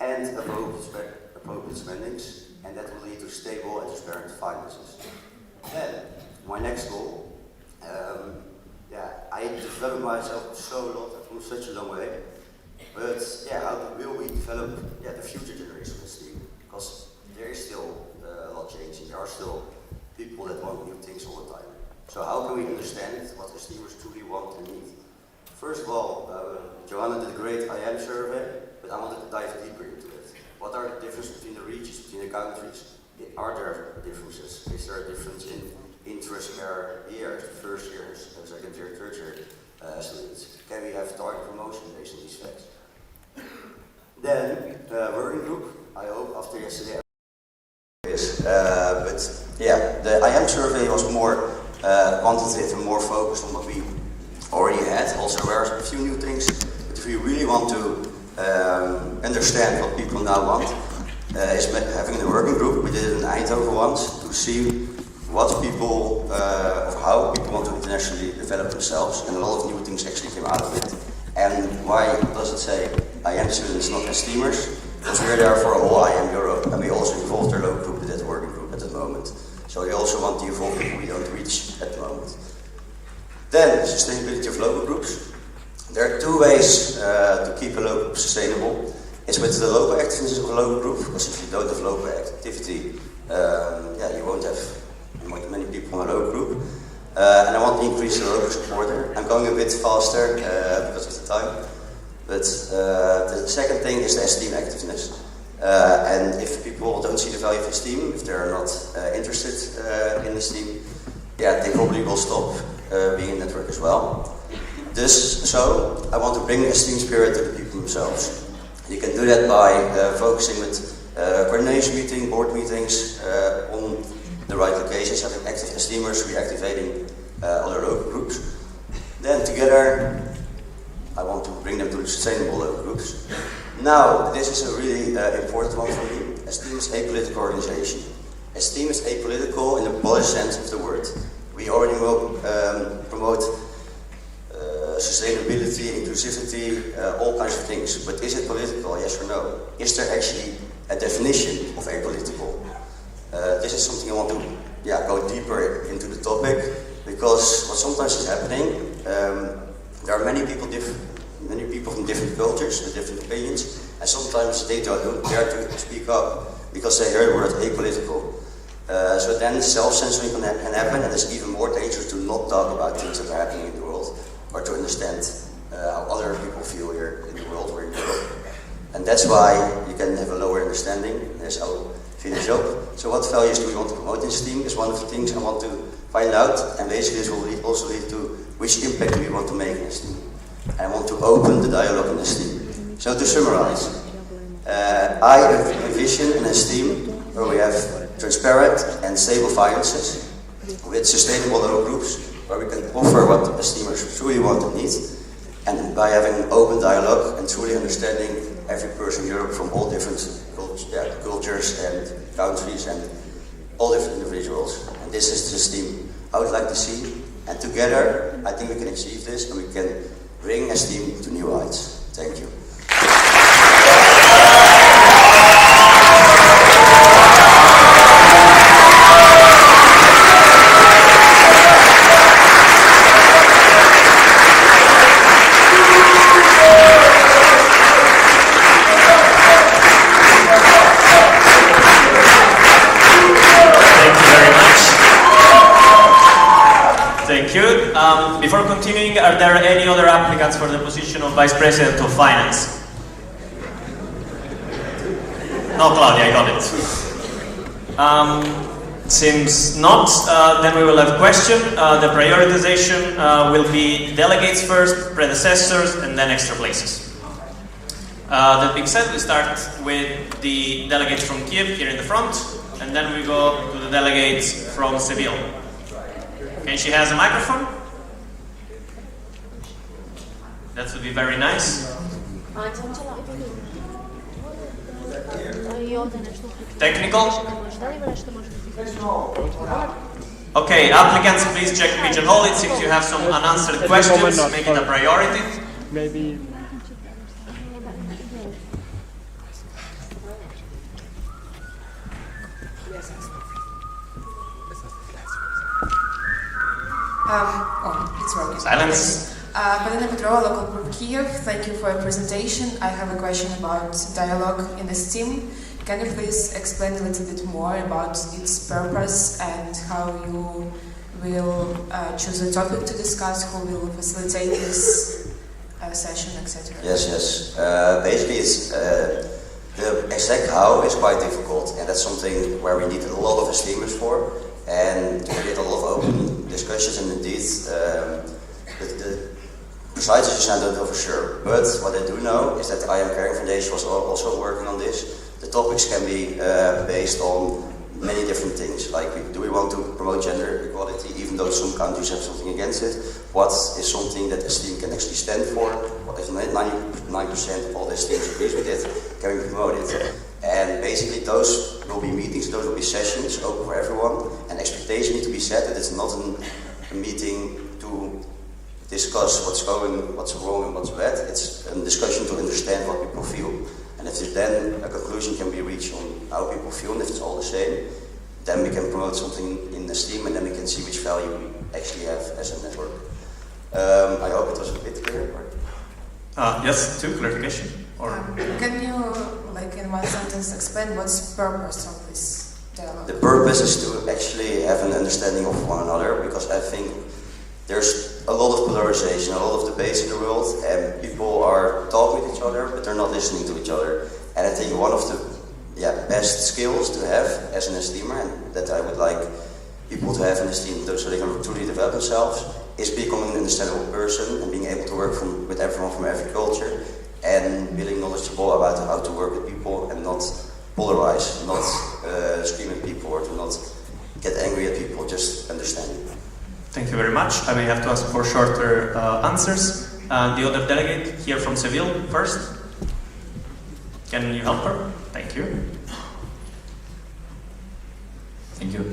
and appropriate spendings, and that will lead to stable and transparent finances. Then, my next goal, I developed myself so a lot from such a long way, but how will we develop the future generation of this team? Because there is still a lot changing. There are still people that want new things all the time. So how can we understand what the steamers truly want and need? First of all, Joanna did a great IM survey, but I wanted to dive deeper into it. What are the differences between the regions, between the countries? Are there differences? Is there a difference in interest per year, first year, second year, third year students? Can we have target promotion based on these facts? Then, working group, I hope after yesterday the IM survey was more quantitative and more focused on what we already had. Also, there are a few new things, but if we really want to understand what people now want, is having a working group. We did it in Eindhoven once to see what people, how people want to internationally develop themselves, and a lot of new things actually came out of it. And why does it say IM students, not as steamers? Because we're there for a whole IM Europe, and we also involved our local group in that working group at the moment. So we also want to involve people we don't reach at the moment. Then, sustainability of local groups. There are 2 ways to keep a local group sustainable. It's with the local activities of a local group, because if you don't have local activity, you won't have many people in a local group. And I want to increase the local supporter. I'm going a bit faster because of the time. But the second thing is the esteem activeness. And if people don't see the value of esteem, if they're not interested in esteem, they probably will stop being in the network as well. So I want to bring esteem spirit to the people themselves. You can do that by focusing with coordination meeting, board meetings on the right locations, having active esteemers, reactivating other local groups. Then together, I want to bring them to the sustainable local groups. Now, this is a really important one for me. Esteem is a political organization. Esteem is apolitical in the broadest sense of the word. We already will promote sustainability, inclusivity, all kinds of things. But is it political, yes or no? Is there actually a definition of apolitical? This is something I want to go deeper into the topic, because what sometimes is happening, there are many people from different cultures with different opinions, and sometimes they don't dare to speak up because they heard the word apolitical. So then self-censoring can happen, and it's even more dangerous to not talk about things that are happening in the world, or to understand how other people feel here in the world or in Europe. And that's why you can have a lower understanding. There's our finish up. So what values do we want to promote in STEAM is one of the things I want to find out, and basically this will also lead to which impact do we want to make in STEAM. I want to open the dialogue in STEAM. So to summarize, I envision an STEAM where we have transparent and stable finances with sustainable loan groups, where we can offer what STEAMers truly want and need, and by having an open dialogue and truly understanding every person in Europe from all different cultures and countries and all different individuals. And this is the STEAM I would like to see. And together, I think we can achieve this, and we can bring STEAM to new heights. Thank you. Thank you. Before continuing, are there any other applicants for the position of Vice President of Finance? No, Claudia, I got it. Seems not. Then we will have question. The prioritization will be delegates first, predecessors, and then extra places. That being said, we start with the delegates from Kiev here in the front, and then we go to the delegates from Seville. Okay, she has a microphone. That would be very nice. Technical? Okay, applicants, please check Pigeonhole. It seems you have some unanswered questions. Make it a priority. Maybe. It's working. Silence. Polina Petrova, local group Kiev. Thank you for your presentation. I have a question about dialogue in the STEAM. Can you please explain a little bit more about its purpose and how you will choose a topic to discuss, who will facilitate this session, etc.? Yes. Basically, it's the exact how is quite difficult, and that's something where we need a lot of STEAMers for, and to get a lot of open discussions. And indeed, the precise decision I don't know for sure. But what I do know is that I Am Caring Foundation was also working on this. The topics can be based on many different things, like do we want to promote gender equality, even though some countries have something against it? What is something that STEAM can actually stand for? What is 99% of all the STEAM agrees with it? Can we promote it? And basically those will be meetings, those will be sessions open for everyone, and expectations need to be set that it's not a meeting to discuss what's wrong and what's bad. It's a discussion to understand what people feel. And if then a conclusion can be reached on how people feel, and if it's all the same, then we can promote something in the STEAM, and then we can see which value we actually have as a network. I hope it was a bit clear. Yes, two clarification. Can you, like in one sentence, explain what's the purpose of this dialogue? The purpose is to actually have an understanding of one another, because I think there's a lot of polarization, a lot of debates in the world, and people are talking with each other, but they're not listening to each other. And I think one of the best skills to have as an STEAmer, and that I would like people to have in the STEAM so they can truly develop themselves, is becoming an understandable person and being able to work with everyone from every culture, and being knowledgeable about how to work with people and not polarize, not scream at people, or to not get angry at people, just understanding. Thank you very much. I may have to ask for shorter answers. The other delegate here from Seville first. Can you help her? Thank you. Thank you.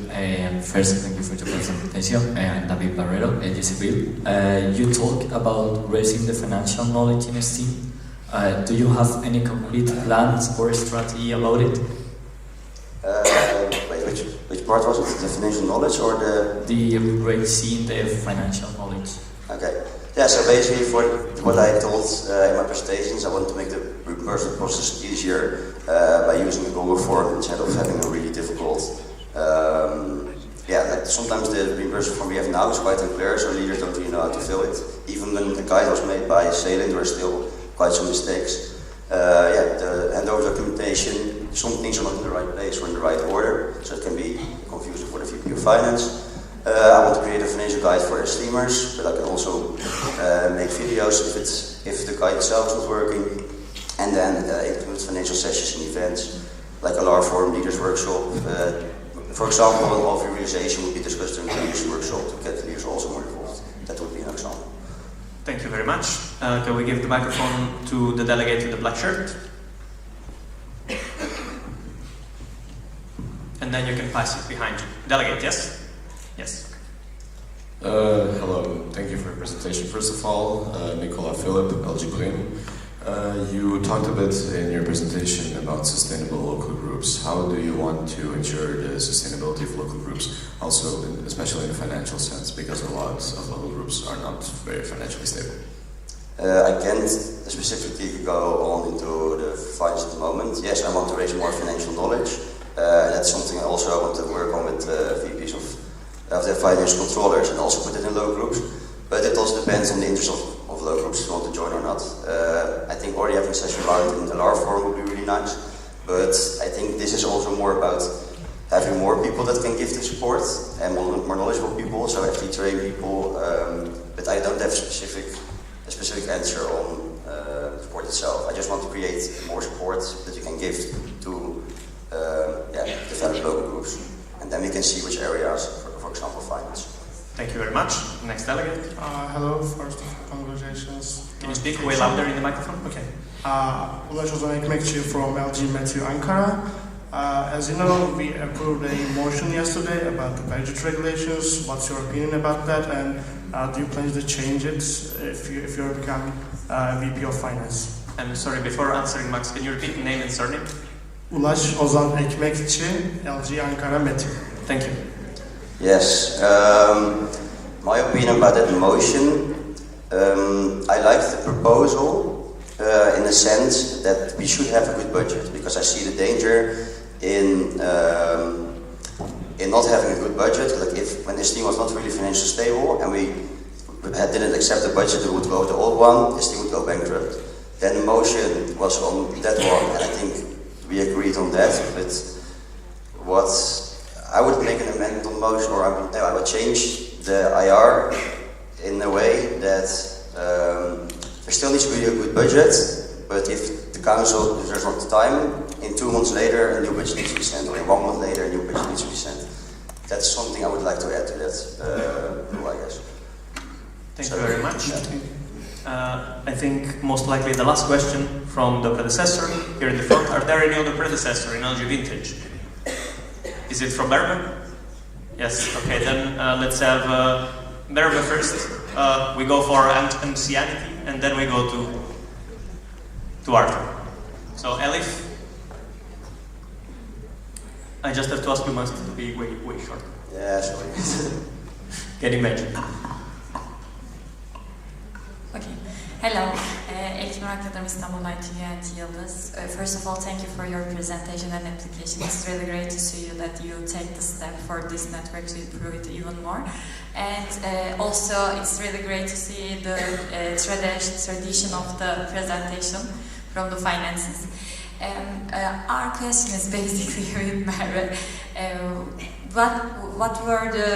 First, thank you for your presentation. I'm David Barrero, LG Seville. You talk about raising the financial knowledge in STEAM. Do you have any concrete plans or strategy about it? Which part was it? The financial knowledge or the raising the financial knowledge? Okay. Yeah, so basically for what I told in my presentations, I want to make the reimbursement process easier by using a Google form instead of having a really difficult Yeah, like sometimes the reimbursement form we have now is quite unclear, so leaders don't really know how to fill it. Even when the guide was made by Salem, there were still quite some mistakes. Yeah, the handover documentation, some things are not in the right place or in the right order, so it can be confusing for the VP of Finance. I want to create a financial guide for esteemers, but I can also make videos if the guide itself is not working, and then include financial sessions and events, like a LAR forum leaders workshop. For example, an all utilization would be discussed during the leaders workshop to get the leaders also more involved. That would be an example. Thank you very much. Can we give the microphone to the delegate in the black shirt? And then you can pass it behind you. Delegate, yes? Yes. Hello, thank you for your presentation. First of all, Nicola Philip, LXIV. You talked a bit in your presentation about sustainable local groups. How do you want to ensure the sustainability of local groups, also especially in the financial sense, because a lot of local groups are not very financially stable? I can't specifically go on into the finance at the moment. Yes, I want to raise more financial knowledge. That's something also I want to work on with VPs of the finance controllers and also put it in local groups. But it also depends on the interest of local groups if you want to join or not. I think already having session around in the LAR forum would be really nice. But I think this is also more about having more people that can give the support and more knowledgeable people, so actually train people. But I don't have a specific answer on support itself. I just want to create more support that you can give to develop local groups. And then we can see which areas, for example, finance. Thank you very much. Next delegate. Hello, first congratulations. Can you speak way louder in the microphone? Okay. Ulaş Ozan Ekmekçi from LG Ankara. As you know, we approved a motion yesterday about the budget regulations. What's your opinion about that? And do you plan to change it if you become VP of Finance? I'm sorry, before answering Max, can you repeat the name and surname? Ulaş Ozan Ekmekçi, LG Ankara Metin. Thank you. Yes, my opinion about that motion, I like the proposal in the sense that we should have a good budget, because I see the danger in not having a good budget. Like when this team was not really financially stable and we didn't accept the budget, we would go with the old one, this team would go bankrupt. Then the motion was on that one, and I think we agreed on that. But what I would make an amendment on the motion, or I would change the IR in a way that there still needs to be a good budget, but if the council, there's not the time, in 2 months later a new budget needs to be sent, or in 1 month later a new budget needs to be sent. That's something I would like to add to that rule, I guess. Thank you very much. I think most likely the last question from the predecessor here in the front. Are there any other predecessor in LG Vintage? Is it from Berber? Yes, okay, then let's have Berber first. We go for anciennity, and then we go to Arthur. So Elif, I just have to ask you must be way short. Yeah, sorry. Can you imagine? Okay. Hello, Eğitim Akademi İstanbul Untitled Yıldız. First of all, thank you for your presentation and application. It's really great to see you that you take the step for this network to improve it even more. And also, it's really great to see the tradition of the presentation from the finances. Our question is basically with Merve. What were the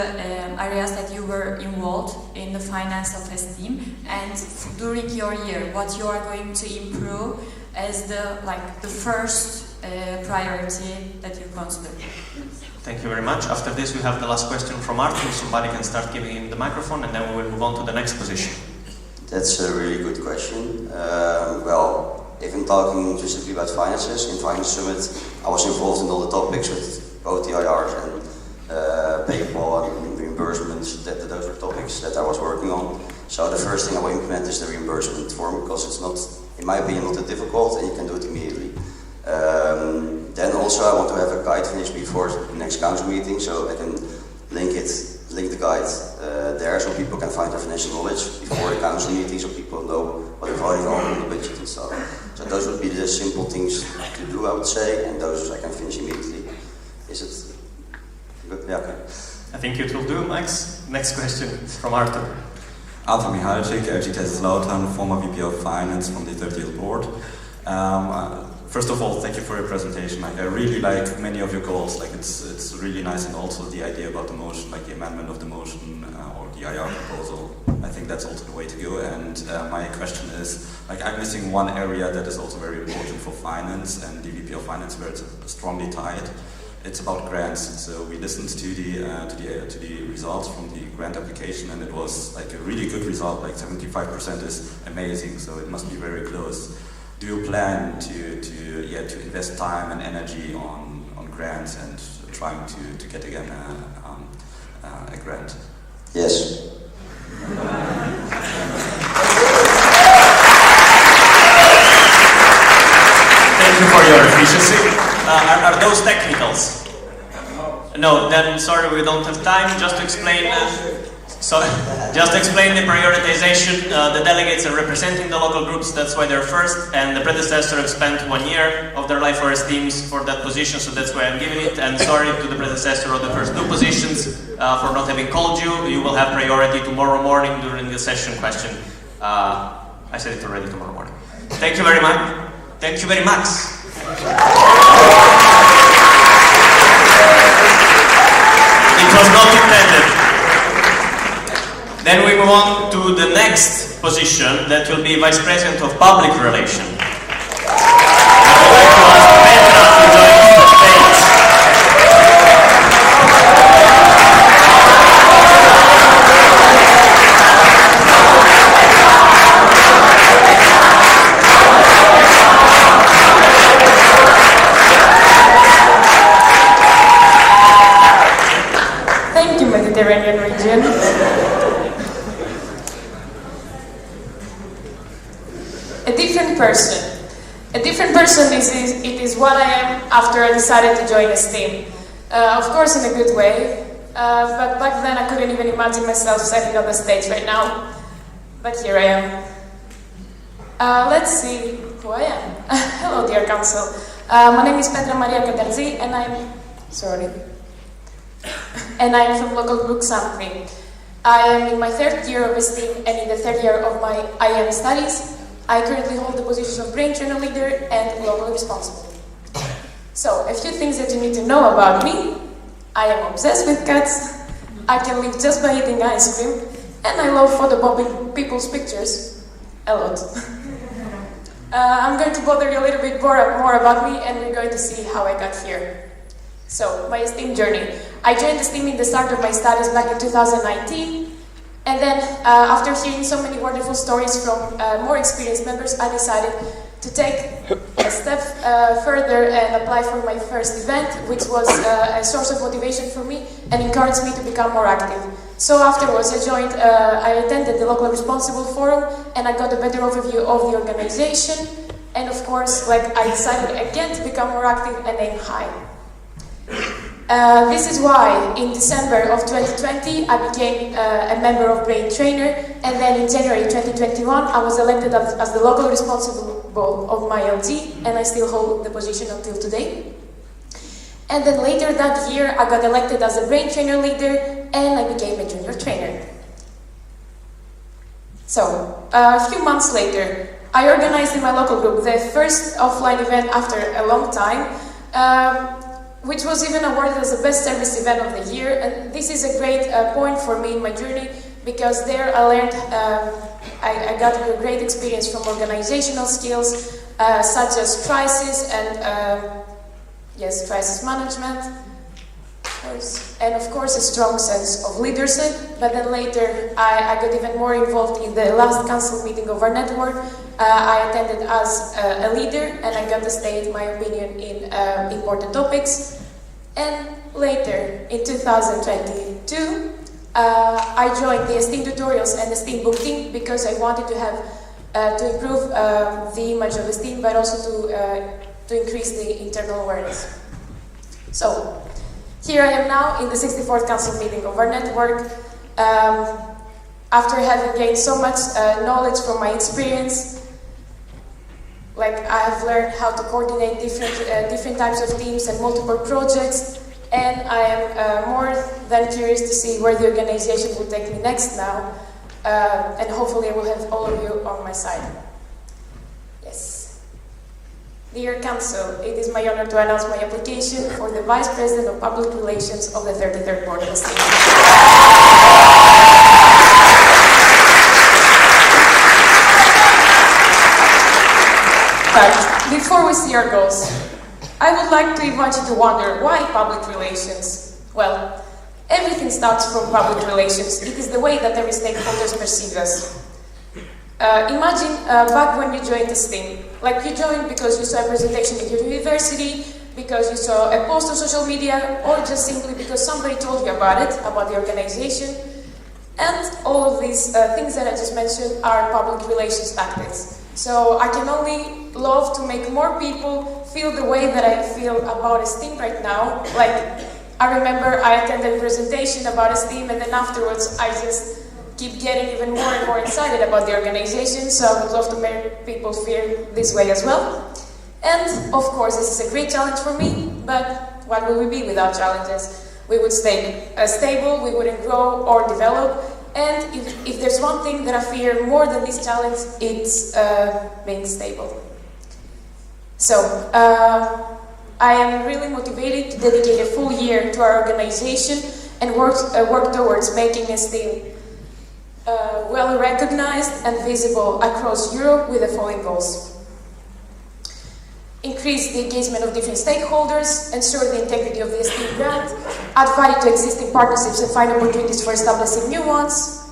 areas that you were involved in the finance of esteem, and during your year, what you are going to improve as the first priority that you consider? Thank you very much. After this, we have the last question from Arthur. Somebody can start giving him the microphone, and then we will move on to the next position. That's a really good question. Well, if I'm talking specifically about finances, in Finance Summit, I was involved in all the topics with both the IRs and PayPal and reimbursements. Those were topics that I was working on. So the first thing I will implement is the reimbursement form, because it's not, in my opinion, not that difficult, and you can do it immediately. Then also I want to have a guide finished before the next council meeting, so I can link the guide there, so people can find their financial knowledge before the council meeting, so people know what they're voting on the budget and stuff. So those would be the simple things to do, I would say, and those I can finish immediately. Is it? Yeah, okay. I think it will do, Max. Next question from Arthur. Arthur Michalczyk, LG Kaiserslautern, former VP of Finance from the 30th Board. First of all, thank you for your presentation. I really like many of your goals. Like it's really nice, and also the idea about the motion, like the amendment of the motion or the IR proposal. I think that's also the way to go. And my question is, like, I'm missing one area that is also very important for finance and the VP of Finance, where it's strongly tied. It's about grants. So we listened to the results from the grant application, and it was like a really good result. Like 75% is amazing. So it must be very close. Do you plan to invest time and energy on grants and trying to get again a grant? Yes. Thank you for your efficiency. Are those technicals? No, then sorry, we don't have time. Just to explain. Just explain the prioritization. The delegates are representing the local groups, that's why they're first, and the predecessor have spent 1 year of their life for his teams for that position, so that's why I'm giving it. And sorry to the predecessor of the first 2 positions for not having called you. You will have priority tomorrow morning during the session question. I said it already, tomorrow morning. Thank you very much. Thank you very much. It was not intended. Then we move on to the next position, that will be Vice President of Public Relations. I would like to ask Petra to join the stage. Thank you, Mediterranean region. A different person is what I am after I decided to join a team. Of course in a good way, but back then I couldn't even imagine myself standing on the stage right now. But here I am. Let's see who I am. Hello dear council. My name is Petra Maria Katarzi and I'm from local group Sampri. I am in my 3rd year of esteem and in the 3rd year of my IM studies. I currently hold the position of brain channel leader and globally responsible. So, a few things that you need to know about me. I am obsessed with cats, I can live just by eating ice cream, and I love photobombing people's pictures a lot. I'm going to bother you a little bit more about me, and we're going to see how I got here. So, my STEAM journey. I joined the STEAM in the start of my studies back in 2019. And then, after hearing so many wonderful stories from more experienced members, I decided to take a step further and apply for my first event, which was a source of motivation for me and encouraged me to become more active. So afterwards, I attended the local responsible forum, and I got a better overview of the organization. And of course, I decided again to become more active and aim high. This is why in December of 2020 I became a member of Brain Trainer, and then in January 2021 I was elected as the local responsible of my LG, and I still hold the position until today. And then later that year I got elected as a Brain Trainer leader and I became a junior trainer. So, a few months later I organized in my local group the first offline event after a long time, which was even awarded as the best service event of the year. And this is a great point for me in my journey, because there I learned, I got a great experience from organizational skills, such as crisis and crisis management, and of course a strong sense of leadership. But then later I got even more involved in the last council meeting of our network. I attended as a leader, and I got to state my opinion in important topics. And later, in 2022, I joined the STEAM tutorials and the STEAM book team because I wanted to have to improve the image of STEAM, but also to increase the internal awareness. So, here I am now in the 64th council meeting of our network. After having gained so much knowledge from my experience, I have learned how to coordinate different types of teams and multiple projects, and I am more than curious to see where the organization will take me next now, and hopefully I will have all of you on my side. Yes. Dear Council, it is my honor to announce my application for the Vice President of Public Relations of the 33rd Board of Esteem. But before we see our goals, I would like to invite you to wonder why public relations? Well, everything starts from public relations. It is the way that every stakeholder perceives us. Imagine back when you joined Esteem. Like you joined because you saw a presentation at your university, because you saw a post on social media, or just simply because somebody told you about it, about the organization. And all of these things that I just mentioned are public relations tactics. So I can only love to make more people feel the way that I feel about Esteem right now. Like, I remember I attended a presentation about Esteem, and then afterwards I just keep getting even more and more excited about the organization, so I would love to make people feel this way as well. And, of course, this is a great challenge for me, but what would we be without challenges? We would stay stable, we wouldn't grow or develop, and if there's one thing that I fear more than this challenge, it's being stable. So, I am really motivated to dedicate a full year to our organization and work towards making Esteem well recognized and visible across Europe with the following goals. Increase the engagement of different stakeholders, ensure the integrity of the Esteem brand, add value to existing partnerships and find opportunities for establishing new ones,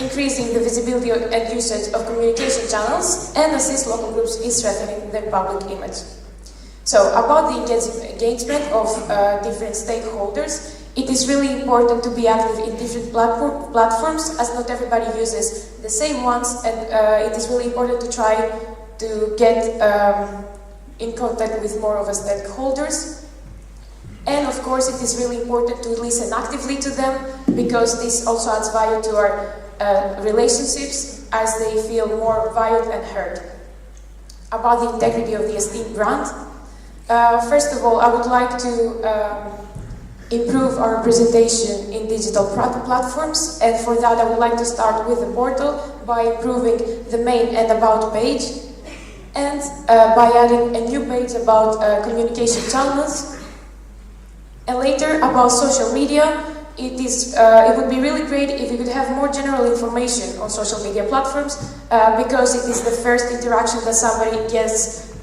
increasing the visibility and usage of communication channels, and assist local groups in strengthening their public image. So, about the engagement of different stakeholders, it is really important to be active in different platforms, as not everybody uses the same ones, and it is really important to try to get in contact with more of the stakeholders. And of course, it is really important to listen actively to them, because this also adds value to our relationships, as they feel more valued and heard. About the integrity of the Esteem brand, first of all, I would like to improve our representation in digital platforms, and for that I would like to start with the portal by improving the main and about page, and by adding a new page about communication channels, and later about social media. It would be really great if we could have more general information on social media platforms, because it is the first interaction that somebody gets,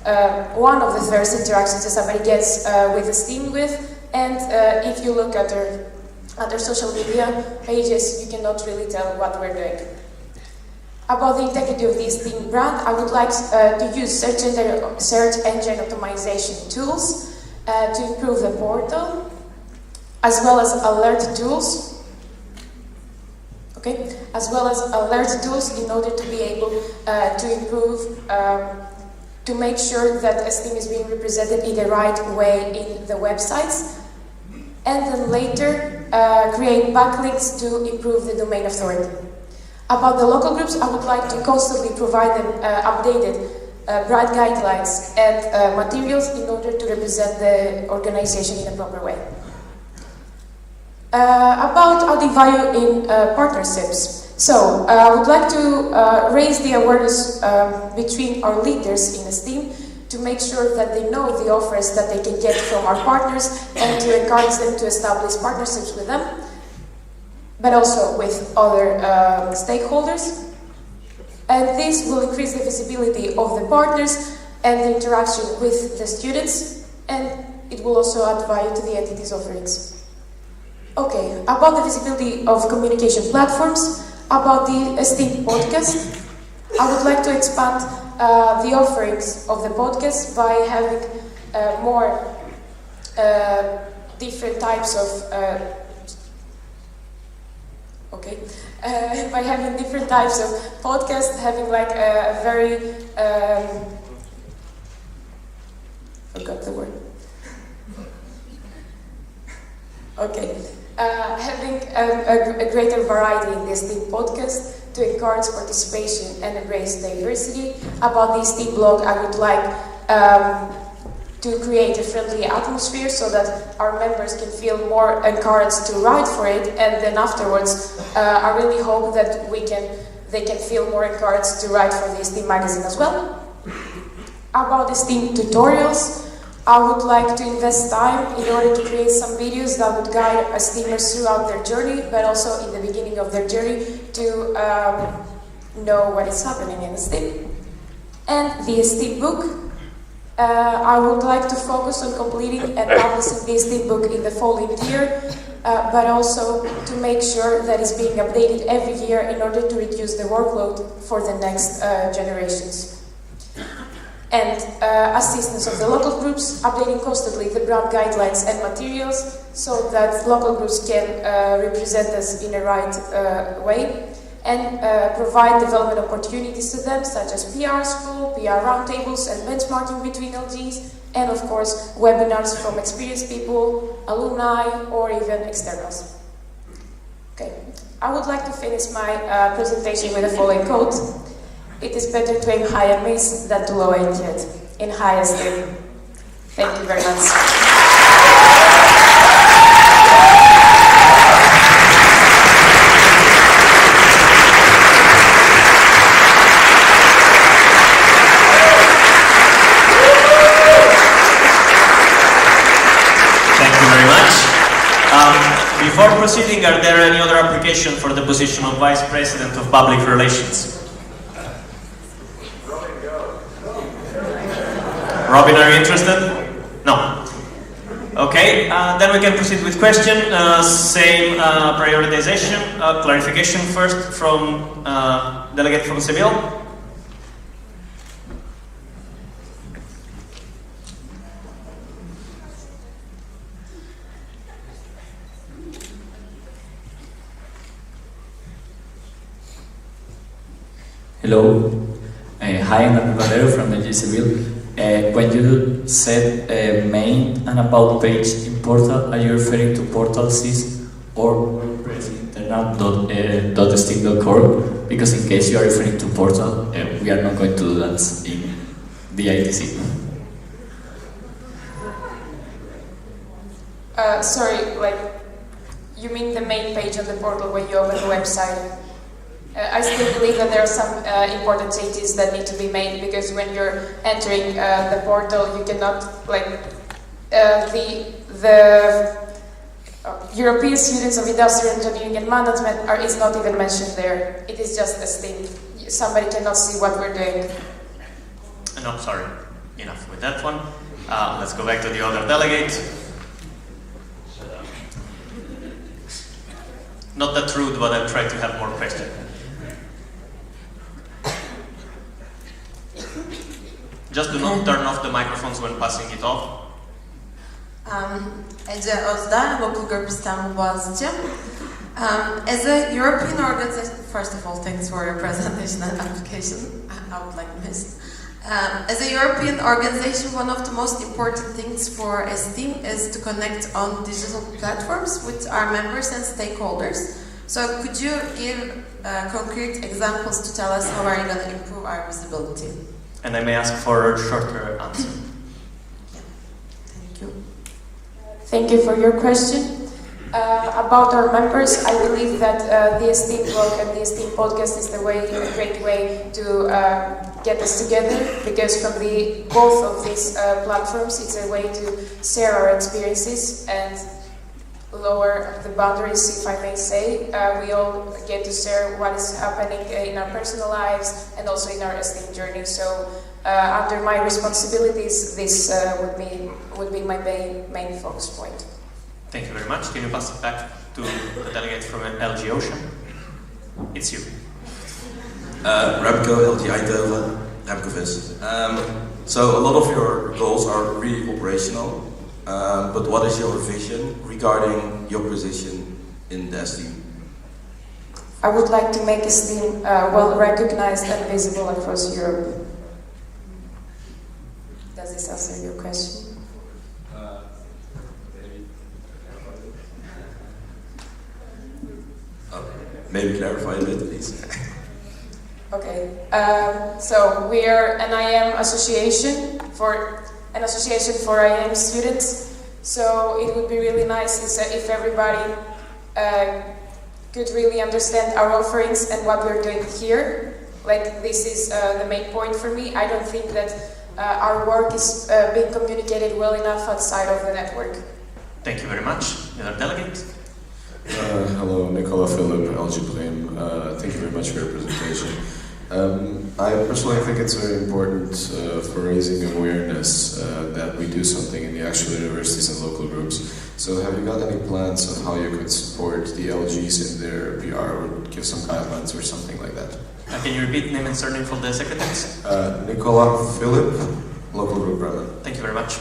one of the first interactions that somebody gets with Esteem with. And if you look at their social media pages, you cannot really tell what we're doing. About the integrity of the Esteem brand, I would like to use search engine optimization tools to improve the portal, as well as alert tools. Okay, as well as alert tools in order to be able to improve, to make sure that Esteem is being represented in the right way in the websites. And then later, create backlinks to improve the domain authority. About the local groups, I would like to constantly provide them updated brand guidelines and materials in order to represent the organization in a proper way. About adding value in partnerships. So, I would like to raise the awareness between our leaders in Esteem, to make sure that they know the offers that they can get from our partners, and to encourage them to establish partnerships with them, but also with other stakeholders. And this will increase the visibility of the partners and the interaction with the students, and it will also add value to the entity's offerings. Okay, about the visibility of communication platforms, about the Esteem podcast, I would like to expand the offerings of the podcast by having more different types of by having different types of podcasts, having like a very forgot the word. Okay, having a greater variety in the Esteem podcast to encourage participation and embrace diversity. About the Esteem blog, I would like to create a friendly atmosphere so that our members can feel more encouraged to write for it, and then afterwards I really hope that they can feel more encouraged to write for the STEAM magazine as well. About the STEAM tutorials, I would like to invest time in order to create some videos that would guide STEAMers throughout their journey, but also in the beginning of their journey to know what is happening in STEAM. And the STEAM book, I would like to focus on completing and publishing the STEAM book in the following year, but also to make sure that it's being updated every year in order to reduce the workload for the next generations. And assistance of the local groups, updating constantly the brand guidelines and materials so that local groups can represent us in a right way, and provide development opportunities to them, such as PR school, PR roundtables and benchmarking between LGs, and of course webinars from experienced people, alumni, or even externals. Okay, I would like to finish my presentation with the following quote. It is better to aim high and miss than to low and yet in high esteem. Thank you very much. Before proceeding, are there any other application for the position of Vice President of Public Relations? Robin, are you interested? No. Okay, then we can proceed with question. Same prioritization, clarification first from delegate from Seville. Hello, hi, I'm David Valero from LXIV Seville. When you said main and about page in Portal, are you referring to Portal sys or WordPress internal.steam.org? Because in case you are referring to Portal, we are not going to do that in the ITC. Sorry, like, you mean the main page on the portal when you open the website? I still believe that there are some important changes that need to be made, because when you're entering the portal, you cannot, like, the European students of industrial engineering and management is not even mentioned there. It is just a STEAM. Somebody cannot see what we're doing. No, sorry. Enough with that one. Let's go back to the other delegate. Not that rude, but I'll try to have more questions. Just do not turn off the microphones when passing it off. Ece Özdağ, Local Group Istanbul Boğaziçi. As a European organization, first of all, thanks for your presentation and application. I would like this. As a European organization, one of the most important things for STEAM is to connect on digital platforms with our members and stakeholders. So could you give concrete examples to tell us how are you going to improve our visibility? And I may ask for a shorter answer. Thank you. Thank you for your question. About our members, I believe that the STEAM blog and the STEAM podcast is a great way to get us together, because from both of these platforms, it's a way to share our experiences and lower the boundaries, if I may say. We all get to share what is happening in our personal lives and also in our STEAM journey. So under my responsibilities, this would be my main focus point. Thank you very much. Can you pass it back to the delegate from LG Ocean? It's you. Remco, LG Eindhoven, Remco Vis. So a lot of your goals are really operational, but what is your vision regarding your position in the STEAM? I would like to make STEAM well recognized and visible across Europe. Does this answer your question? Maybe clarify a bit, please. Okay, so we are an IM association for an association for IM students. So it would be really nice if everybody could really understand our offerings and what we're doing here. Like, this is the main point for me. I don't think that our work is being communicated well enough outside of the network. Thank you very much. Another delegate? Hello, Nicola Philip, LG Blame. Thank you very much for your presentation. I personally think it's very important for raising awareness that we do something in the actual universities and local groups. So have you got any plans on how you could support the LGs in their PR or give some guidelines or something like that? Can you repeat name and surname for the secretaries? Nicola Philip, local group Bremen. Thank you very much.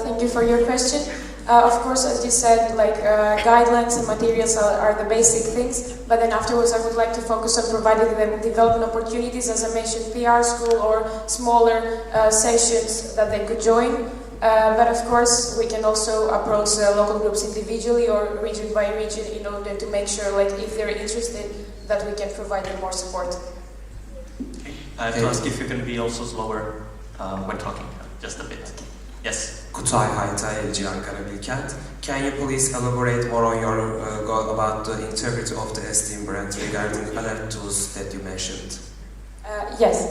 Thank you for your question. Of course, as you said, like guidelines and materials are the basic things, but then afterwards I would like to focus on providing them development opportunities, as I mentioned, PR school or smaller sessions that they could join. But of course, we can also approach local groups individually or region by region in order to make sure, like, if they're interested, that we can provide them more support. Okay. I have to ask if you can be also slower when talking, just a bit. Yes. Kutay Haytay, LG Ankara Bilkent. Can you please elaborate more on your goal about the integrity of the Esteem brand regarding alert tools that you mentioned? Yes.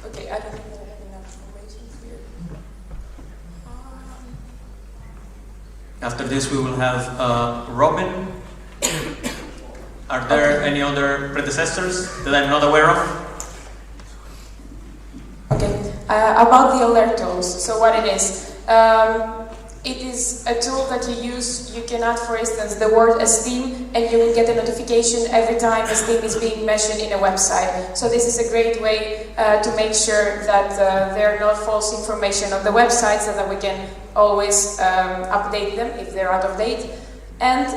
Okay, I don't think that I have enough information here. After this, we will have Robin. Are there any other predecessors that I'm not aware of? Okay. About the alert tools, so what it is a tool that you use. You can add, for instance, the word Esteem, and you will get a notification every time Esteem is being mentioned in a website. So this is a great way to make sure that there are no false information on the website, so that we can always update them if they're out of date. And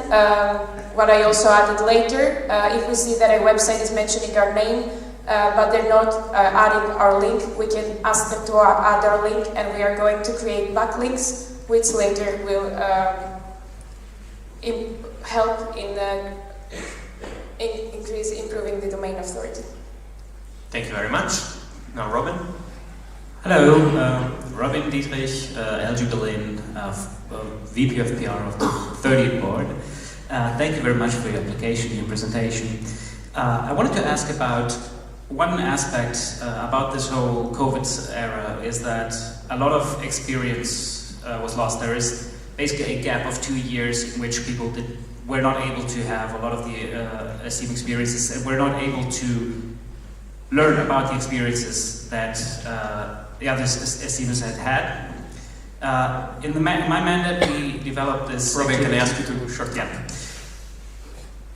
what I also added later, if we see that a website is mentioning our name, but they're not adding our link, we can ask them to add our link, and we are going to create backlinks, which later will help in improving the domain authority. Thank you very much. Now, Robin. Hello, Robin Dietrich, LG Berlin, VP of PR of the 30th board. Thank you very much for your application, your presentation. I wanted to ask about one aspect about this whole COVID era is that a lot of experience was lost. There is basically a gap of 2 years in which people were not able to have a lot of the Esteem experiences and were not able to learn about the experiences that the other Esteemers had had. In my mandate, we developed this. Robin, can I ask you to short? Yeah.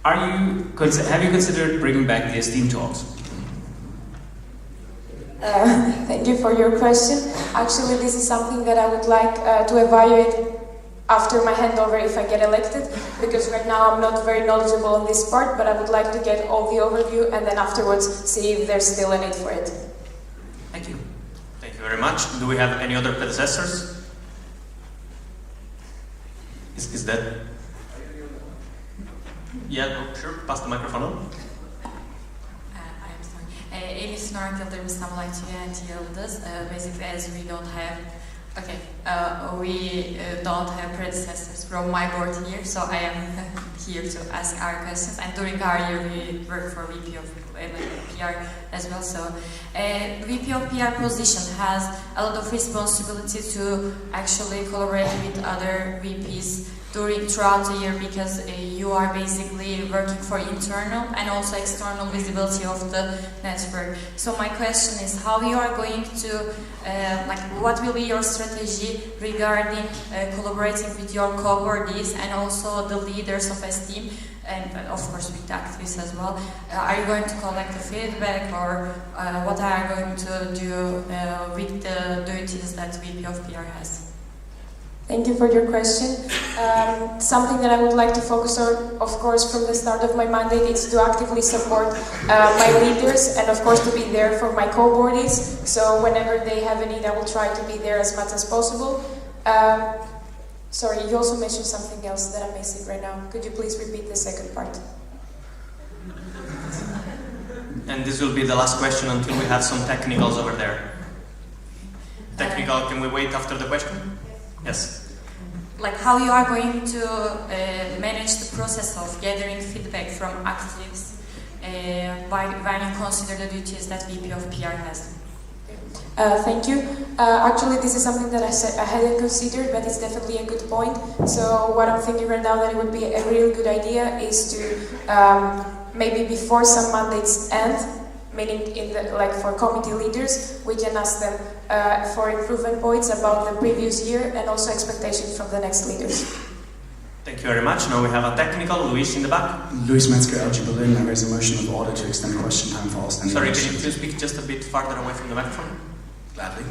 Have you considered bringing back the Esteem talks? Thank you for your question. Actually, this is something that I would like to evaluate after my handover if I get elected, because right now I'm not very knowledgeable on this part, but I would like to get all the overview and then afterwards see if there's still a need for it. Thank you. Thank you very much. Do we have any other predecessors? Is that? Yeah, no, sure. Pass the microphone on. Elif Untitled Chapter. Basically, as we don't have, we don't have predecessors from my board here, so I am here to ask our questions. And during our year, we work for VP of PR as well. So, VP of PR position has a lot of responsibility to actually collaborate with other VPs throughout the year, because you are basically working for internal and also external visibility of the network. So my question is how you are going to, what will be your strategy regarding collaborating with your co-boardees and also the leaders of Esteem, and of course with the activists as well. Are you going to collect the feedback, or what are you going to do with the duties that VP of PR has? Thank you for your question. Something that I would like to focus on, of course, from the start of my mandate is to actively support my leaders and, of course, to be there for my co-boardees. So whenever they have a need, I will try to be there as much as possible. Sorry, you also mentioned something else that I'm missing right now. Could you please repeat the second part? And this will be the last question until we have some technicals over there. Technical, can we wait after the question? Yes. Like how you are going to manage the process of gathering feedback from actives when you consider the duties that VP of PR has? Thank you. Actually, this is something that I hadn't considered, but it's definitely a good point. So what I'm thinking right now that it would be a real good idea is to maybe before some mandates end, meaning for committee leaders, we can ask them for improvement points about the previous year and also expectations from the next leaders. Thank you very much. Now we have a technical. Luis in the back. Luis Metzger, LG Berlin. I raise a motion of order to extend question time for all standing Sorry, questions. can you please speak just a bit farther away from the microphone? Gladly.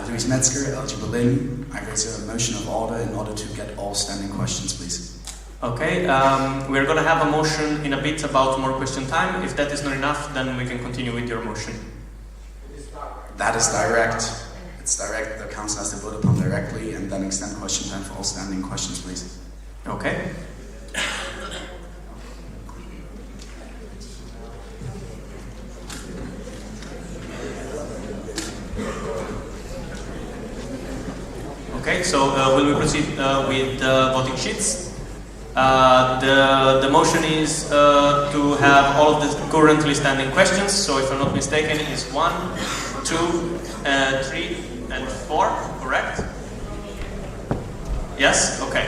Luis Metzger, LG Berlin. I raise a motion of order in order to get all standing questions, please. Okay, we're going to have a motion in a bit about more question time. If that is not enough, then we can continue with your motion. That is direct. It's direct. The council has to vote upon directly and then extend question time for all standing questions, please. Okay. Okay, so will we proceed with the voting sheets? The motion is to have all of the currently standing questions. So if I'm not mistaken, it's 1, 2, 3, and 4, correct? Yes? Okay.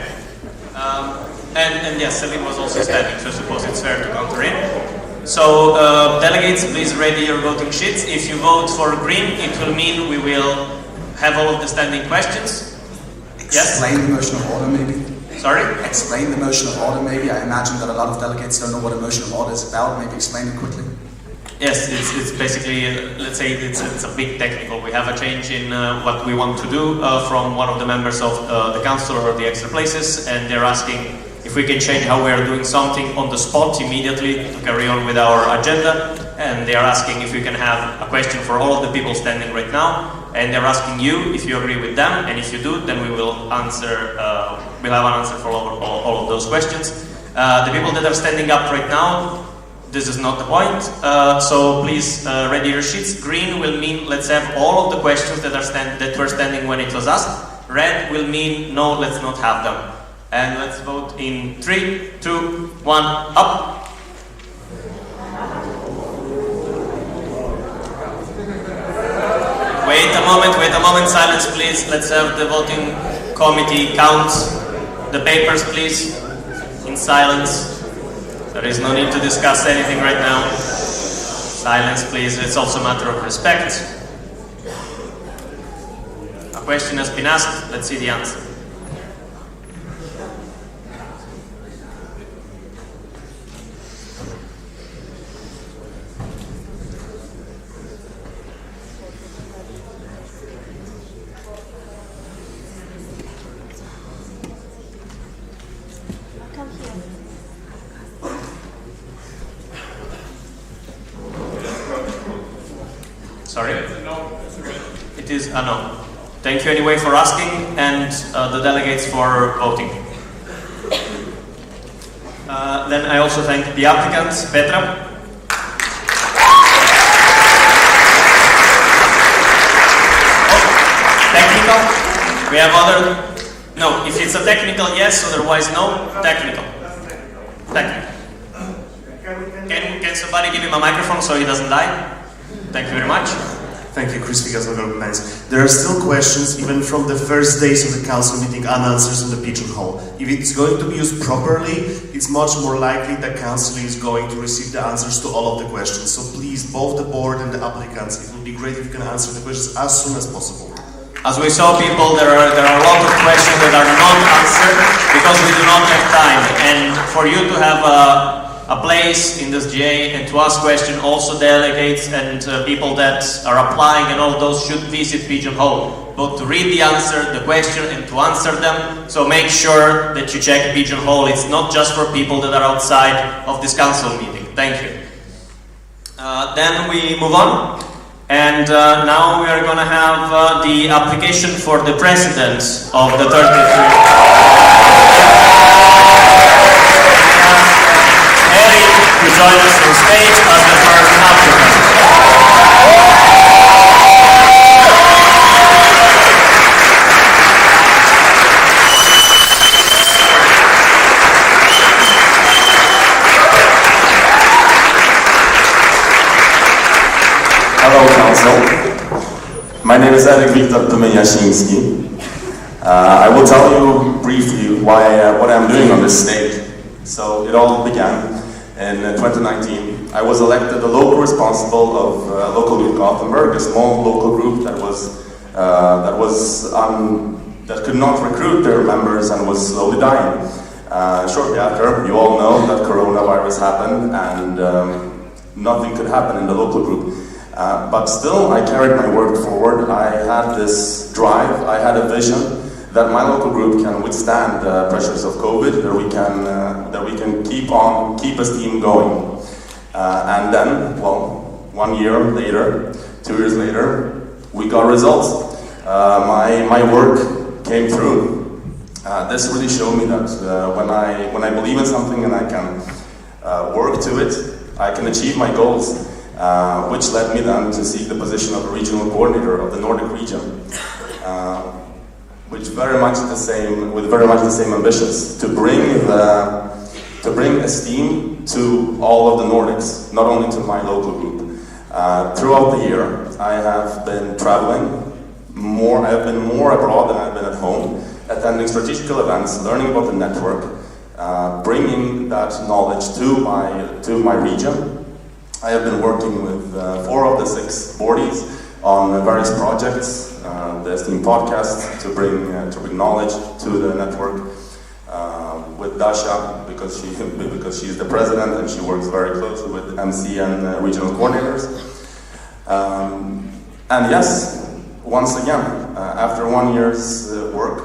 And yes, Celine was also standing, so I suppose it's fair to count her in. So delegates, please ready your voting sheets. If you vote for green, it will mean we will have all of the standing questions. Explain the motion of order, maybe. Sorry? Explain the motion of order, maybe. I imagine that a lot of delegates don't know what a motion of order is about. Maybe explain it quickly. Yes, it's basically, let's say it's a bit technical. We have a change in what we want to do from one of the members of the council or the extra places, and they're asking if we can change how we are doing something on the spot immediately to carry on with our agenda. And they are asking if we can have a question for all of the people standing right now, and they're asking you if you agree with them, and if you do, then we will answer. We'll have an answer for all of those questions. The people that are standing up right now, this is not the point. So please ready your sheets. Green will mean let's have all of the questions that were standing when it was asked. Red will mean no, let's not have them. And let's vote in 3, 2, 1, up. Wait a moment, silence please. Let's have the voting committee count the papers please, in silence. There is no need to discuss anything right now. Silence please, it's also a matter of respect. A question has been asked, let's see the answer. Sorry? It is a no. Thank you anyway for asking, and the delegates for voting. Then I also thank the applicants, Petra. Technical? We have other... No, if it's a technical, yes, otherwise no. Technical. Technical. Can somebody give him a microphone so he doesn't die? Thank you very much. Thank you, Chris Vigas of Organize. There are still questions, even from the first days of the council meeting, unanswered in the pigeonhole. If it's going to be used properly, it's much more likely that council is going to receive the answers to all of the questions. So please, both the board and the applicants, it would be great if you can answer the questions as soon as possible. As we saw, people, there are a lot of questions that are not answered because we do not have time. And for you to have a place in this GA and to ask questions, also delegates and people that are applying and all those should visit Pigeonhole, both to read the answer, the question, and to answer them. So make sure that you check Pigeonhole. It's not just for people that are outside of this council meeting. Thank you. Then we move on. And now we are going to have the application for the president of the 33. To join us on stage as the first applicant. My name is Eric Wiktor Tomeniaszynski. I will tell you briefly what I'm doing on this stage. So it all began in 2019. I was elected the local responsible of local group Gothenburg, a small local group that could not recruit their members and was slowly dying. Shortly after, you all know that coronavirus happened and nothing could happen in the local group. But still, I carried my work forward. I had this drive, I had a vision that my local group can withstand the pressures of COVID, that we can keep esteem going. And then, well, 1 year later, 2 years later, we got results. My work came through. This really showed me that when I believe in something and I can work to it, I can achieve my goals, which led me then to seek the position of a regional coordinator of the Nordic region, with very much the same ambitions to bring esteem to all of the Nordics, not only to my local group. Throughout the year, I have been traveling more. I have been more abroad than I've been at home, attending strategical events, learning about the network, bringing that knowledge to my region. I have been working with 4 of the 6 boardies on various projects, the Esteem podcast to bring knowledge to the network, with Dasha because she is the president and she works very closely with MC and regional coordinators. And yes, once again, after 1 year's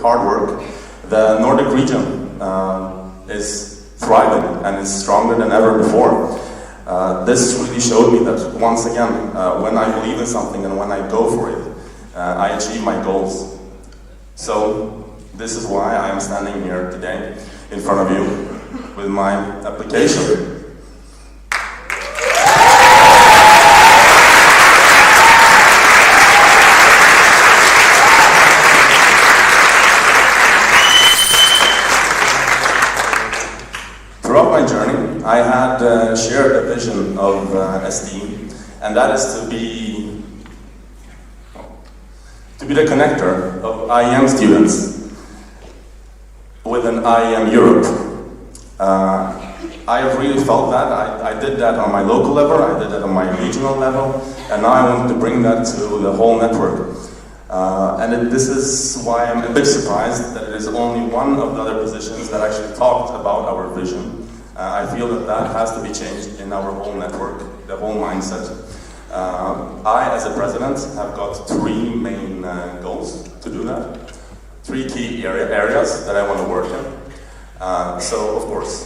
hard work, the Nordic region is thriving and is stronger than ever before. This really showed me that once again, when I believe in something and when I go for it, I achieve my goals. So this is why I am standing here today in front of you with my application. Throughout my journey, I had shared a vision of Esteem, and that is to be the connector of IEM students with an IEM Europe. I have really felt that. I did that on my local level, I did that on my regional level, and now I want to bring that to the whole network. This is why I'm a bit surprised that it is only one of the other positions that actually talked about our vision. I feel that has to be changed in our whole network, the whole mindset. I, as a president, have got 3 main goals to do that. 3 key areas that I want to work in. So, of course,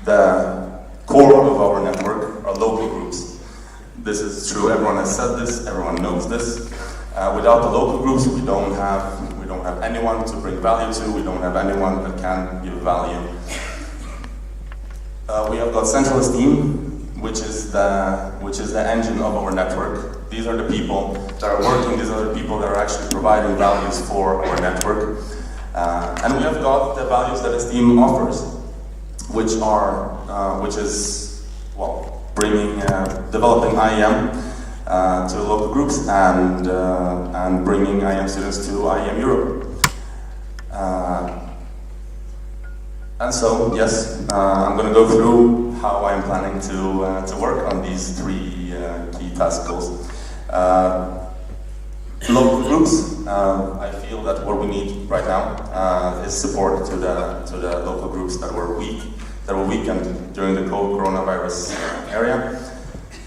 the core of our network are local groups. This is true. Everyone has said this. Everyone knows this. Without the local groups, we don't have anyone to bring value to. We don't have anyone that can give value. We have got Central Esteem, which is the engine of our network. These are the people that are working. These are the people that are actually providing values for our network. And we have got the values that Esteem offers, which is developing IEM to local groups and bringing IEM students to IEM Europe. And so, yes, I'm going to go through how I'm planning to work on these 3 key task goals. Local groups, I feel that what we need right now is support to the local groups that were weakened during the coronavirus area,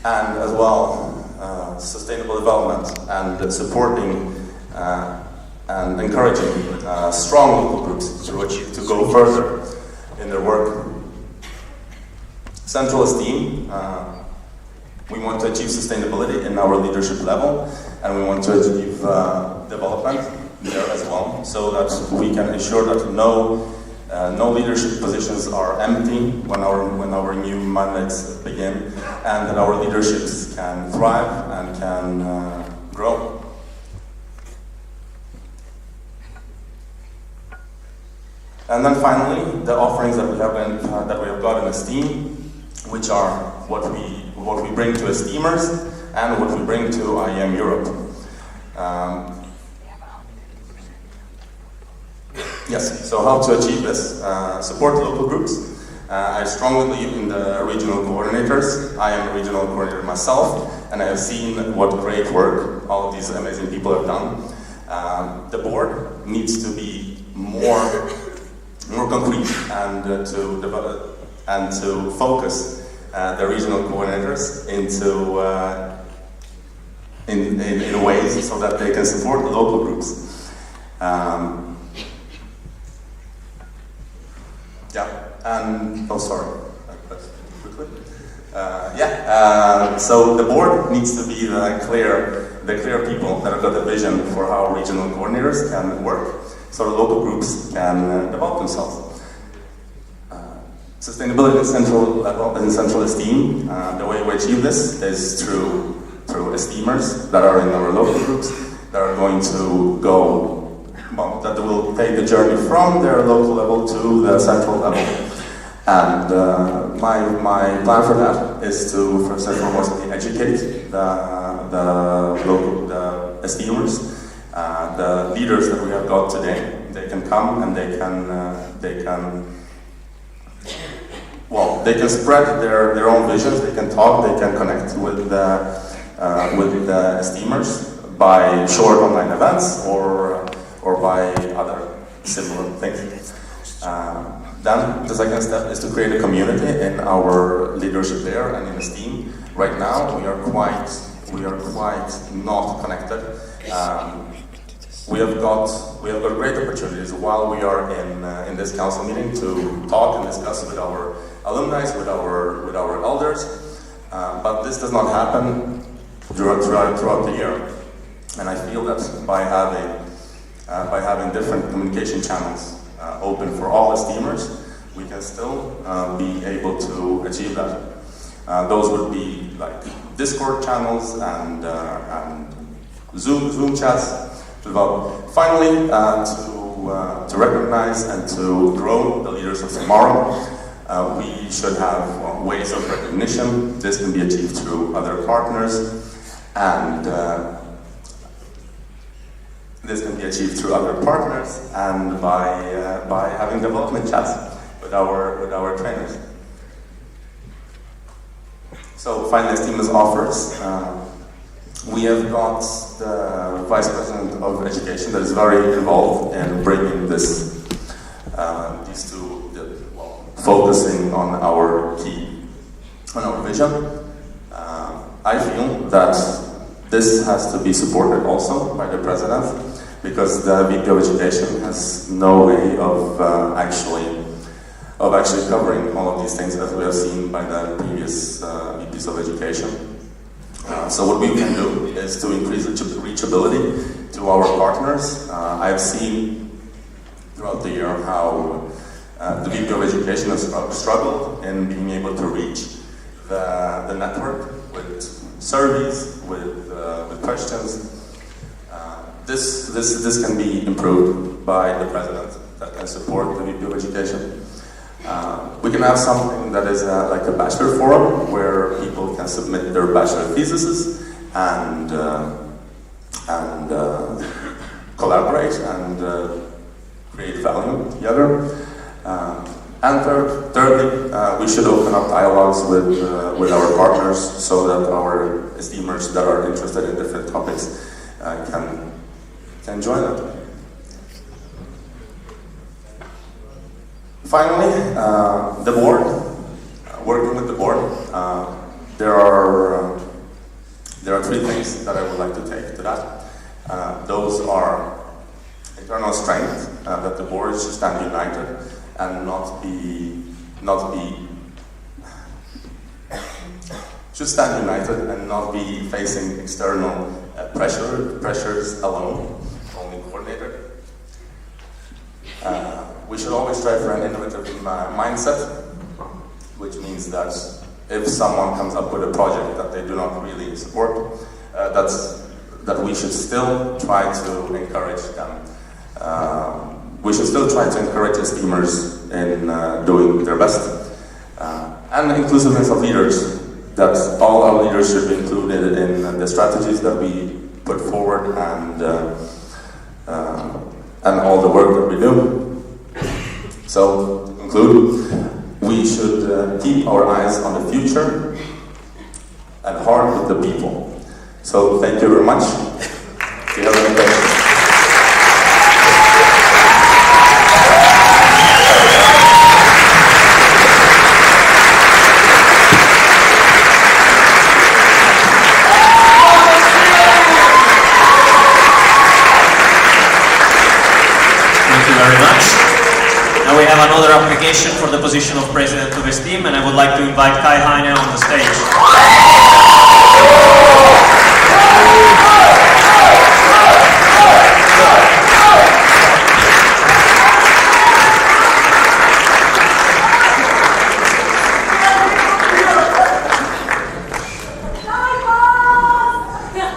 and as well sustainable development and supporting and encouraging strong local groups to go further in their work. Central Esteem, we want to achieve sustainability in our leadership level, and we want to achieve development there as well, so that we can ensure that no leadership positions are empty when our new mandates begin, and that our leaderships can thrive and can grow. And then finally, the offerings that we have got in Esteem, which are what we bring to Esteemers and what we bring to IEM Europe. Yes, so how to achieve this? Support local groups. I strongly believe in the regional coordinators. I am a regional coordinator myself, and I have seen what great work all of these amazing people have done. The board needs to be more concrete and to develop and to focus the regional coordinators into in ways so that they can support the local groups. So the board needs to be the clear people that have got a vision for how regional coordinators can work, so the local groups can develop themselves. Sustainability in central level, in central esteem. The way we achieve this is through esteemers that are in our local groups that are going to go, well, that will take the journey from their local level to the central level. And my plan for that is to first and foremost educate the esteemers, the leaders that we have got today. They can come and they can spread their own visions. They can talk. They can connect with the esteemers by short online events or by other similar things. Then the second step is to create a community in our leadership there and in esteem. Right now we are quite not connected. We have got great opportunities while we are in this council meeting to talk and discuss with our alumni, with our elders, but this does not happen throughout the year. And I feel that by having different communication channels open for all esteemers, we can still be able to achieve that. Those would be like Discord channels and Zoom chats. Finally, to recognize and to grow the leaders of tomorrow, we should have ways of recognition. This can be achieved through other partners, and by having development chats with our trainers. So finally, Esteemers offers. We have got the Vice President of Education that is very involved in bringing these two, focusing on our vision. I feel that this has to be supported also by the President, because the VP of Education has no way of actually covering all of these things, as we have seen by the previous VPs of Education. So what we can do is to increase the reachability to our partners. I've seen throughout the year how the VP of Education has struggled in being able to reach the network with surveys, with questions. This can be improved by the President that can support the VP of Education. We can have something that is like a bachelor forum where people can submit their bachelor theses and collaborate and create value together. And thirdly, we should open up dialogues with our partners so that our esteemers that are interested in different topics can join them. Finally, the board, working with the board, there are three things that I would like to take to that. Those are internal strength, that the board should stand united and should stand united and not be facing external pressures alone, only coordinated. We should always strive for an innovative mindset, which means that if someone comes up with a project that they do not really support, that we should still try to encourage them. We should still try to encourage esteemers in doing their best. And inclusiveness of leaders, that all our leaders should be included in the strategies that we put forward and all the work that we do. So, to conclude, we should keep our eyes on the future and heart with the people. So, thank you very much. Do you have any questions? Thank you very much. Now we have another application for the position of President of STEAM, and I would like to invite Kai Heine on the stage.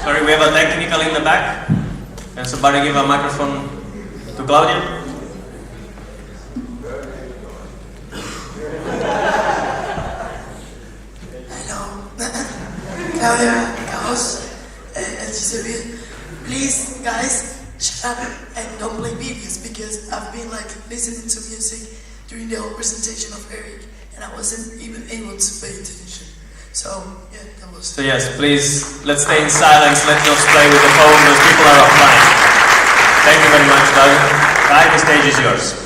Sorry, we have a technical in the back. Can somebody give a microphone to Claudia? Claudia, Chaos, LXIV. Please, guys, shut up and don't play videos because I've been listening to music during the whole presentation of Eric and I wasn't even able to pay attention. So, yeah, that was... So yes, please, let's stay in silence, let's not play with the phone, those people are offline. Thank you very much, Doug. Kai, the stage is yours.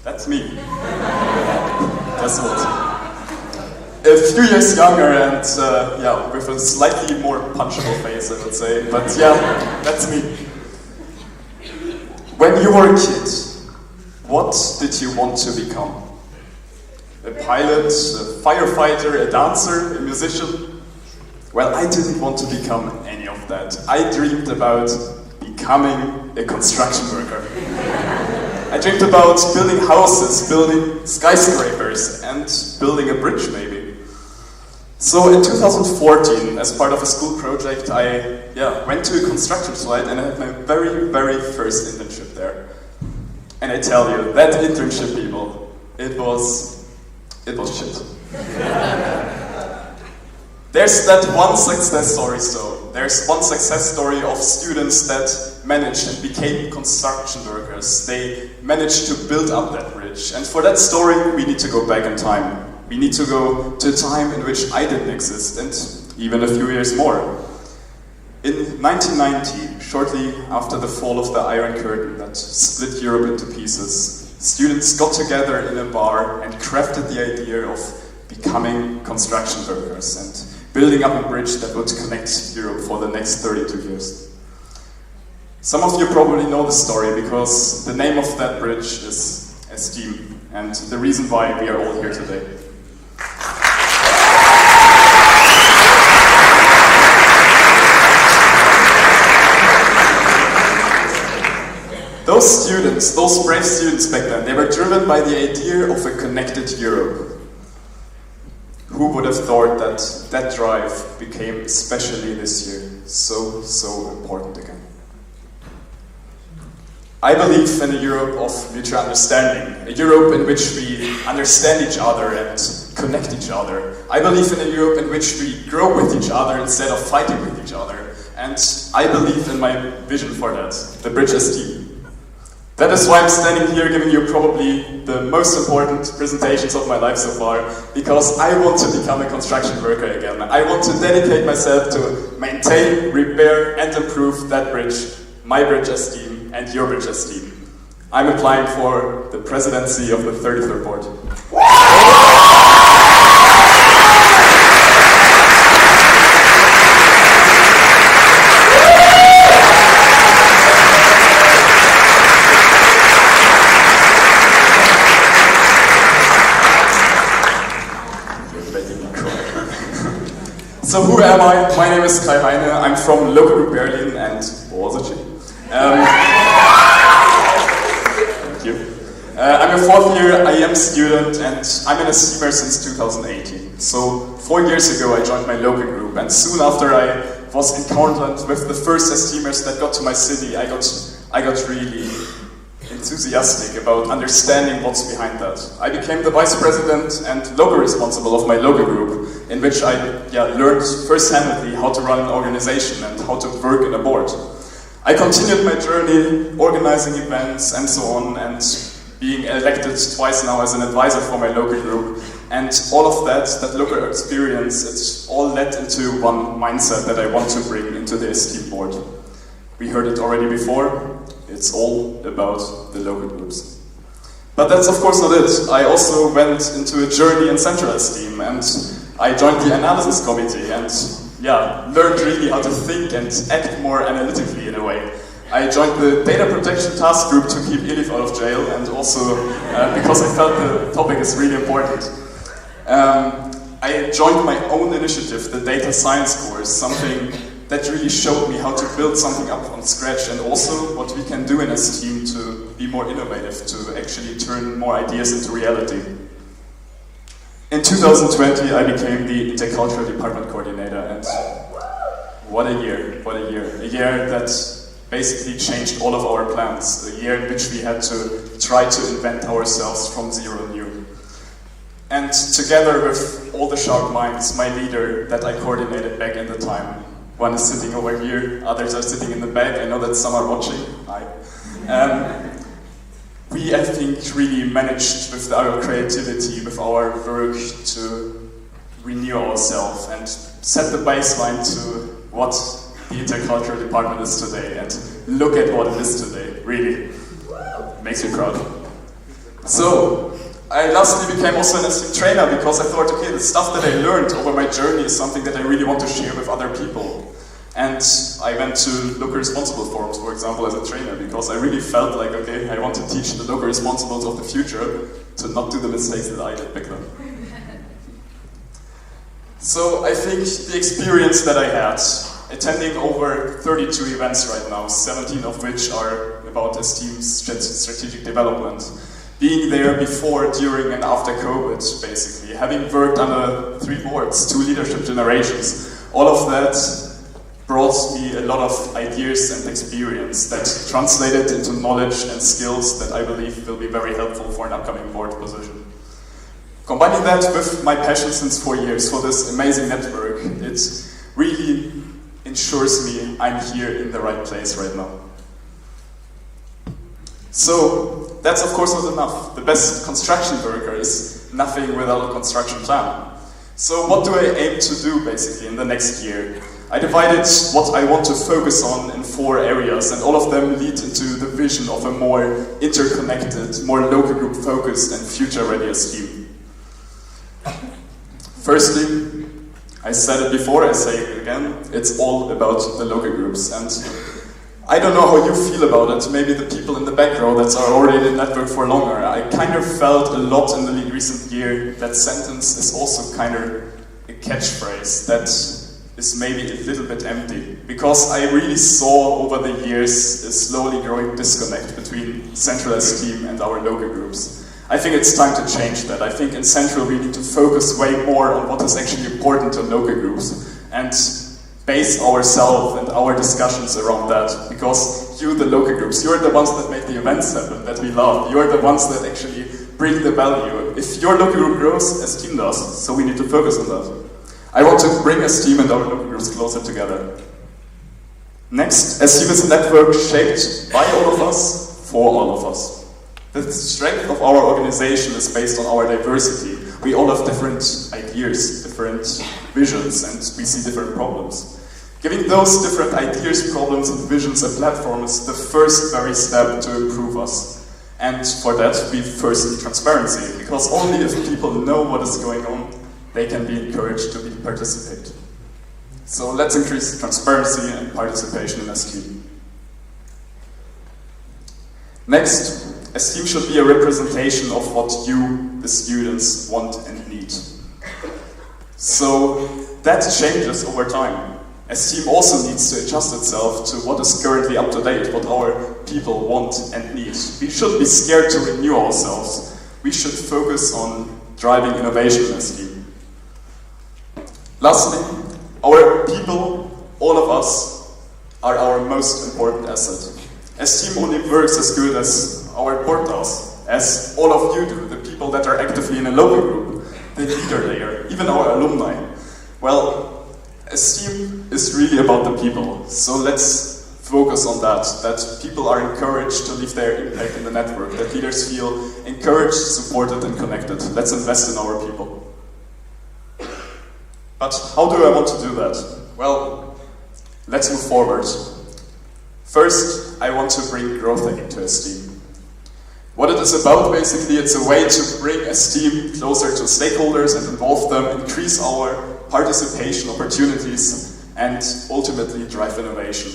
That's me. Guess what? A few years younger and yeah, with a slightly more punchable face, I would say. But yeah, that's me. When you were a kid, what did you want to become? A pilot, a firefighter, a dancer, a musician? Well, I didn't want to become any of that. I dreamed about becoming a construction worker. I dreamed about building houses, building skyscrapers, and building a bridge maybe. So in 2014, as part of a school project, I went to a construction site and I had my very, very first internship there. And I tell you, that internship, people, it was shit. There's that one success story, there's one success story of students that managed and became construction workers. They managed to build up that bridge. And for that story, we need to go back in time. We need to go to a time in which I didn't exist, and even a few years more. In 1990, shortly after the fall of the Iron Curtain that split Europe into pieces, students got together in a bar and crafted the idea of becoming construction workers and building up a bridge that would connect Europe for the next 32 years. Some of you probably know the story because the name of that bridge is STEAM, and the reason why we are all here today. Those students, those brave students back then, they were driven by the idea of a connected Europe. Who would have thought that that drive became, especially this year, so important again? I believe in a Europe of mutual understanding, a Europe in which we understand each other and connect each other. I believe in a Europe in which we grow with each other instead of fighting with each other. And I believe in my vision for that, the bridge ST. That is why I'm standing here giving you probably the most important presentations of my life so far, because I want to become a construction worker again. I want to dedicate myself to maintain, repair and improve that bridge, my bridge STEAM and your bridge STEAM. I'm applying for the presidency of the 33rd board. So who am I? My name is Kai Heine. I'm from local group Berlin and Warsaw. Thank you. I'm a fourth year IEM student and I'm in a steamer since 2018. So 4 years ago I joined my local group, and soon after I was encountered with the first steamers that got to my city, I got really enthusiastic about understanding what's behind that. I became the vice president and local responsible of my local group, in which I learned first-handedly how to run an organization and how to work in a board. I continued my journey, organizing events and so on, and being elected twice now as an advisor for my local group. And all of that local experience, it all led into one mindset that I want to bring into the esteem board. We heard it already before, it's all about the local groups. But that's of course not it. I also went into a journey in Central Esteem, and I joined the analysis committee and learned really how to think and act more analytically in a way. I joined the data protection task group to keep Elif out of jail, and also because I felt the topic is really important. I joined my own initiative, the data science course, something that really showed me how to build something up from scratch, and also what we can do in a team to be more innovative, to actually turn more ideas into reality. In 2020, I became the Intercultural Department Coordinator, and what a year, what a year. A year that basically changed all of our plans, a year in which we had to try to invent ourselves from zero new. And together with all the sharp minds, my leader that I coordinated back in the time, one is sitting over here, others are sitting in the back, I know that some are watching, hi. We, I think, really managed with our creativity, with our work to renew ourselves and set the baseline to what the Intercultural Department is today, and look at what it is today, really. Makes me proud. So, I lastly became also an esteem trainer because I thought, okay, the stuff that I learned over my journey is something that I really want to share with other people. And I went to local responsible forums, for example, as a trainer, because I really felt like, okay, I want to teach the local responsibles of the future to not do the mistakes that I did back then. So I think the experience that I had, attending over 32 events right now, 17 of which are about esteem's strategic development, being there before, during and after COVID, basically, having worked under 3 boards, 2 leadership generations, all of that brought me a lot of ideas and experience that translated into knowledge and skills that I believe will be very helpful for an upcoming board position. Combining that with my passion since 4 years for this amazing network, it really ensures me I'm here in the right place right now. So, that's of course not enough. The best construction worker is nothing without a construction plan. So what do I aim to do basically in the next year? I divided what I want to focus on in 4 areas, and all of them lead into the vision of a more interconnected, more local group focused and future ready esteem. Firstly, I said it before, I say it again, it's all about the local groups. And I don't know how you feel about it, maybe the people in the back row that are already in the network for longer. I kind of felt a lot in the recent year that sentence is also kind of a catchphrase that is maybe a little bit empty. Because I really saw over the years a slowly growing disconnect between Central Esteem and our local groups. I think it's time to change that. I think in Central we need to focus way more on what is actually important to local groups and base ourselves and our discussions around that. Because you, the local groups, you're the ones that make the events happen, that we love. You're the ones that actually bring the value. If your local group grows, Esteem does, so we need to focus on that. I want to bring Esteem and our local groups closer together. Next, Esteem is a network shaped by all of us, for all of us. The strength of our organization is based on our diversity. We all have different ideas, different visions, and we see different problems. Giving those different ideas, problems, and visions a platform is the first very step to improve us. And for that, we first need transparency, because only if people know what is going on, they can be encouraged to participate. So let's increase transparency and participation in Esteem. Next, Esteem should be a representation of what you, the students, want and need. So that changes over time. Esteem also needs to adjust itself to what is currently up to date, what our people want and need. We shouldn't be scared to renew ourselves. We should focus on driving innovation in Esteem. Lastly, our people, all of us, are our most important asset. Esteem only works as good as our board does, as all of you do, the people that are actively in a local group, the leader layer, even our alumni. Well, Esteem is really about the people, so let's focus on that people are encouraged to leave their impact in the network, that leaders feel encouraged, supported, and connected. Let's invest in our people. But how do I want to do that? Well, let's move forward. First, I want to bring growth into Esteem. What it is about, basically, it's a way to bring Esteem closer to stakeholders and involve them, increase our participation opportunities, and ultimately drive innovation.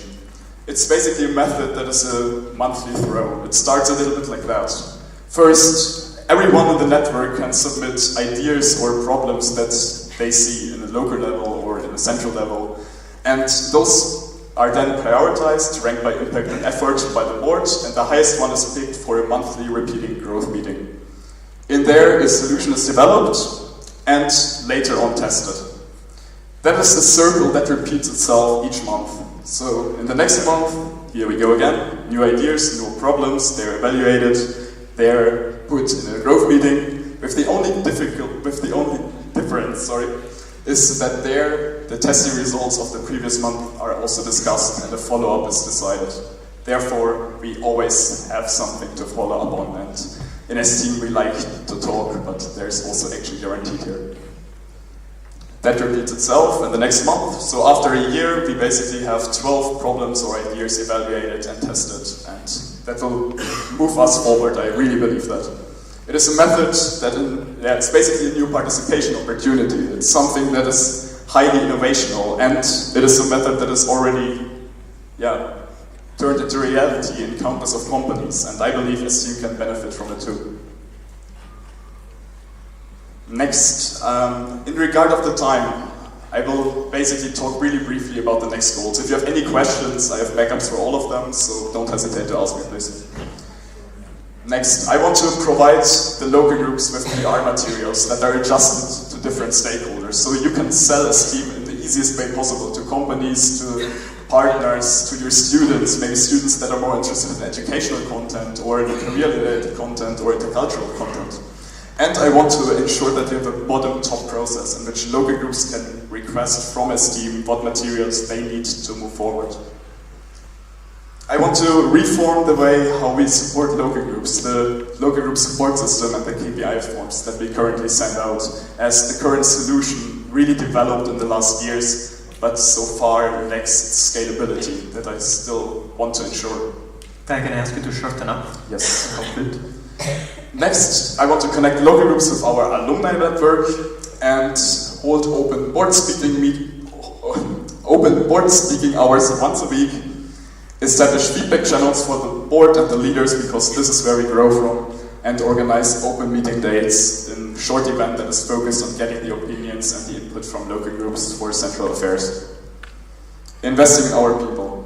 It's basically a method that is a monthly throw. It starts a little bit like that. First, everyone in the network can submit ideas or problems that they see in a local level or in a central level. And those are then prioritized, ranked by impact and effort by the board, and the highest one is picked for a monthly repeating growth meeting. In there, a solution is developed and later on tested. That is a circle that repeats itself each month. So in the next month, here we go again, new ideas, new problems, they're evaluated, they're put in a growth meeting, with the only difference, is that there the testing results of the previous month are also discussed and a follow-up is decided. Therefore, we always have something to follow up on, and in Esteem we like to talk, but there's also action guaranteed here. That repeats itself in the next month. So after a year, we basically have 12 problems or ideas evaluated and tested, and that will move us forward. I really believe that. It is a method that it's basically a new participation opportunity. It's something that is highly innovational, and it is a method that is already turned into reality in countless of companies, and I believe Esteem can benefit from it too. Next, in regard of the time, I will basically talk really briefly about the next goals. If you have any questions, I have backups for all of them, so don't hesitate to ask me, please. Next, I want to provide the local groups with PR materials that are adjusted to different stakeholders, so you can sell Esteem in the easiest way possible to companies, to partners, to your students, maybe students that are more interested in educational content, or in career-related content, or intercultural content. And I want to ensure that we have a bottom-top process in which local groups can request from Esteem what materials they need to move forward. I want to reform the way how we support local groups, the local group support system and the KPI forms that we currently send out, as the current solution really developed in the last years, but so far lacks scalability that I still want to ensure. Can I ask you to shorten up? Yes, complete. Next, I want to connect local groups with our alumni network and hold open board speaking hours once a week, establish feedback channels for the board and the leaders, because this is where we grow from, and organize open meeting dates in short event that is focused on getting the opinions and the input from local groups for central affairs. Investing in our people.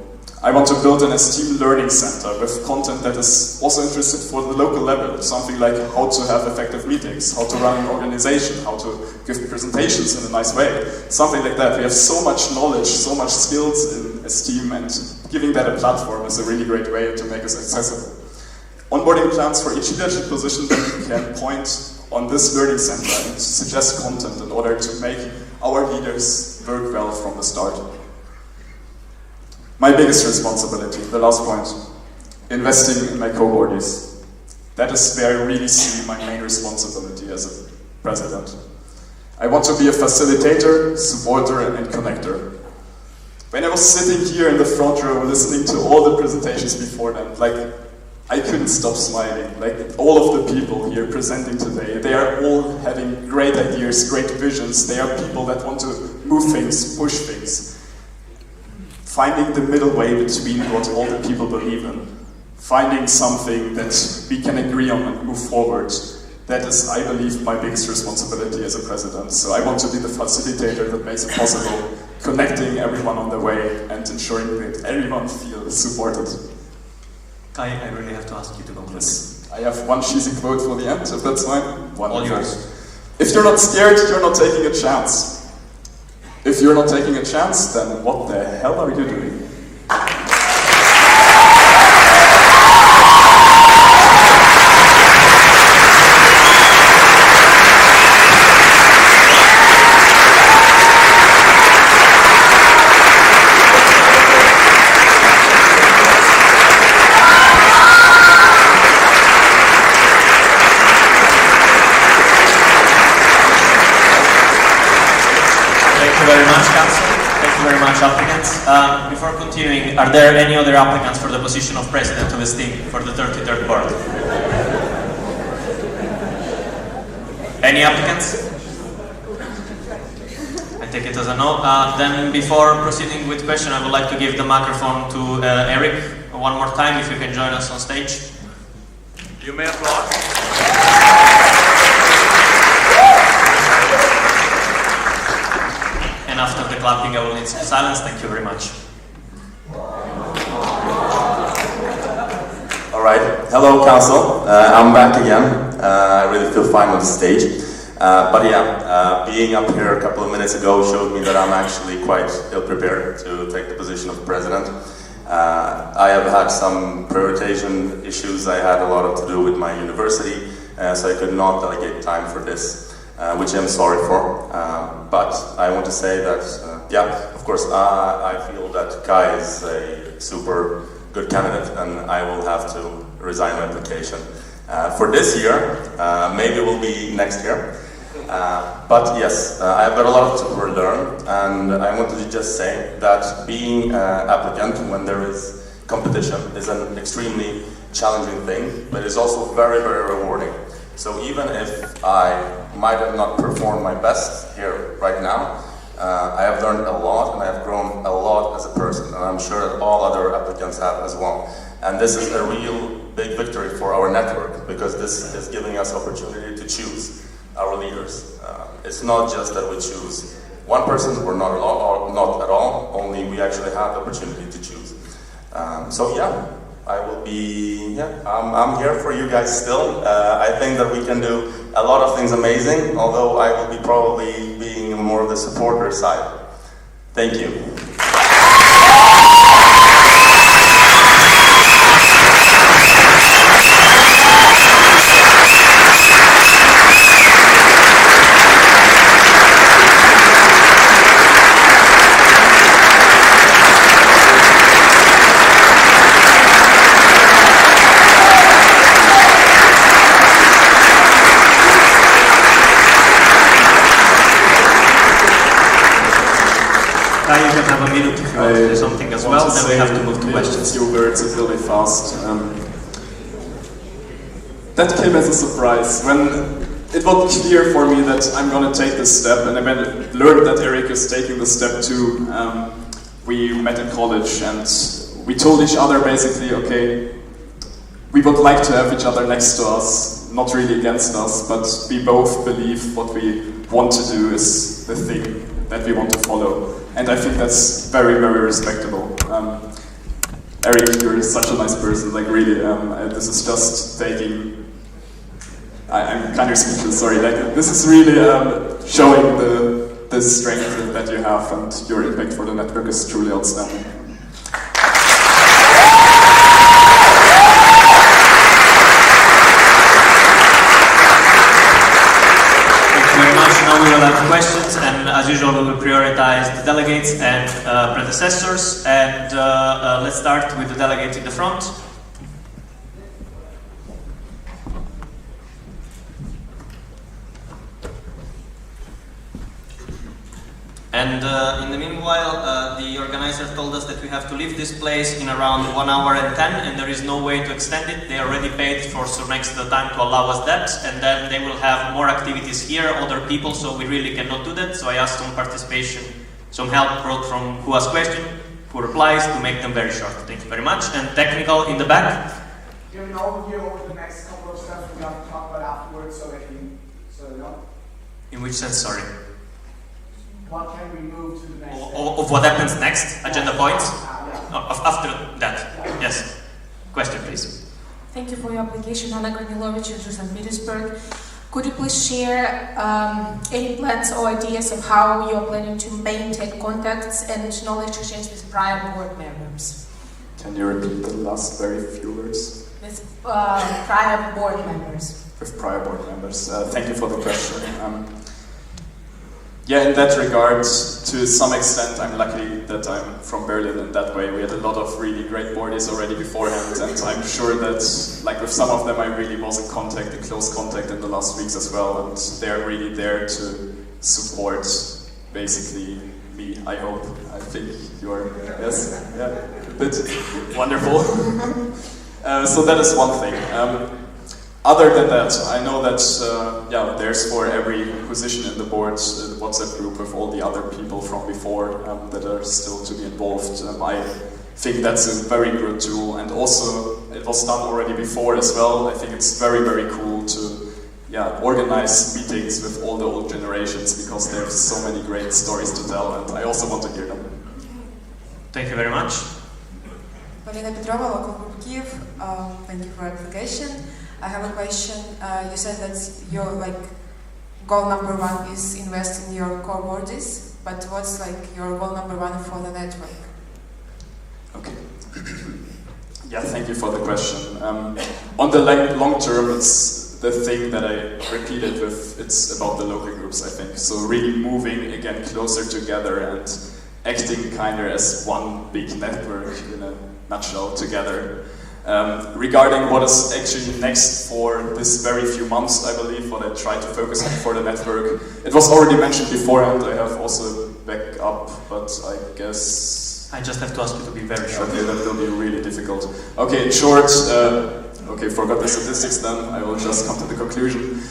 I want to build an Esteem learning center with content that is also interested for the local level, something like how to have effective meetings, how to run an organization, how to give presentations in a nice way, something like that. We have so much knowledge, so much skills in Esteem, and giving that a platform is a really great way to make us accessible. Onboarding plans for each leadership position that we can point on this learning center and suggest content in order to make our leaders work well from the start. My biggest responsibility, the last point, investing in my co-boardies. That is where I really see my main responsibility as a president. I want to be a facilitator, supporter, and connector. When I was sitting here in the front row listening to all the presentations before them, I couldn't stop smiling. All of the people here presenting today, they are all having great ideas, great visions. They are people that want to move things, push things. Finding the middle way between what all the people believe in. Finding something that we can agree on and move forward. That is, I believe, my biggest responsibility as a president. So I want to be the facilitator that makes it possible, connecting everyone on the way and ensuring that everyone feels supported. Kai, I really have to ask you to go please. I have one cheesy quote for the end, if that's fine. All yours. If you're not scared, you're not taking a chance. If you're not taking a chance, then what the hell are you doing? much, applicants. Before continuing, are there any other applicants for the position of President of STEAM for the 33rd board? Any applicants? I take it as a no. Then before proceeding with question, I would like to give the microphone to Eric one more time, if you can join us on stage. You may applaud. And after the clapping, I will need some silence. Thank you very much. All right. Hello, Council. I'm back again. I really feel fine on the stage. But yeah, being up here a couple of minutes ago showed me that I'm actually quite ill-prepared to take the position of President. I have had some prioritization issues. I had a lot to do with my university, so I could not delegate time for this, which I'm sorry for. But I want to say that, yeah, of course, I feel that Kai is a super good candidate, and I will have to resign my application for this year. Maybe it will be next year. But yes, I've got a lot to learn, and I wanted to just say that being an applicant when there is competition is an extremely challenging thing, but it's also very, very rewarding. So even if I might have not performed my best here right now, I have learned a lot, and I have grown a lot as a person, and I'm sure that all other applicants have as well. And this is a real big victory for our network, because this is giving us opportunity to choose our leaders. It's not just that we choose one person or not at all, only we actually have the opportunity to choose. So yeah, I will be, I'm here for you guys still. I think that we can do a lot of things amazing, although I will be probably being more of the supporter side. Thank you. You can have a minute if you want to say something as well, then we have to move to questions. A few words really fast. That came as a surprise. When it was clear for me that I'm going to take this step, and I learned that Eric is taking the step too, we met in college and we told each other basically, okay, we would like to have each other next to us, not really against us, but we both believe what we want to do is the thing that we want to follow. And I think that's very, very respectable. Eric, you're such a nice person, like really, this is just taking, I'm kind of speechless, sorry, like this is really showing the strength that you have, and your impact for the network is truly outstanding. Now we will have questions, and as usual we will prioritize the delegates and predecessors, and let's start with the delegate in the front. And in the meanwhile, the organizer told us that we have to leave this place in around 1 hour and 10, and there is no way to extend it. They already paid for some extra time to allow us that, and then they will have more activities here, other people, so we really cannot do that. So I asked some participation, some help brought from who has questions, who replies, to make them very short. Thank you very much. And technical in the back. Do you have an overview over the next couple of steps we have to talk about afterwards, so they know? In which sense, sorry? What can we move to the next step? Of what happens next? Agenda points? After that, yes. Question, please. Thank you for your application, Anna Granilovic in St. Petersburg. Could you please share any plans or ideas of how you are planning to maintain contacts and knowledge exchange with prior board members? Can you repeat the last very few words? With prior board members. With prior board members. Thank you for the question. Yeah, in that regard, to some extent, I'm lucky that I'm from Berlin in that way. We had a lot of really great boardies already beforehand, and I'm sure that, like with some of them, I really was in close contact in the last weeks as well, and they're really there to support, basically, me, I hope. I think you are, yes, yeah, a bit wonderful. So that is one thing. Other than that, I know that there's for every position in the board the WhatsApp group with all the other people from before that are still to be involved. I think that's a very good tool, and also it was done already before as well. I think it's very, very cool to organize meetings with all the old generations, because there's so many great stories to tell, and I also want to hear them. Thank you very much. Polina Petrova, local group Kiev. Thank you for your application. I have a question. You said that your goal number one is invest in your core bodies, but what's your goal number one for the network? Okay. Yeah, thank you for the question. On the long term, it's the thing that I repeated with, it's about the local groups, I think. So really moving again closer together and acting kind of as one big network in a nutshell together. Regarding what is actually next for this very few months, I believe, what I try to focus on for the network. It was already mentioned beforehand, I have also back up, but I guess... I just have to ask you to be very short. Okay, that will be really difficult. Okay, in short, okay, forgot the statistics then, I will just come to the conclusion.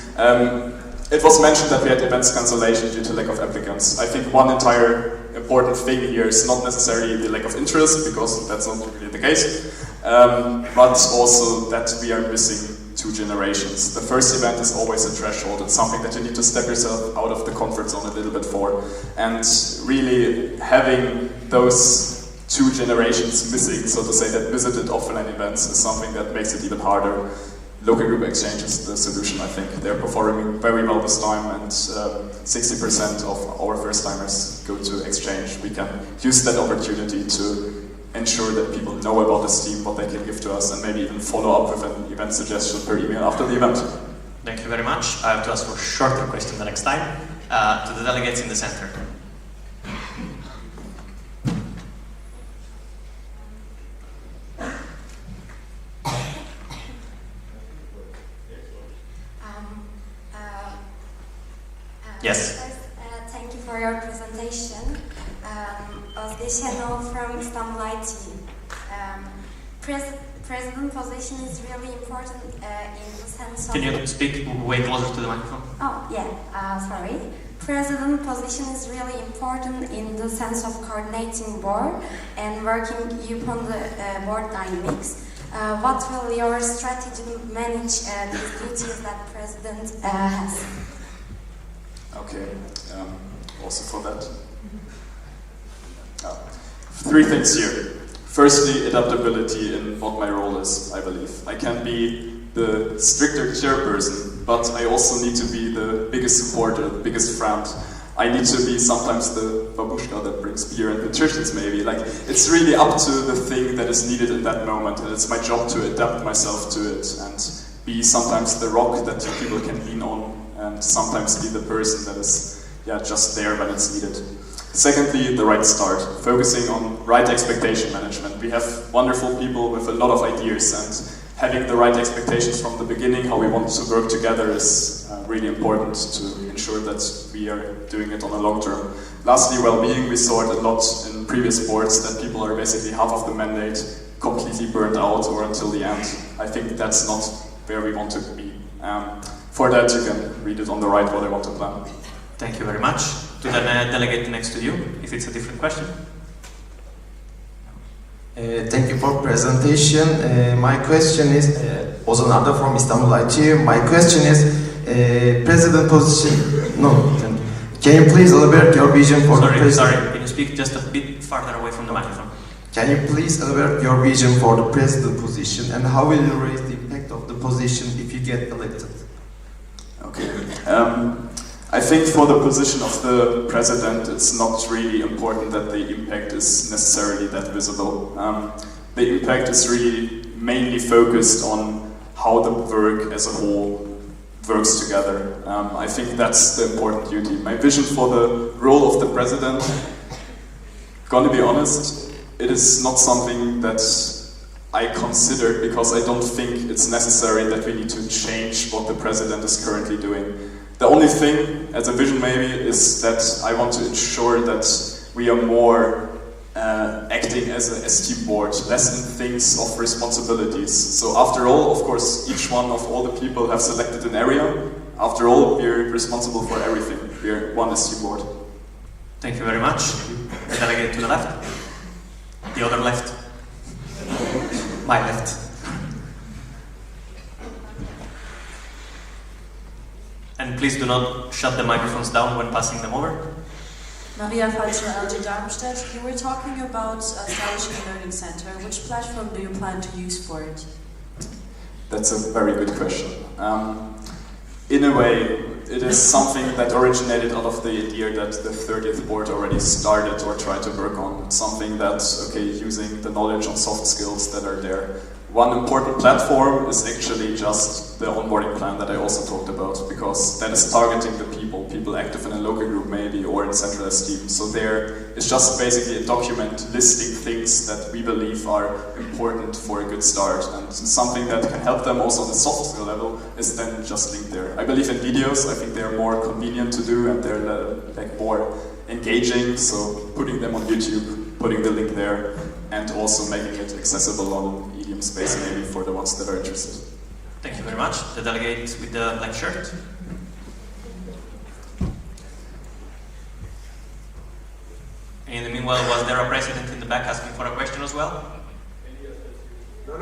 It was mentioned that we had events cancellation due to lack of applicants. I think one entire important thing here is not necessarily the lack of interest, because that's not really the case, but also that we are missing 2 generations. The first event is always a threshold. It's something that you need to step yourself out of the comfort zone a little bit for. And really having those 2 generations missing, so to say, that visited offline events is something that makes it even harder. Local group exchange is the solution, I think. They're performing very well this time, and 60% of our first-timers go to exchange. We can use that opportunity to ensure that people know about this team, what they can give to us, and maybe even follow up with an event suggestion per email after the event. Thank you very much. I have to ask for a shorter question the next time. To the delegates in the center. Yes. Thank you for your presentation. Özge from Istanbul IT. President position is really important in the sense of... Can you speak way closer to the microphone? Oh, yeah, sorry. President position is really important in the sense of coordinating board and working upon the board dynamics. What will your strategy manage these duties that President has? Okay, also for that. 3 things here. Firstly, adaptability in what my role is, I believe. I can be the stricter chairperson, but I also need to be the biggest supporter, the biggest friend. I need to be sometimes the babushka that brings beer and nutritions, maybe. It's really up to the thing that is needed in that moment, and it's my job to adapt myself to it and be sometimes the rock that people can lean on, and sometimes be the person that is just there when it's needed. Secondly, the right start, focusing on right expectation management. We have wonderful people with a lot of ideas, and having the right expectations from the beginning, how we want to work together, is really important to ensure that we are doing it on a long term. Lastly, well-being. We saw it a lot in previous boards that people are basically half of the mandate completely burned out or until the end. I think that's not where we want to be. For that, you can read it on the right, what I want to plan. Thank you very much. To the delegate next to you, if it's a different question. Thank you for presentation. My question is, Ozan Arda from Istanbul IT. My question is, president position. No, can you please elaborate your vision for the president? Sorry, can you speak just a bit farther away from the microphone? Can you please elaborate your vision for the president position, and how will you raise the impact of the position if you get elected? Okay. I think for the position of the president, it's not really important that the impact is necessarily that visible. The impact is really mainly focused on how the work as a whole works together. I think that's the important duty. My vision for the role of the president, gonna be honest, it is not something that I considered, because I don't think it's necessary that we need to change what the president is currently doing. The only thing, as a vision maybe, is that I want to ensure that we are more acting as a ST board, less in things of responsibilities. So after all, of course, each one of all the people have selected an area. After all, we're responsible for everything. We're one ST board. Thank you very much. The delegate to the left. The other left. My left. And please do not shut the microphones down when passing them over. Maria Falcher, LG Darmstadt. You were talking about establishing a learning center. Which platform do you plan to use for it? That's a very good question. In a way, it is something that originated out of the idea that the 30th board already started or tried to work on. It's something that, okay, using the knowledge on soft skills that are there. One important platform is actually just the onboarding plan that I also talked about, because that is targeting the people active in a local group maybe, or in central esteem. So there is just basically a document listing things that we believe are important for a good start. And something that can help them also on the soft skill level is then just linked there. I believe in videos, I think they're more convenient to do and they're like more engaging, so putting them on YouTube, putting the link there, and also making it accessible on Medium space maybe for the ones that are interested. Thank you very much. The delegate with the black shirt. In the meanwhile, was there a president in the back asking for a question as well? No.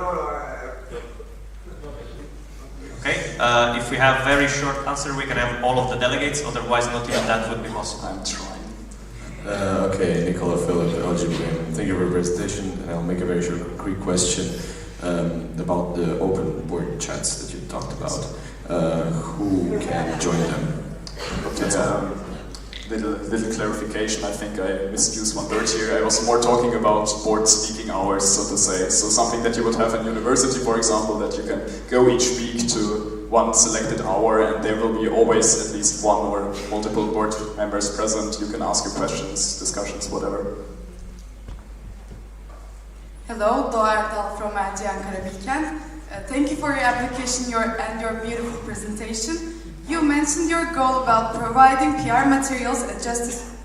Okay, if we have very short answer, we can have all of the delegates, otherwise not even that would be possible. I'm trying. Okay, Nicola Philip, LGBM. Thank you for your presentation, and I'll make a very short, quick question about the open board chats that you talked about. Who can join them? Okay, little clarification. I think I misused one word here. I was more talking about board speaking hours, so to say. So something that you would have in university, for example, that you can go each week to one selected hour, and there will be always at least one or multiple board members present. You can ask your questions, discussions, whatever. Hello, Doğa Erdal from LG Ankara Bilkent. Thank you for your application and your beautiful presentation. You mentioned your goal about providing PR materials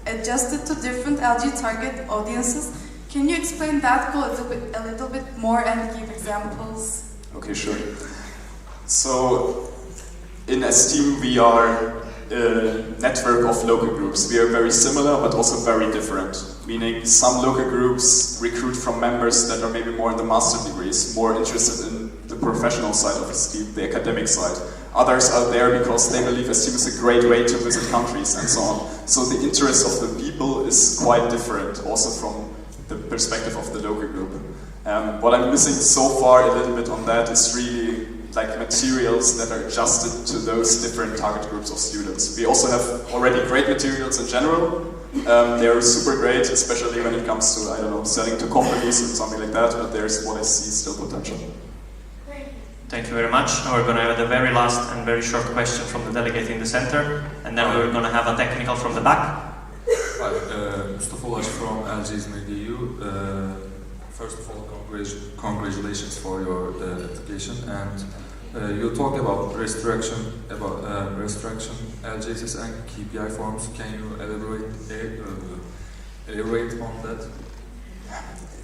adjusted to different LG target audiences. Can you explain that goal a little bit more and give examples? Okay, sure. So, in Esteem we are a network of local groups. We are very similar but also very different. Meaning some local groups recruit from members that are maybe more in the master degrees, more interested in the professional side of Esteem, the academic side. Others are there because they believe Esteem is a great way to visit countries and so on. So the interest of the people is quite different, also from the perspective of the local group. What I'm missing so far a little bit on that is really like materials that are adjusted to those different target groups of students. We also have already great materials in general. They're super great, especially when it comes to, I don't know, selling to companies and something like that, but there's what I see still potential. Thank you very much. Now we're going to have the very last and very short question from the delegate in the center, and then we're going to have a technical from the back. Hi, Mustafa Ulaş from LXIV. First of all, congratulations for your application, and you talk about restriction, LGSS and KPI forms. Can you elaborate on that?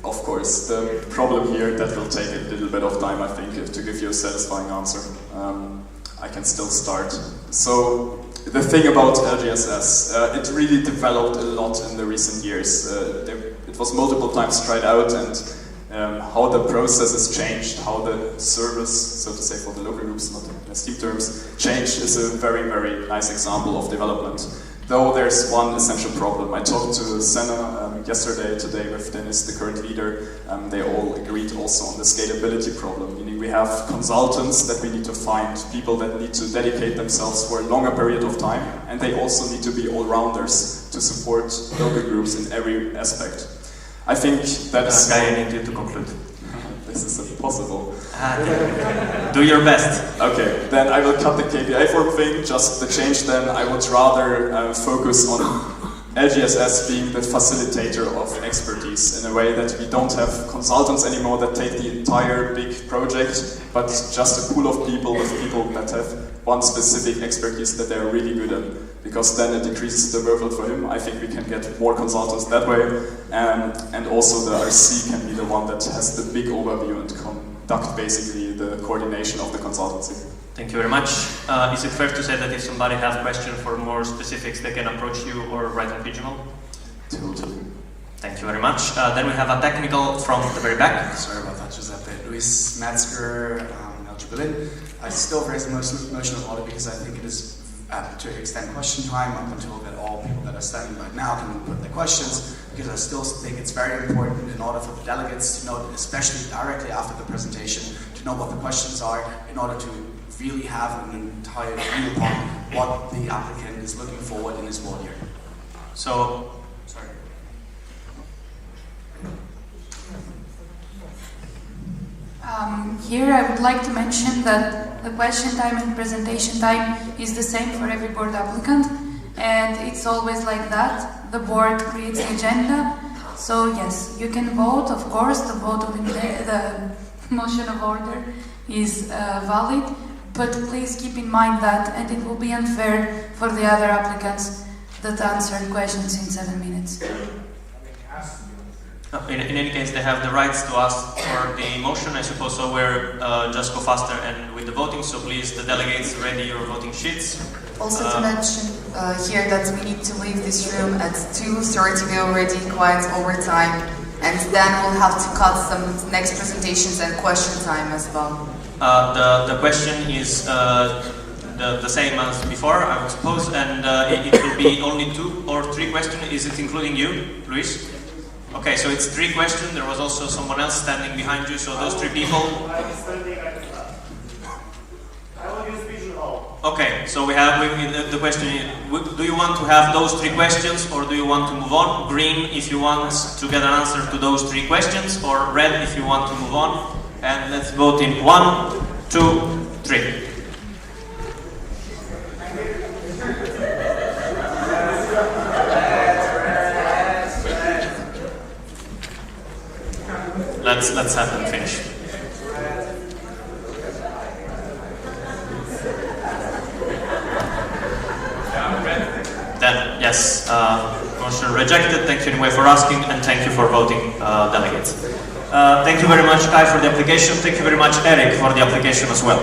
Of course, the problem here, that will take a little bit of time, I think, to give you a satisfying answer. I can still start. So, the thing about LGSS, it really developed a lot in the recent years. It was multiple times tried out, and how the process has changed, how the service, so to say, for the local groups, not in Esteem terms, changed is a very, very nice example of development. Though there's one essential problem. I talked to Senna today with Dennis, the current leader. They all agreed also on the scalability problem, meaning we have consultants that we need to find, people that need to dedicate themselves for a longer period of time, and they also need to be all-rounders to support local groups in every aspect. I think that's... Guy, I need you to conclude. This is impossible. Do your best. Okay, then I will cut the KPI form thing, just the change then. I would rather focus on LGSS being the facilitator of expertise in a way that we don't have consultants anymore that take the entire big project, but just a pool of people that have one specific expertise that they're really good at, because then it decreases the workload for him. I think we can get more consultants that way, and also the RC can be the one that has the big overview and conduct basically the coordination of the consultancy. Thank you very much. Is it fair to say that if somebody has questions for more specifics, they can approach you or write on Pigeonhole? Totally. Thank you very much. Then we have a technical from the very back. Sorry about that, Giuseppe. Luis Metzger, LG Berlin. I still raise the motion of order because I think it is to extend question time up until that all people that are standing right now can put their questions, because I still think it's very important in order for the delegates to know, especially directly after the presentation, to know what the questions are in order to really have an entire view upon what the applicant is looking forward in his role here. So, sorry. Here I would like to mention that the question time and presentation time is the same for every board applicant, and it's always like that. The board creates the agenda, so yes, you can vote, of course, the vote of the motion of order is valid, but please keep in mind that, and it will be unfair for the other applicants that answered questions in 7 minutes. In any case, they have the rights to ask for the motion, I suppose, so we're just go faster and with the voting, so please, the delegates, ready your voting sheets. Also to mention here that we need to leave this room at 2:30, we're already quite over time, and then we'll have to cut some next presentations and question time as well. The question is the same as before, I would suppose, and it will be only 2 or 3 questions. Is it including you, Luis? Okay, so it's 3 questions. There was also someone else standing behind you, so those 3 people. I will use Pigeonhole. Okay, so we have the question is, do you want to have those 3 questions or do you want to move on? Green if you want to get an answer to those 3 questions, or red if you want to move on. And let's vote in 1, 2, 3. Let's have them finish. Then, yes, motion rejected. Thank you anyway for asking, and thank you for voting, delegates. Thank you very much, Kai, for the application. Thank you very much, Eric, for the application as well.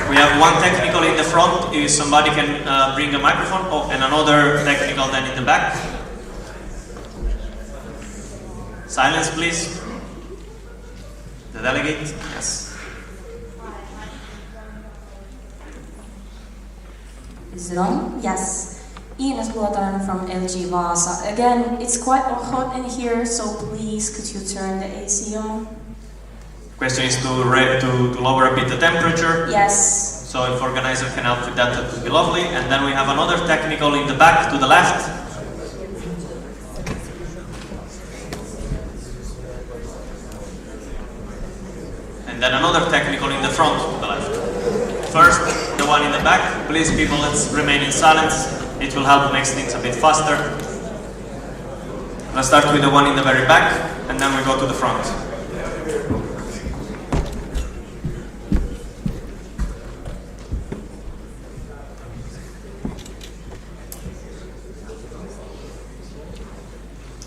We have one technical in the front, if somebody can bring a microphone, and another technical then in the back. Silence, please. The delegate, yes. Is it on? Yes. Ines Bloodon from LG Vasa. Again, it's quite hot in here, so please could you turn the AC on? Question is to lower a bit the temperature. Yes. So if organizer can help with that, that would be lovely. And then we have another technical in the back to the left. And then another technical in the front to the left. First, the one in the back. Please, people, let's remain in silence. It will help make things a bit faster. Let's start with the one in the very back, and then we go to the front.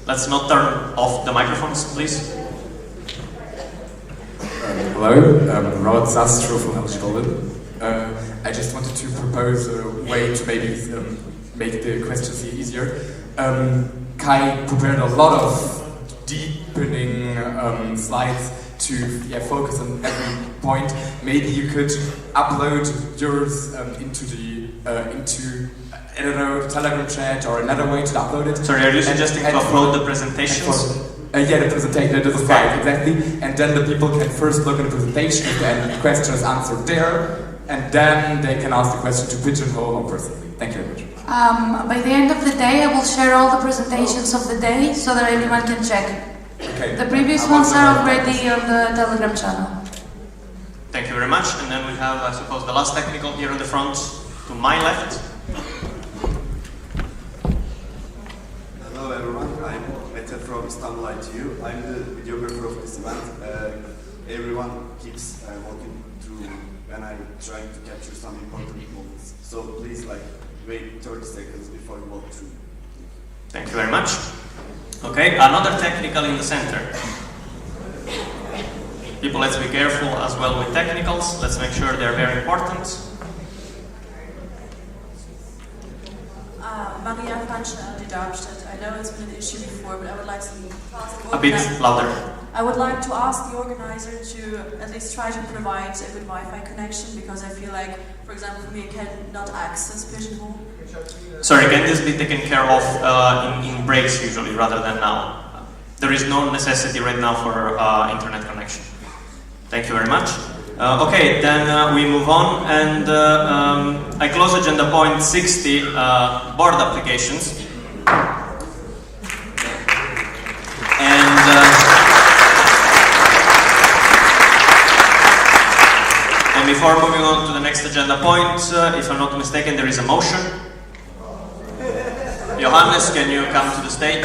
Let's not turn off the microphones, please. Hello, Robert Zastro from LXIV. I just wanted to propose a way to maybe make the questions easier. Kai prepared a lot of deepening slides to focus on every point. Maybe you could upload yours into I don't know, Telegram chat or another way to upload it. Sorry, are you suggesting to upload the presentations? Yeah, the presentation, the slide, exactly. And then the people can first look at the presentation and the question is answered there, and then they can ask the question to Pigeonhole or personally. Thank you very much. By the end of the day, I will share all the presentations of the day so that everyone can check. Okay. The previous ones are already on the Telegram channel. Thank you very much. And then we have, I suppose, the last technical here in the front to my left. Hello everyone, I'm Mete from Istanbul ITU. I'm the videographer of this event. Everyone keeps walking through when I'm trying to capture some important moments. So please wait 30 seconds before you walk through. Thank you very much. Okay, another technical in the center. People, let's be careful as well with technicals. Let's make sure they're very important. Maria Fransche, LG Darmstadt. I know it's been an issue before, but I would like to ask A bit louder. I would like to ask the organizer to at least try to provide a good Wi-Fi connection, because I feel like, for example, for me, I cannot access Pigeonhole. Sorry, can this be taken care of in breaks usually rather than now? There is no necessity right now for internet connection. Thank you very much. Okay, then we move on, and I close agenda point 60, board applications. And before moving on to the next agenda point, if I'm not mistaken, there is a motion. Johannes, can you come to the stage?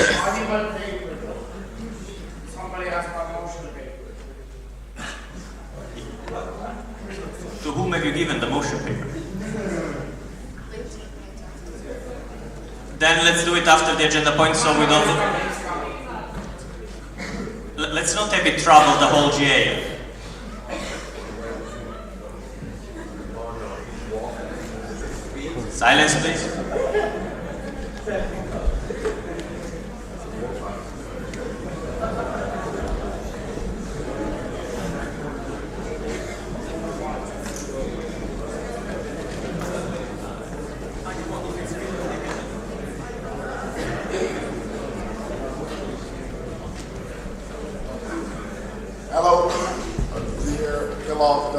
Somebody has my motion paper. To whom have you given the motion paper? Then let's do it after the agenda point, so we don't... Let's not have it trouble the whole GA. Silence, please. Hello, dear beloved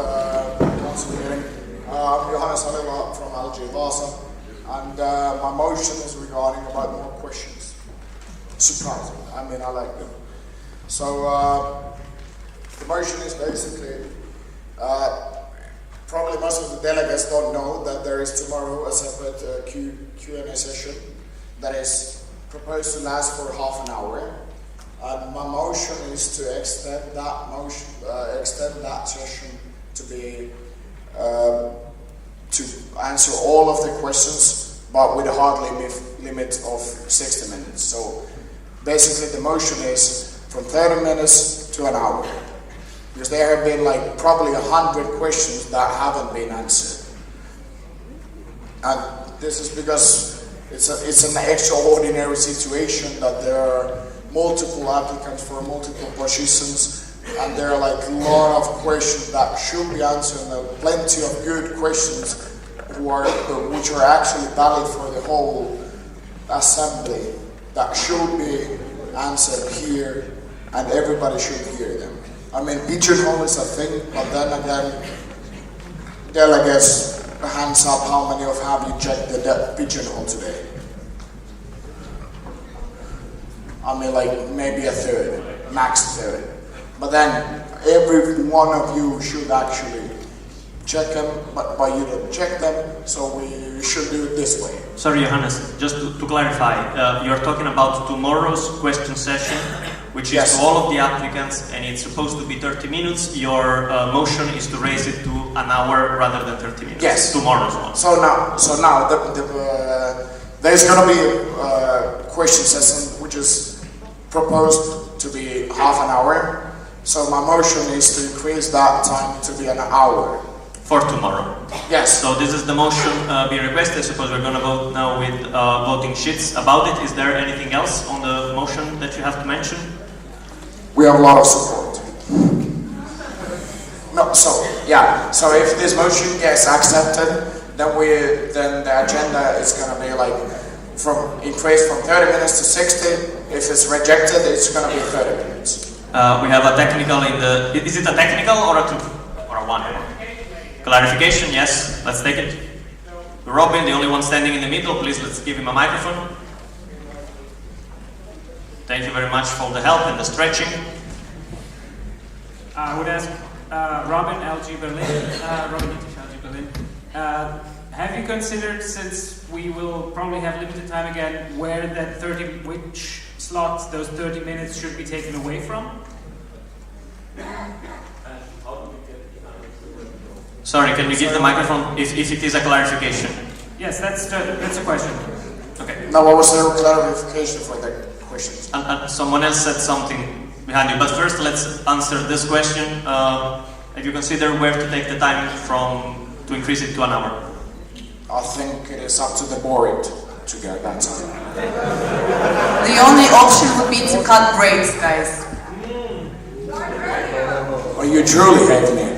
council meeting. I'm Johannes Halila from LXIV, and my motion is regarding about more questions. Surprising, I mean I like them. So the motion is basically, probably most of the delegates don't know that there is tomorrow a separate Q&A session that is proposed to last for half an hour. And my motion is to extend that session to be to answer all of the questions, but with a hard limit of 60 minutes. So basically, the motion is from 30 minutes to an hour, because there have been probably 100 questions that haven't been answered, and this is because it's an extraordinary situation that there are multiple applicants for multiple positions, and there are a lot of questions that should be answered, and plenty of good questions which are actually valid for the whole assembly that should be answered here, and everybody should hear them. I mean, pigeonhole is a thing, but then again, delegates, hands up, how many of have you checked the pigeonhole today? I mean, maybe a third, max third. But then every one of you should actually check them, but you don't check them, so we should do it this way. Sorry, Johannes, just to clarify, you're talking about tomorrow's question session, which is to all of the applicants, and it's supposed to be 30 minutes. Your motion is to raise it to an hour rather than 30 minutes. Yes. Tomorrow's one. So now there's going to be a question session which is proposed to be half an hour. So my motion is to increase that time to be an hour. For tomorrow. Yes. So this is the motion being requested. I suppose we're going to vote now with voting sheets about it. Is there anything else on the motion that you have to mention? We have a lot of support. No, so if this motion gets accepted, then the agenda is going to be increased from 30 minutes to 60. If it's rejected, it's going to be 30 minutes. We have a technical in the... Is it a technical or a 2? Or a 1? Clarification, yes. Let's take it. Robin, the only one standing in the middle, please let's give him a microphone. Thank you very much for the help and the stretching. I would ask Robin, LG Berlin. Robin Yetish, LG Berlin. Have you considered, since we will probably have limited time again, where that which slots those 30 minutes should be taken away from? Sorry, can you give the microphone if it is a clarification? Yes, that's a question. Okay. Now, what was the clarification for the question? Someone else said something behind you, but first let's answer this question. Have you considered where to take the time from to increase it to an hour? I think it is up to the board to get that time. The only option would be to cut breaks, guys. Are you truly hating it?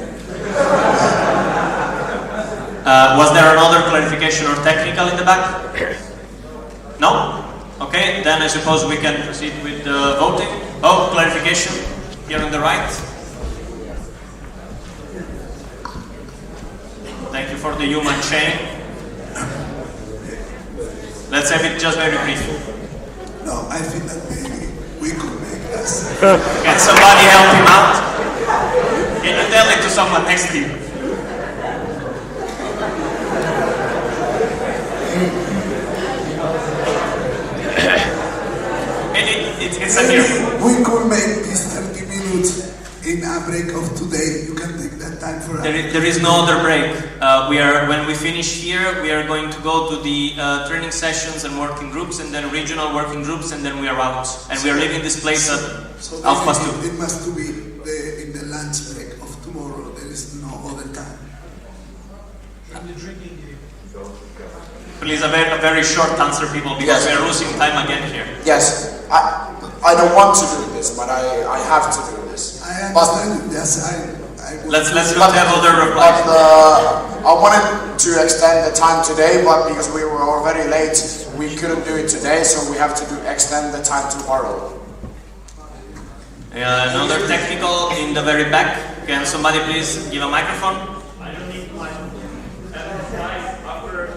Was there another clarification or technical in the back? No? Okay, then I suppose we can proceed with the voting. Oh, clarification here on the right. Thank you for the human chain. Let's have it just very brief. No, I think that maybe we could make this. Can somebody help him out? Can you tell it to someone next to you? It's a new. We could make this 30 minutes in a break of today. You can take that time for us. There is no other break. When we finish here, we are going to go to the training sessions and working groups, and then regional working groups, and then we are out. And we are leaving this place at 2:30. It must be in the lunch break of tomorrow. There is no other time. And the drinking game. Please, a very short answer, people, because we are losing time again here. Yes, I don't want to do this, but I have to do this. I understand. Yes, Let's not have other replies. But I wanted to extend the time today, but because we were already late, we couldn't do it today, so we have to extend the time tomorrow. Another technical in the very back. Can somebody please give a microphone? I don't need my after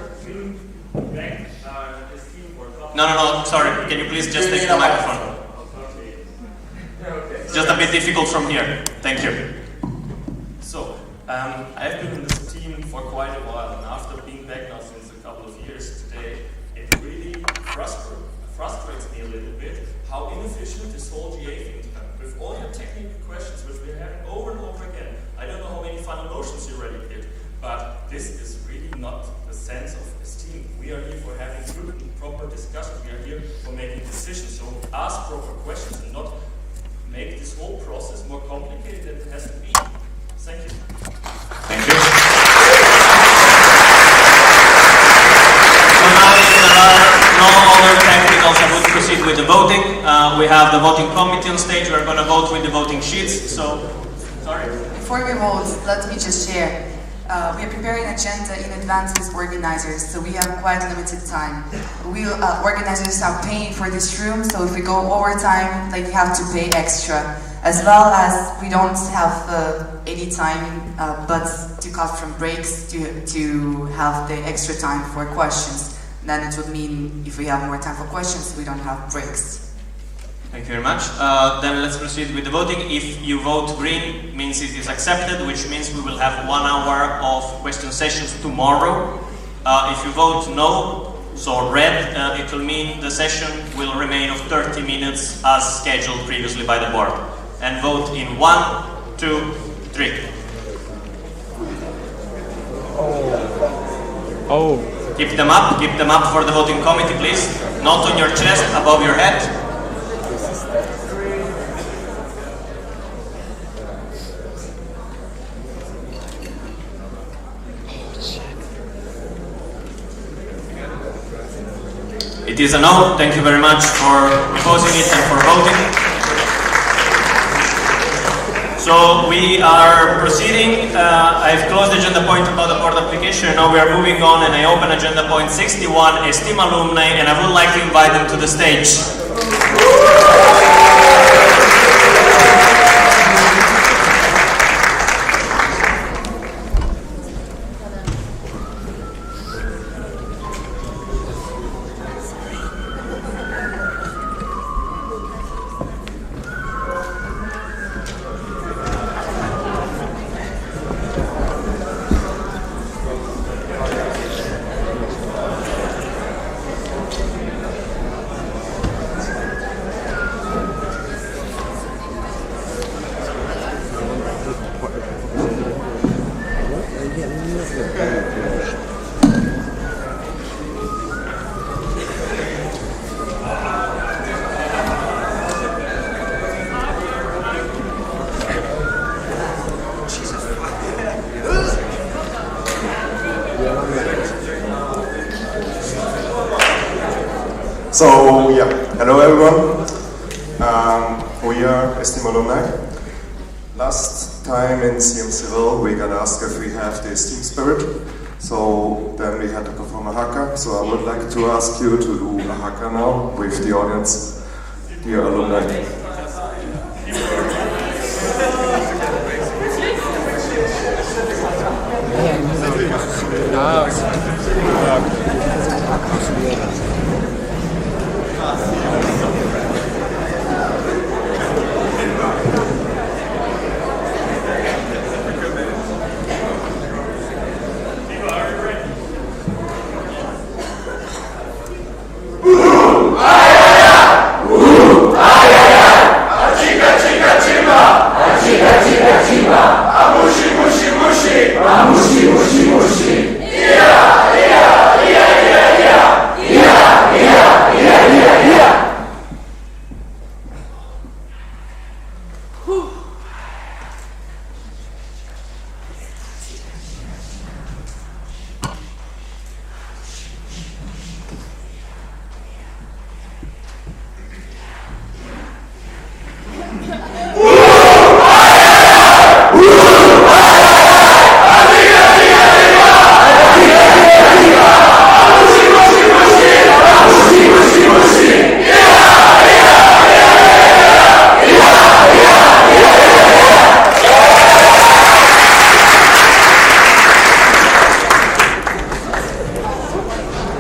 back this team for No, sorry. Can you please just take the microphone? It's just a bit difficult from here. Thank you. So, I've been in this team for quite a while, and after being back now since a couple of years today, it really frustrates me a little bit how inefficient this whole GA thing is. With all your technical questions, which we're having over and over again, I don't know how many fun emotions you already did, but this is really not the sense of this team. We are here for having good and proper discussions. We are here for making decisions. So ask proper questions and not make this whole process more complicated than it has to be. Thank you. Thank you. So now if there are no other technicals, I would proceed with the voting. We have the voting committee on stage. We're going to vote with the voting sheets. So, sorry? Before we vote, let me just share. We are preparing an agenda in advance with organizers, so we have quite limited time. Organizers are paying for this room, so if we go overtime, you have to pay extra. As well as we don't have any time but to cut from breaks to have the extra time for questions. Then it would mean if we have more time for questions, we don't have breaks. Thank you very much. Then let's proceed with the voting. If you vote green, means it is accepted, which means we will have 1 hour of question sessions tomorrow. If you vote no, so red, it will mean the session will remain of 30 minutes as scheduled previously by the board. And vote in 1, 2, 3. Oh. Keep them up for the voting committee, please. Not on your chest, above your head. It is a no. Thank you very much for proposing it and for voting. So we are proceeding. I've closed agenda point about the board application. Now we are moving on, and I open agenda point 61, esteemed alumni, and I would like to invite them to the stage. So, yeah, hello everyone. We are STEAM alumni. Last time in CM Civil, we got asked if we have the STEAM spirit. So then we had to perform a haka. So I would like to ask you to do a haka now with the audience, dear alumni.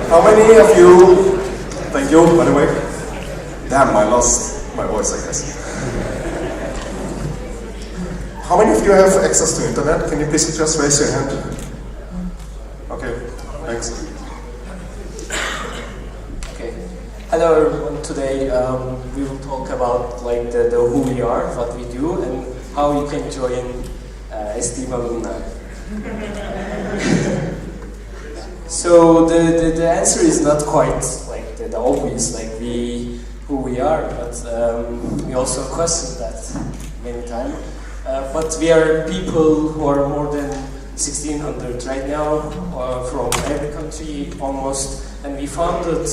How many of you, thank you by the way, damn I lost my voice I guess. How many of you have access to internet? Can you please just raise your hand? Okay, thanks. Okay. Hello everyone, today we will talk about like the who we are, what we do and how you can join STEAM alumni. So the answer is not quite like the obvious, like who we are, but we also question that many times. But we are people who are more than 1,600 right now, from every country almost, and we founded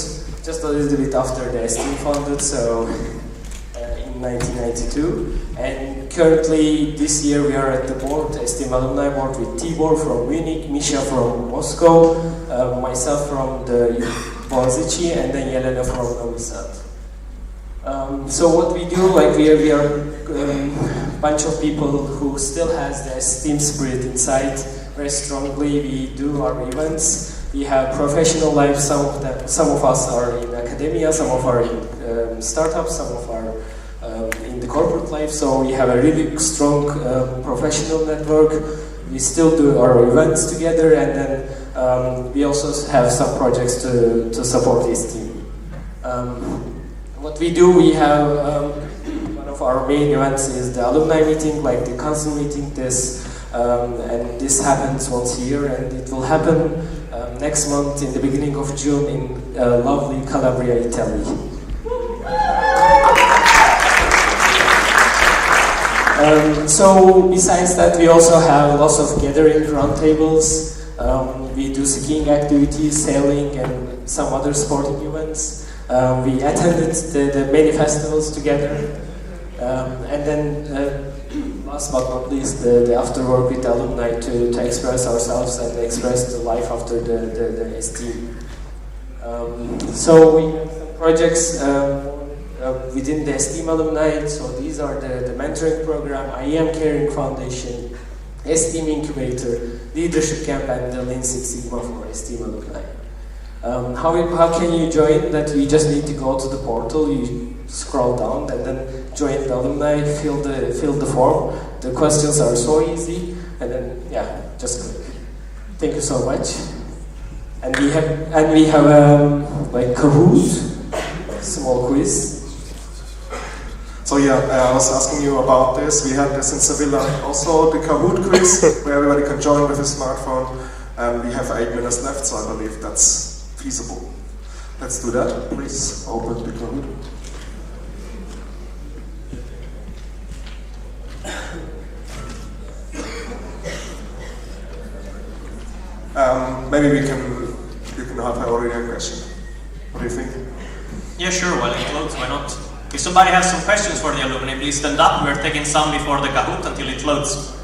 just a little bit after the STEAM founded, so in 1992. And currently this year we are at the board, STEAM alumni board, with Tibor from Munich, Misha from Moscow, myself from the Bozici, and then Yelena from Novi Sad. So what we do, like we are a bunch of people who still has the STEAM spirit inside very strongly. We do our events. We have professional life. Some of us are in academia, some of are in startups, some of are in the corporate life. So we have a really strong professional network. We still do our events together, and then we also have some projects to support this team. What we do, we have one of our main events is the alumni meeting, like the council meeting. And this happens once a year, and it will happen next month in the beginning of June in lovely Calabria, Italy. So besides that, we also have lots of gathering roundtables. We do skiing activities, sailing, and some other sporting events. We attended the many festivals together, and then last but not least, the after work with alumni to express ourselves and express the life after the STEAM. So we have some projects within the STEAM alumni. So these are the mentoring program, I Am Caring Foundation, STEAM Incubator, Leadership Camp, and the Lean Six Sigma for STEAM alumni. How can you join? That you just need to go to the portal, you scroll down, and then join the alumni, fill the form. The questions are so easy, and then yeah, just click. Thank you so much. And we have like Kahoot, small quiz. So yeah, I was asking you about this. We had this in Sevilla also, the Kahoot quiz, where everybody can join with a smartphone. We have 8 minutes left, so I believe that's feasible. Let's do that. Please open the Kahoot. Maybe you can have already a question. What do you think? Yeah, sure, while it loads, why not? If somebody has some questions for the alumni, please stand up. We're taking some before the Kahoot until it loads.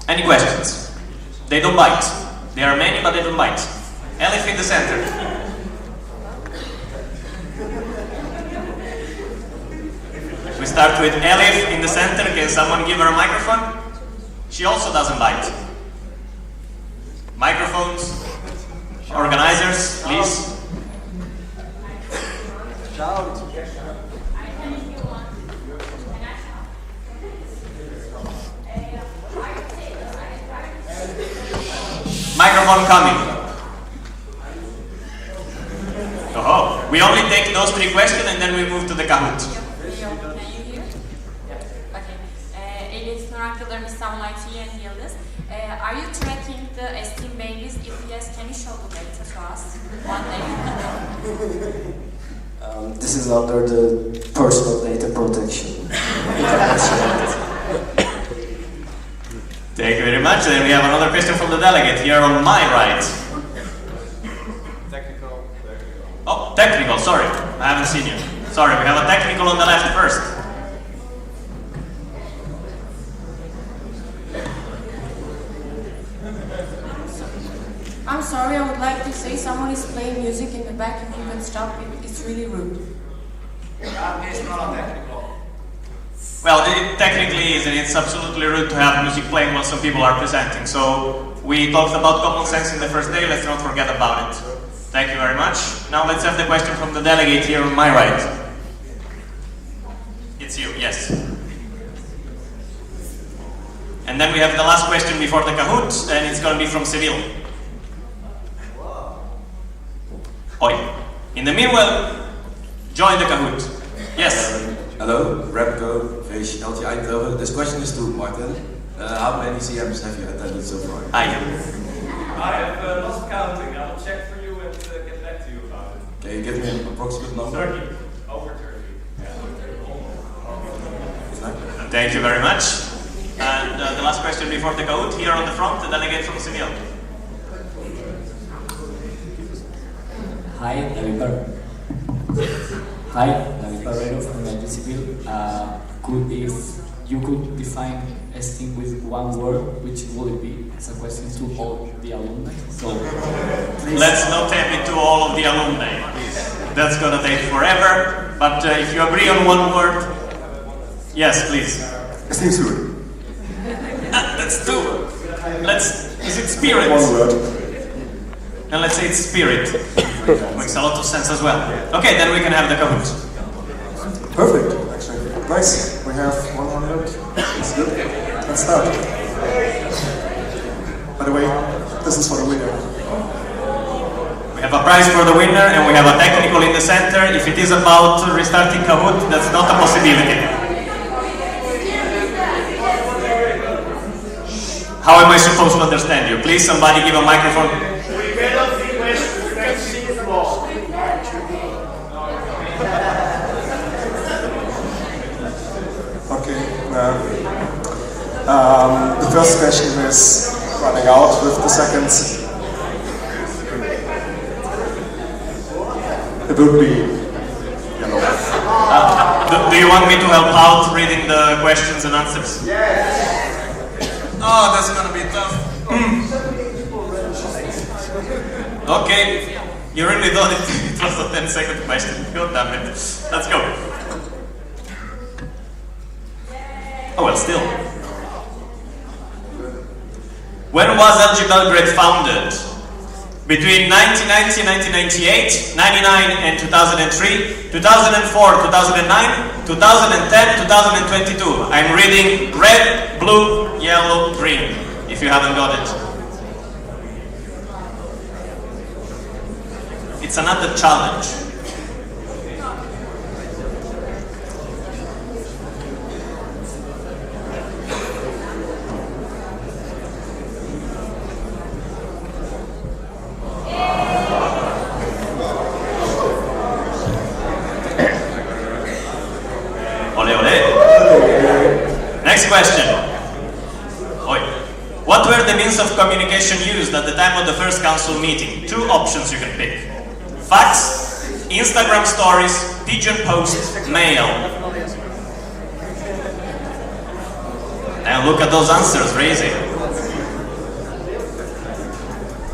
Any questions? They don't bite. There are many, but they don't bite. Elif in the center. We start with Elif in the center. Can someone give her a microphone? She also doesn't bite. Microphones. Organizers, please. Microphone coming. Oh, we only take those 3 questions and then we move to the Kahoot. Can you hear? Okay. Elif Nuraklılarım İstanbul IT'yi and Yıldız. Are you tracking the esteem babies? If yes, can you show the data to us one day? This is under the personal data protection. Thank you very much. Then we have another question from the delegate here on my right. Technical. Oh, technical, sorry. I haven't seen you. Sorry, we have a technical on the left first. I'm sorry, I would like to say someone is playing music in the back. If you can stop it, it's really rude. It's not technical. Well, it technically is, and it's absolutely rude to have music playing while some people are presenting. So we talked about common sense in the first day, let's not forget about it. Thank you very much. Now let's have the question from the delegate here on my right. It's you, yes. And then we have the last question before the Kahoot, and it's going to be from Seville. Oi. In the meanwhile, join the Kahoot. Yes. Hello, Remco, Fish, LTI Eindhoven. This question is to Martin. How many CMs have you attended so far? I have lost counting. I will check for you and get back to you about it. Can you give me an approximate number? 30. Over 30. Yeah. Thank you very much. And the last question before the Kahoot, here on the front, the delegate from Seville. Hi, David Barredo from Civil. If you could define esteem with one word, which would it be? It's a question to all the alumni. So let's not tap into all of the alumni, please. That's gonna take forever. But if you agree on one word, yes, please. Esteem spirit. That's 2. Is it spirit? One word. And let's say it's spirit. Makes a lot of sense as well. Okay, then we can have the Kahoot. Perfect, actually. Nice. We have 100. It's good. Let's start. By the way, this is for the winner. We have a prize for the winner and we have a technical in the center. If it is about restarting Kahoot, that's not a possibility. How am I supposed to understand you? Please, somebody give a microphone. We cannot see questions, we can see the ball. Okay. The first question is running out with the seconds. It would be yellow. Do you want me to help out reading the questions and answers? Yes. Oh, that's gonna be tough. Okay, you really thought it was a 10-second question. God damn it. Let's go. Oh well, still. When was LG Belgrade founded? Between 1990 and 1998, 99 and 2003, 2004, 2009, 2010, 2022. I'm reading red, blue, yellow, green, if you haven't got it. It's another challenge. Ole ole. Next question. Oi. What were the means of communication used at the time of the first council meeting? 2 options you can pick. Fax, Instagram stories, pigeon posts, mail. And look at those answers, raising.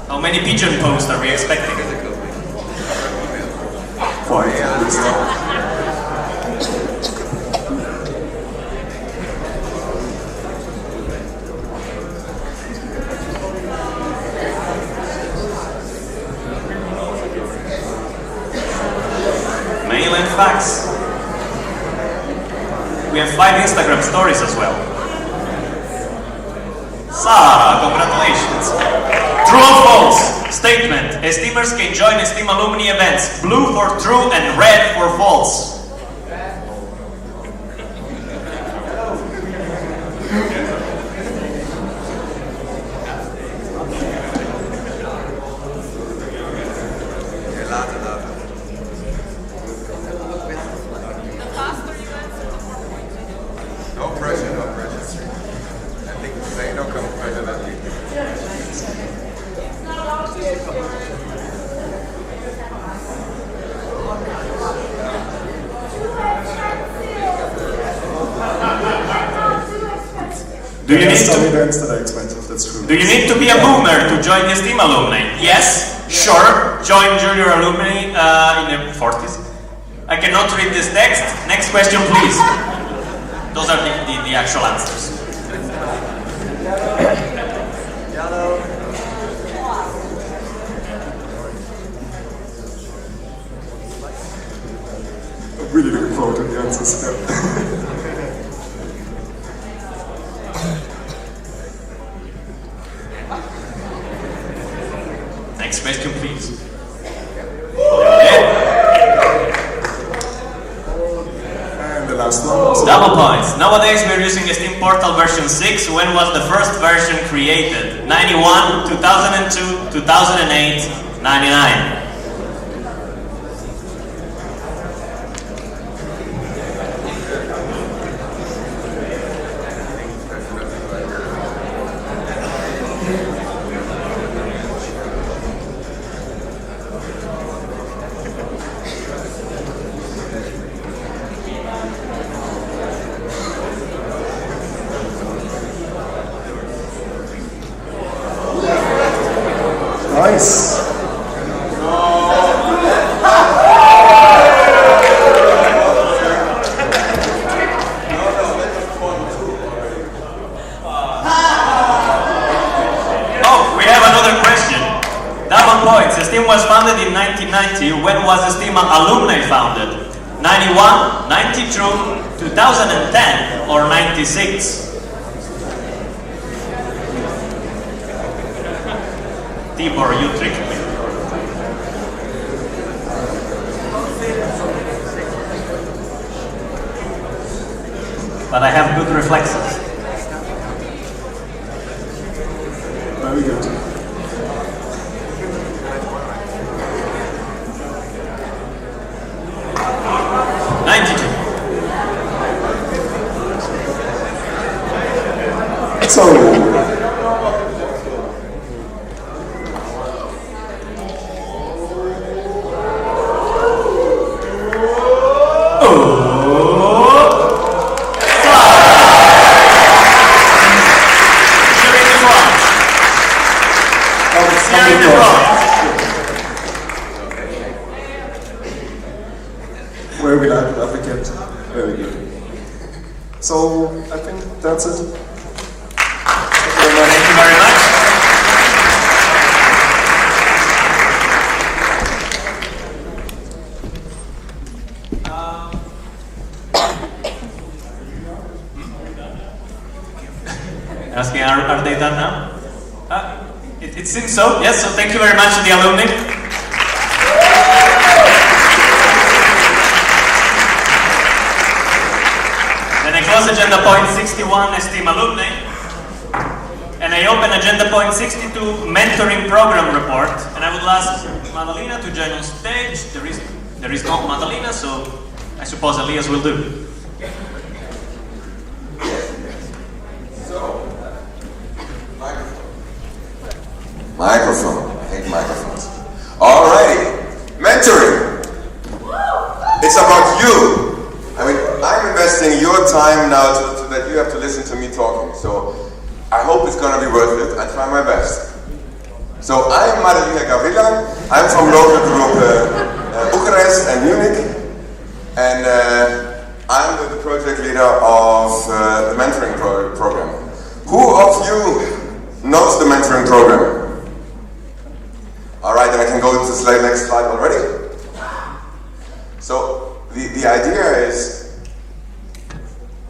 How many pigeon posts are we expecting? 5. Mail and fax. We have 5 Instagram stories as well. Sarah, congratulations. True or false? Statement. Esteemers can join Esteem alumni events. Blue for true and red for false. No pressure, no pressure. I think they don't come pressure that deep. Do you need to events that are expensive, that's true. Do you need to be a boomer to join the Esteem alumni? Yes, sure. Join junior alumni in the 40s. I cannot read this text. Next question, please. Those are the actual answers. I'm really looking forward to the answers. Next question, please. And the last one. Double points. Nowadays we're using Esteem Portal version 6. When was the first version created? 91, 2002, 2008, 99. Nice. Oh, we have another question. Double points. Esteem was founded in 1990. When was Esteem alumni founded? 91, 92, 2010, or 96? Tibor, you tricked me. But I have good reflexes. Very good. So, where we like the applicant. Very good. So, I think that's it. Thank you very much. Asking, are they done now? It seems so, yes, so thank you very much to the alumni. Then I close agenda point 61, Esteem alumni. And I open agenda point 62, mentoring program report. And I would ask Madalena to join on stage. There is no Madalena, so I suppose Elias will do. Microphone. I hate microphones. Alrighty. Mentoring. you. I mean, I'm investing your time now to that you have to listen to me talking. So I hope it's gonna be worth it. I try my best. So I'm Marina Gavila. I'm from local group Bucharest and Munich. And I'm the project leader of the mentoring program. Who of you knows the mentoring program? All right, then I can go to the next slide already. So the idea is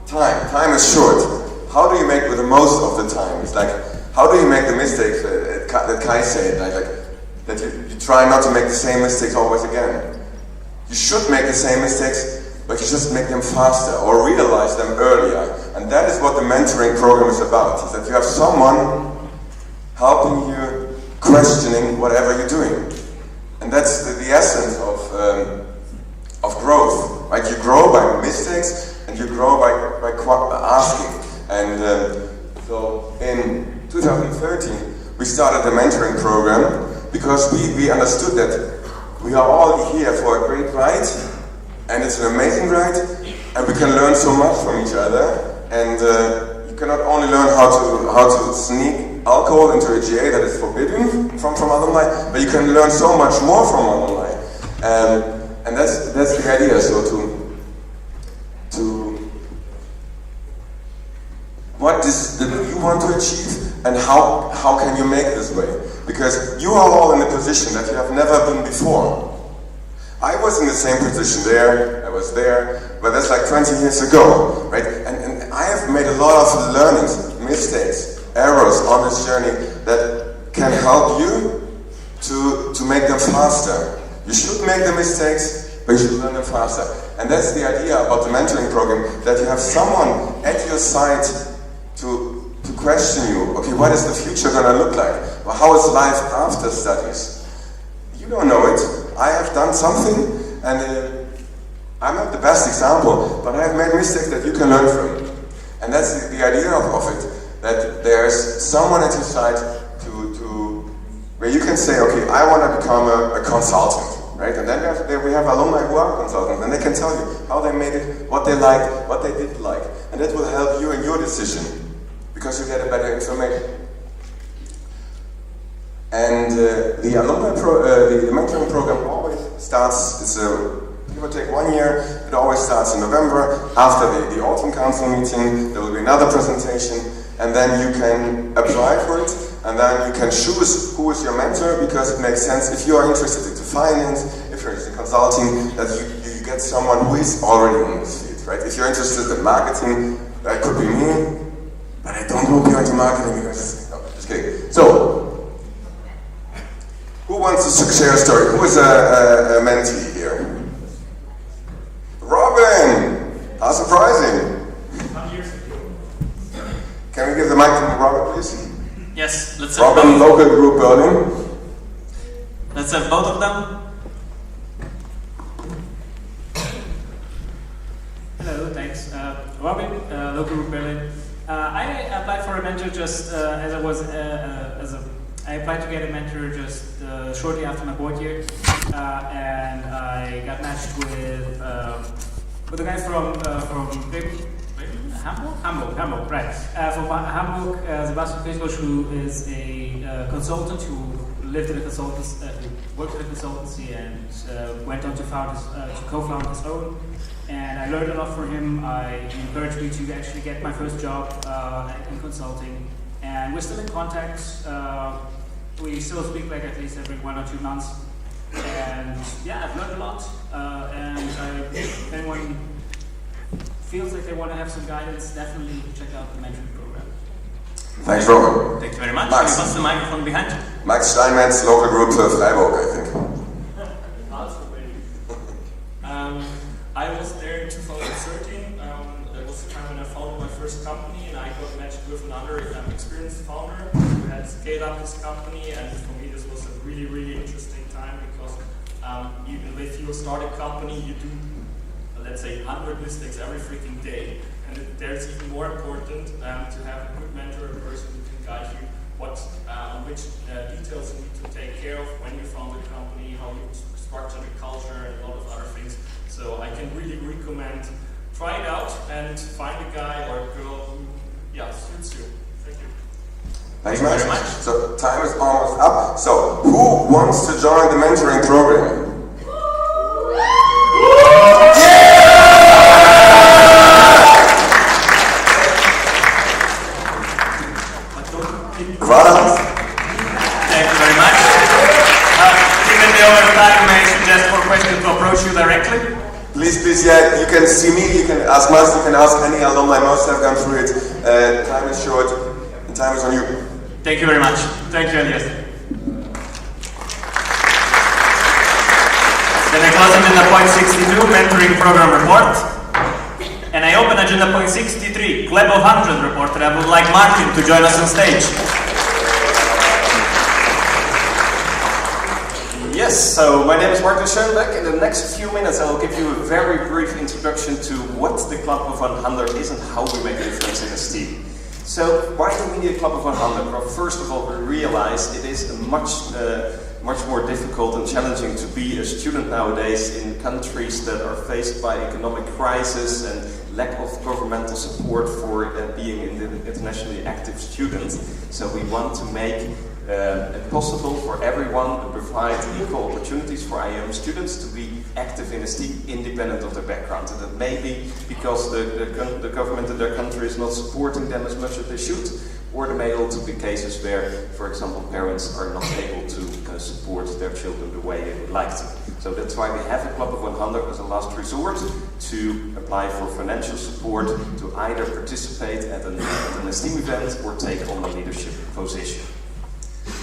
time. Time is short. How do you make the most of the time? It's like, how do you make the mistakes that Kai said, like that you try not to make the same mistakes always again. You should make the same mistakes, but you just make them faster or realize them earlier. And that is what the mentoring program is about, is that you have someone helping you, questioning whatever you're doing. And that's the essence of growth, right? You grow by mistakes, and you grow by asking. And so in 2013, we started the mentoring program because we understood that we are all here for a great ride, and it's an amazing ride, and we can learn so much from each other. And you cannot only learn how to sneak alcohol into a GA that is forbidden from alumni, but you can learn so much more from alumni. And that's the idea. So what is that you want to achieve, and how can you make this way? Because you are all in a position that you have never been before. I was in the same position there, I was there, but that's like 20 years ago, right? And I have made a lot of learnings, mistakes, errors on this journey that can help you to make them faster. You should make the mistakes, but you should learn them faster. And that's the idea about the mentoring program, that you have someone at your side to question you. Okay, what is the future going to look like? Well, how is life after studies? You don't know it. I have done something, and I'm not the best example, but I have made mistakes that you can learn from. And that's the idea of it, that there's someone at your side where you can say, okay, I want to become a consultant, right? And then we have alumni who are consultants, and they can tell you how they made it, what they liked, what they didn't like. And that will help you in your decision, because you get a better information. And the alumni the mentoring program always starts, give or take 1 year, it always starts in November. After the autumn council meeting, there will be another presentation, and then you can apply for it, and then you can choose who is your mentor, because it makes sense if you are interested in finance, if you're interested in consulting, that you get someone who is already in this field, right? If you're interested in marketing, that could be me, but I don't hope you're into marketing because, no, just kidding. So, who wants to share a story? Who is a mentee here? Robin! How surprising! Can we give the mic to Robin, please? Yes, let's have Robin, local group Berlin. Let's have both of them. Hello, thanks. Robin, local group Berlin. I applied for a mentor just as I was I applied to get a mentor just shortly after my board year, and I got matched with a guy from Hamburg, right? From Hamburg, Sebastian Fischbusch, who is a consultant who lived in a consultancy, worked in a consultancy, and went on to co-found his own. And I learned a lot from him. He encouraged me to actually get my first job in consulting. And we're still in contact. We still speak like at least every 1 or 2 months. And yeah, I've learned a lot. And if anyone feels like they want to have some guidance, definitely check out the mentoring program. Thanks, Robin. Thank you very much. Max. What's the microphone behind you? Max Steinmetz, local group Freiburg, I think. I was there in 2013. That was the time when I founded my first company, and I got matched with another experienced founder who had scaled up his company. And for me, this was a really, really interesting time because even if you start a company, you do, let's say, 100 mistakes every freaking day. And there's even more important to have a good mentor, a person who can guide you which details you need to take care of when you found the company, how you structure the culture, and a lot of other things. So I can really recommend try it out and find a guy or a girl who suits you. Thank you. Thank you very much. So time is almost up. So who wants to join the mentoring program? Thank you very much. Given the overtime, may I suggest for questions to approach you directly? Please, yeah, you can see me, you can ask us, you can ask any alumni, most have gone through it. Time is short, and time is on you. Thank you very much. Thank you, Elias. Then I close agenda point 62, mentoring program report. And I open agenda point 63, Club of 100 report, and I would like Martin to join us on stage. Yes, so my name is Martin Schoenbeck. In the next few minutes I will give you a very brief introduction to what the Club of 100 is and how we make a difference in this team. So why do we need a Club of 100? Well, first of all, we realize it is much more difficult and challenging to be a student nowadays in countries that are faced by economic crisis and lack of governmental support for being an internationally active student. So we want to make it possible for everyone to provide equal opportunities for IM students to be active in a STEAM independent of their background. And that may be because the government in their country is not supporting them as much as they should, or there may also be cases where, for example, parents are not able to support their children the way they would like to. So that's why we have a Club of 100 as a last resort to apply for financial support to either participate at an STEAM event or take on a leadership position.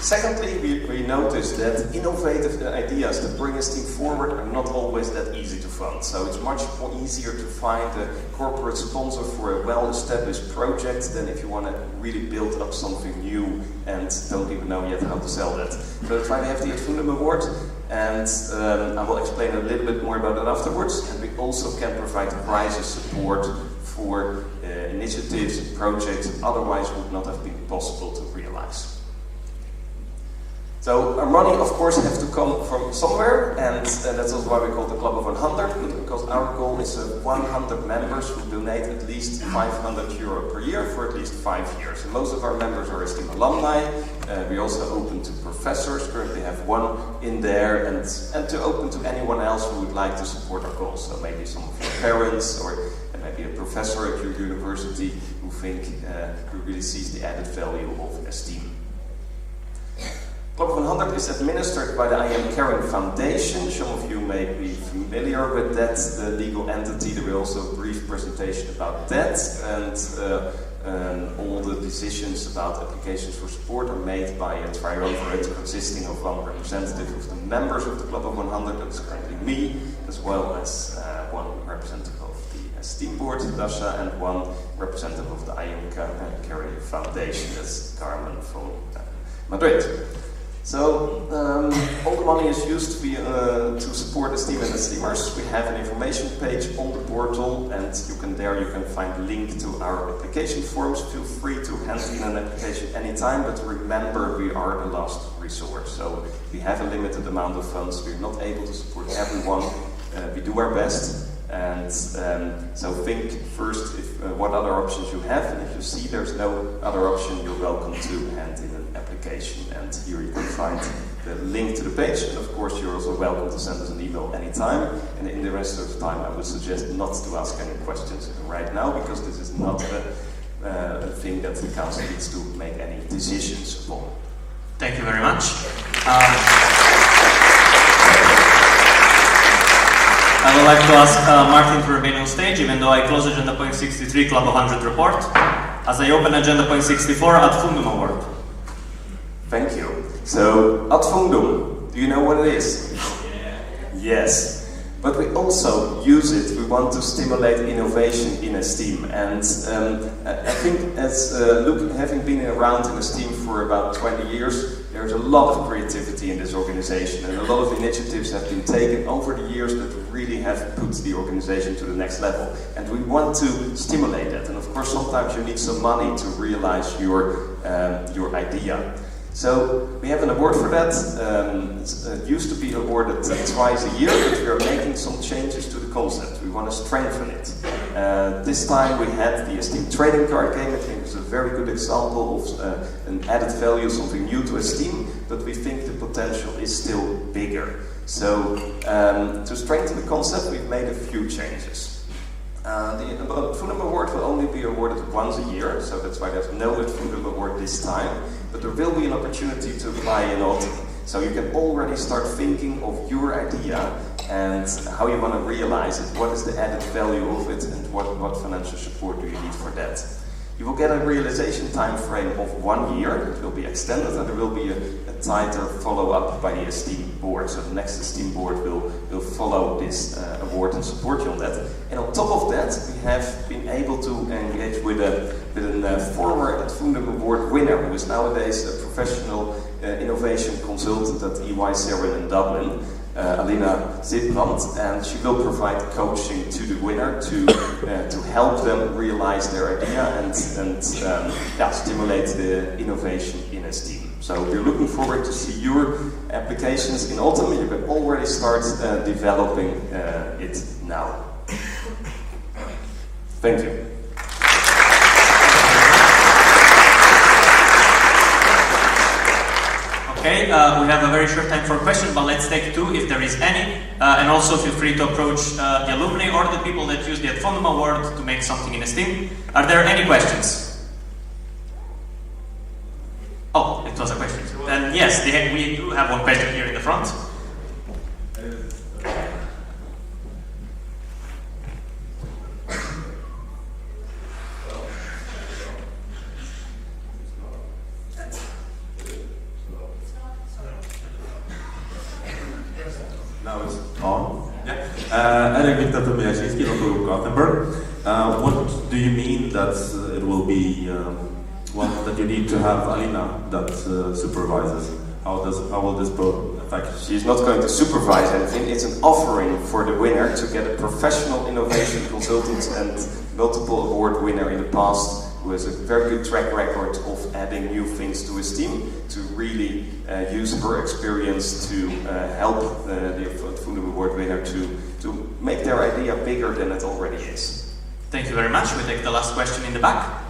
Secondly, we noticed that innovative ideas that bring a STEAM forward are not always that easy to fund. So it's much more easier to find a corporate sponsor for a well-established project than if you want to really build up something new and don't even know yet how to sell that. So that's why we have the Fundum Award, and I will explain a little bit more about that afterwards. And we also can provide prizes support for initiatives and projects that otherwise would not have been possible to realize. So our money, of course, has to come from somewhere, and that's also why we call it the Club of 100, because our goal is 100 members who donate at least €500 per year for at least 5 years. And most of our members are STEAM alumni. We also open to professors, currently have one in there, and to open to anyone else who would like to support our goals. So maybe some of your parents, or maybe a professor at your university who really sees the added value of STEAM. Club of 100 is administered by the I Am Caring Foundation. Some of you may be familiar with that, the legal entity. There will be also a brief presentation about that. And all the decisions about applications for support are made by a triumvirate consisting of one representative of the members of the Club of 100, that's currently me, as well as one representative of the STEAM board, Dasha, and one representative of the I Am Caring Foundation, that's Carmen from Madrid. So all the money is used to support the STEAM and the STEAMers. We have an information page on the portal, and you can find a link to our application forms. Feel free to hand in an application anytime, but remember, we are the last resort. So we have a limited amount of funds. We're not able to support everyone. We do our best. And so think first what other options you have, and if you see there's no other option, you're welcome to hand in an application, and here you can find the link to the page. And of course you're also welcome to send us an email anytime, and in the rest of the time I would suggest not to ask any questions right now, because this is not a thing that the council needs to make any decisions upon. Thank you very much. I would like to ask Martin to remain on stage, even though I close agenda point 63, Club of 100 report, as I open agenda point 64, Ad Fundum Award. Thank you. So, Ad Fundum, do you know what it is? Yes. But we also use it, we want to stimulate innovation in a STEAM. And I think as having been around in a STEAM for about 20 years, there There's a lot of creativity in this organization, and a lot of initiatives have been taken over the years that really have put the organization to the next level. And we want to stimulate that. And of course, sometimes you need some money to realize your idea. So we have an award for that. It used to be awarded twice a year, but we are making some changes to the concept. We want to strengthen it. This time we had the Esteem trading card game. I think it's a very good example of an added value, something new to Esteem, but we think the potential is still bigger. So to strengthen the concept, we've made a few changes. The Fundum Award will only be awarded once a year, so that's why there's no Fundum Award this time. But there will be an opportunity to apply in autumn. So you can already start thinking of your idea and how you want to realize it. What is the added value of it, and what financial support do you need for that? You will get a realization time frame of 1 year. It will be extended, and there will be a tighter follow-up by the Esteem board. So the next Esteem board will follow this award and support you on that. And on top of that, we have been able to engage with a former Fundum Award winner, who is nowadays a professional innovation consultant at EY Serin in Dublin, Alina Zitbrand, and she will provide coaching to the winner to help them realize their idea and stimulate the innovation in Esteem. So we're looking forward to see your applications in autumn. You can already start developing it now. Thank you. Okay, we have a very short time for questions, but let's take two if there is any. And also feel free to approach the alumni or the people that use the Fundum Award to make something in Esteem. Are there any questions? Oh, it was a question. Then yes, we do have one question here in the front. Now it's on. Yeah. Eric Victor Tomiaszyński, local Gothenburg. What do you mean that it will be that you need to have Alina that supervises? How will this affect? She's not going to supervise anything. It's an offering for the winner to get a professional innovation consultant and multiple award winner in the past, who has a very good track record of adding new things to his team, to really use her experience to help the Fundum Award winner to make their idea bigger than it already is. Thank you very much. We take the last question in the back.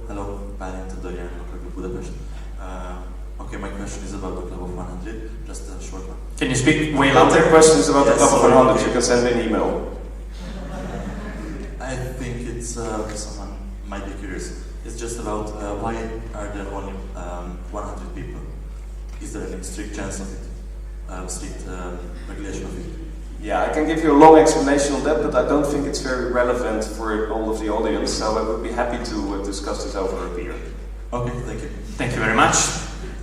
Hello, Valent Dorian, local Budapest. Okay, my question is about the Club of 100, just a short one. Can you speak way louder? louder? Questions about Yes, the Club of 100, okay. you can send an email. I think it's someone might be curious. It's just about why are there only 100 people? Is there any strict chance of it? Strict regulation of it? Yeah, I can give you a long explanation on that, but I don't think it's very relevant for all of the audience, so I would be happy to discuss this over a beer. Okay, thank you. Thank you very much.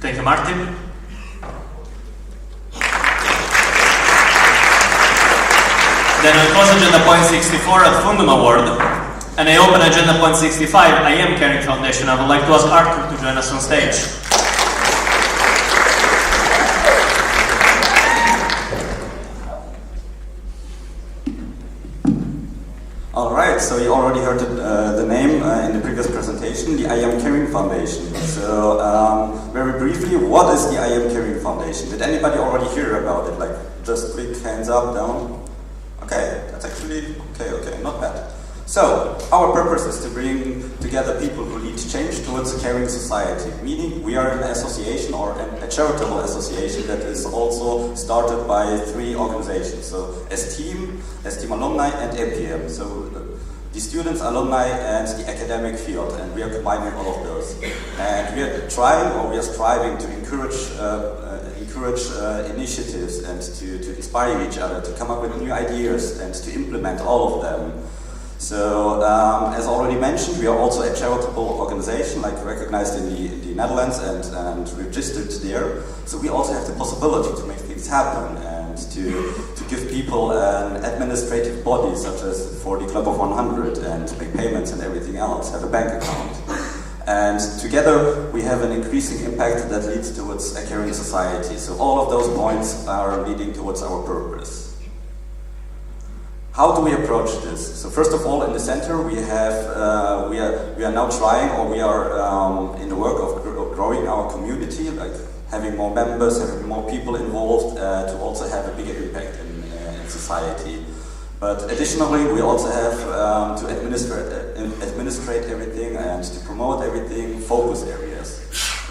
Thank you, Martin. Then I close agenda point 64 at Fundum Award, and I open agenda point 65, I Am Caring Foundation. I would like to ask Arthur to join us on stage. Alright, so you already heard the name in the previous presentation, the I Am Caring Foundation. So, very briefly, what is the I Am Caring Foundation? Did anybody already hear about it? Like, just click hands up, down? Okay, that's actually, okay, not bad. So, our purpose is to bring together people who lead change towards a caring society, meaning we are an association or a charitable association that is also started by 3 organizations, so Esteem Alumni and APM, so the students, alumni and the academic field, and we are combining all of those. And we are striving to encourage initiatives and to inspire each other, to come up with new ideas and to implement all of them. So, as already mentioned, we are also a charitable organization, like recognized in the Netherlands and registered there. So we also have the possibility to make things happen and to give people an administrative body, such as for the Club of 100, and make payments and everything else, have a bank account. And together we have an increasing impact that leads towards a caring society. So all of those points are leading towards our purpose. How do we approach this? So first of all, in the center we have we are now trying, or we are in the work of growing our community, like having more members, having more people involved to also have a bigger impact in society. But additionally, we also have to administrate everything and to promote everything, focus areas.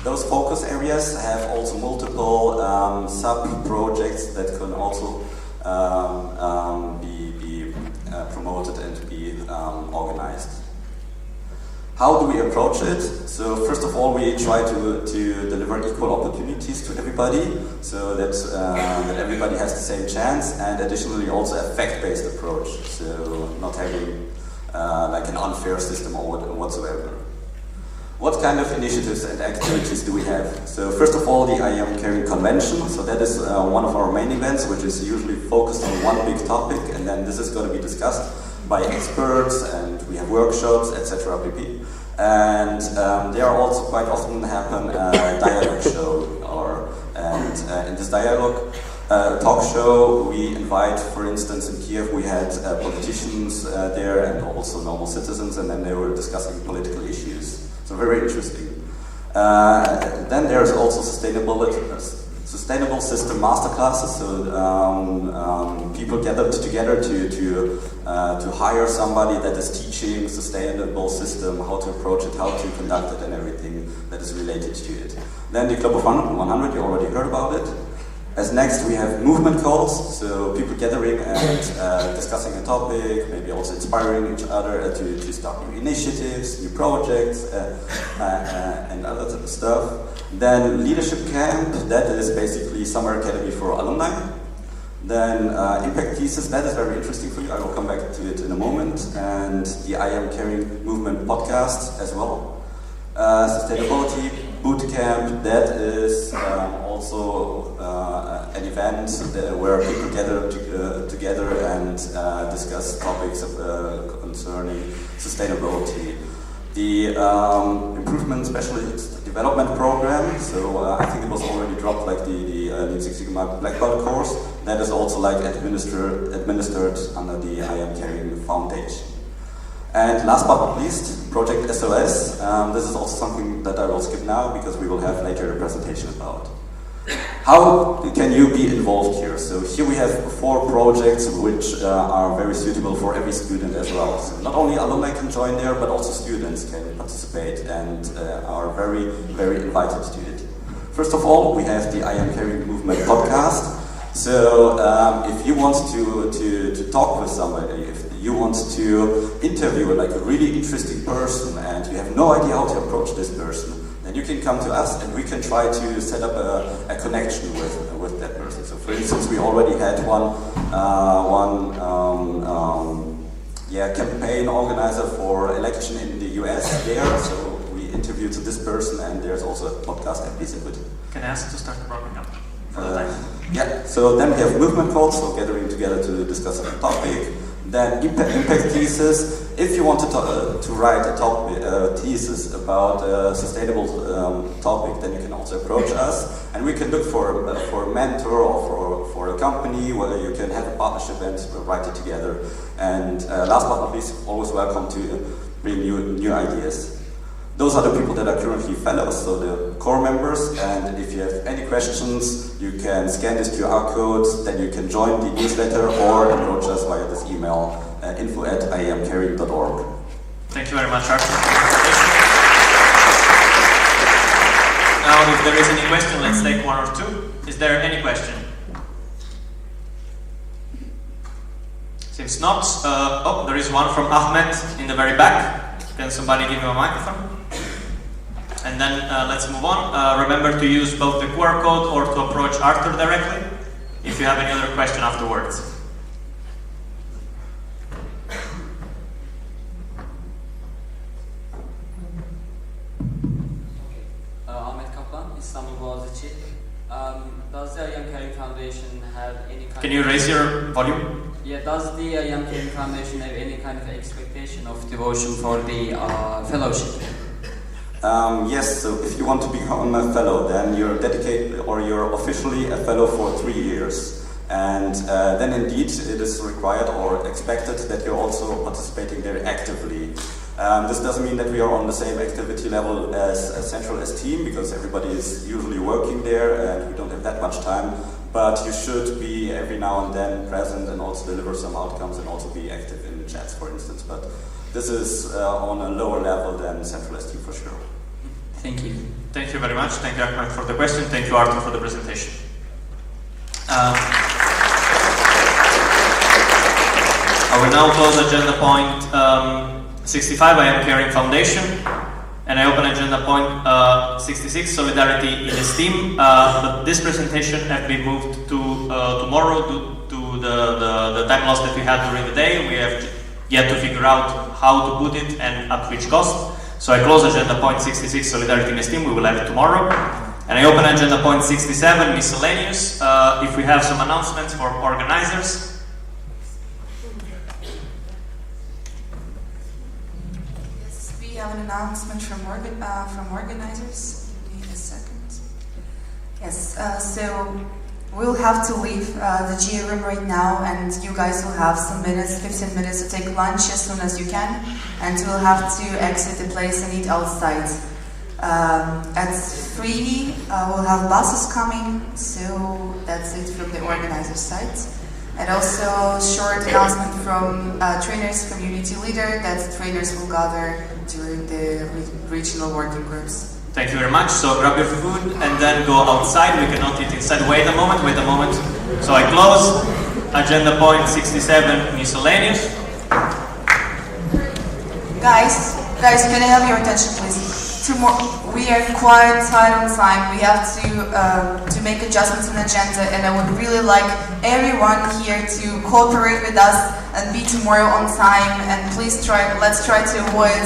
Those focus areas have also multiple sub-projects that can also be promoted and be organized. How do we approach it? So first of all, we try to deliver equal opportunities to everybody, so that everybody has the same chance, and additionally also a fact-based approach, so not having like an unfair system or whatsoever. What kind of initiatives and activities do we have? So first of all, the I Am Caring Convention. So that is one of our main events, which is usually focused on one big topic, and then this is going to be discussed by experts, and we have workshops, etc. pp. And there also quite often happen a dialogue show, and in this dialogue talk show we invite, for instance, in Kiev we had politicians there and also normal citizens, and then they were discussing political issues. So very interesting. Then there's also sustainable system masterclasses. So people gathered together to hire somebody that is teaching sustainable system, how to approach it, how to conduct it, and everything that is related to it. Then the Club of 100, you already heard about it. As next, we have movement calls, so people gathering and discussing a topic, maybe also inspiring each other to start new initiatives, new projects, and other stuff. Then leadership camp, that is basically summer academy for alumni. Then impact thesis, that is very interesting for you, I will come back to it in a moment. And the I Am Caring movement podcast as well. Sustainability bootcamp, that is also an event where people gather together and discuss topics concerning sustainability. The improvement specialist development program, so I think it was already dropped, like the Lean Six Sigma Black Belt course, that is also like administered under the I Am Caring Foundation. And last but not least, Project SOS. This is also something that I will skip now because we will have later a presentation about. How can you be involved here? So here we have 4 projects which are very suitable for every student as well. So not only alumni can join there, but also students can participate and are very, very invited to it. First of all, we have the I Am Caring Movement podcast. So if you want to talk with somebody, if you want to interview like a really interesting person and you have no idea how to approach this person, then you can come to us and we can try to set up a connection with that person. So for instance, we already had one campaign organizer for election in the US there, so we interviewed this person, and there's also a podcast episode. Can I ask to start wrapping up? Yeah, so then we have movement calls, so gathering together to discuss a topic. Then impact thesis. If you want to write a thesis about a sustainable topic, then you can also approach us, and we can look for a mentor or for a company where you can have a partnership and write it together. And last but not least, always welcome to bring new ideas. Those are the people that are currently fellows, so the core members, and if you have any questions, you can scan this QR code, then you can join the newsletter or approach us via this email, info@iamcaring.org. Thank you very much, Arthur. Now, if there is any question, let's take 1 or 2. Is there any question? Seems not. Oh, there is one from Ahmed in the very back. Can somebody give him a microphone? And then let's move on. Remember to use both the QR code or to approach Arthur directly if you have any other question afterwards. İstanbul Boğaziçi. Does the I Am Caring Foundation have any kind Can you raise your volume? Yeah, does the I Am Caring Foundation have any kind of expectation of devotion for the fellowship? Yes, so if you want to become a fellow, then you're dedicated or you're officially a fellow for 3 years. And then indeed it is required or expected that you're also participating very actively. This doesn't mean that we are on the same activity level as Central Esteem, because everybody is usually working there and we don't have that much time. But you should be every now and then present and also deliver some outcomes and also be active in chats, for instance. But this is on a lower level than Central Esteem for sure. Thank you. Thank you very much. Thank you, Ahmed, for the question. Thank you, Arthur, for the presentation. I will now close agenda point 65, I Am Caring Foundation, and I open agenda point 66, Solidarity in Esteem. But this presentation has been moved to tomorrow due to the time loss that we had during the day. We have yet to figure out how to put it and at which cost. So I close agenda point 66, Solidarity in Esteem. We will have it tomorrow. And I open agenda point 67, Miscellaneous. If we have some announcements for organizers. We have an announcement from organizers. Give me a second. Yes, so we'll have to leave the GA room right now, and you guys will have some minutes, 15 minutes to take lunch as soon as you can, and we'll have to exit the place and eat outside. At 3, we'll have buses coming, so that's it from the organizer's side. And also short announcement from trainers, community leader, that trainers will gather during the regional working groups. Thank you very much. So grab your food and then go outside. We cannot eat inside. Wait a moment. So I close agenda point 67, Miscellaneous. Guys, can I have your attention, please? We are quite tight on time. We have to make adjustments in the agenda, and I would really like everyone here to cooperate with us and be tomorrow on time. And please let's try to avoid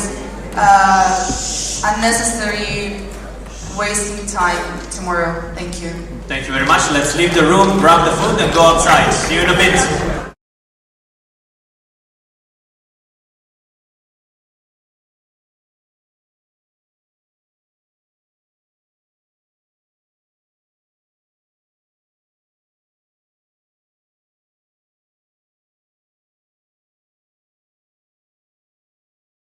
unnecessary wasting time tomorrow. Thank you. Thank you very much. Let's leave the room, grab the food, and go outside. See you in a bit.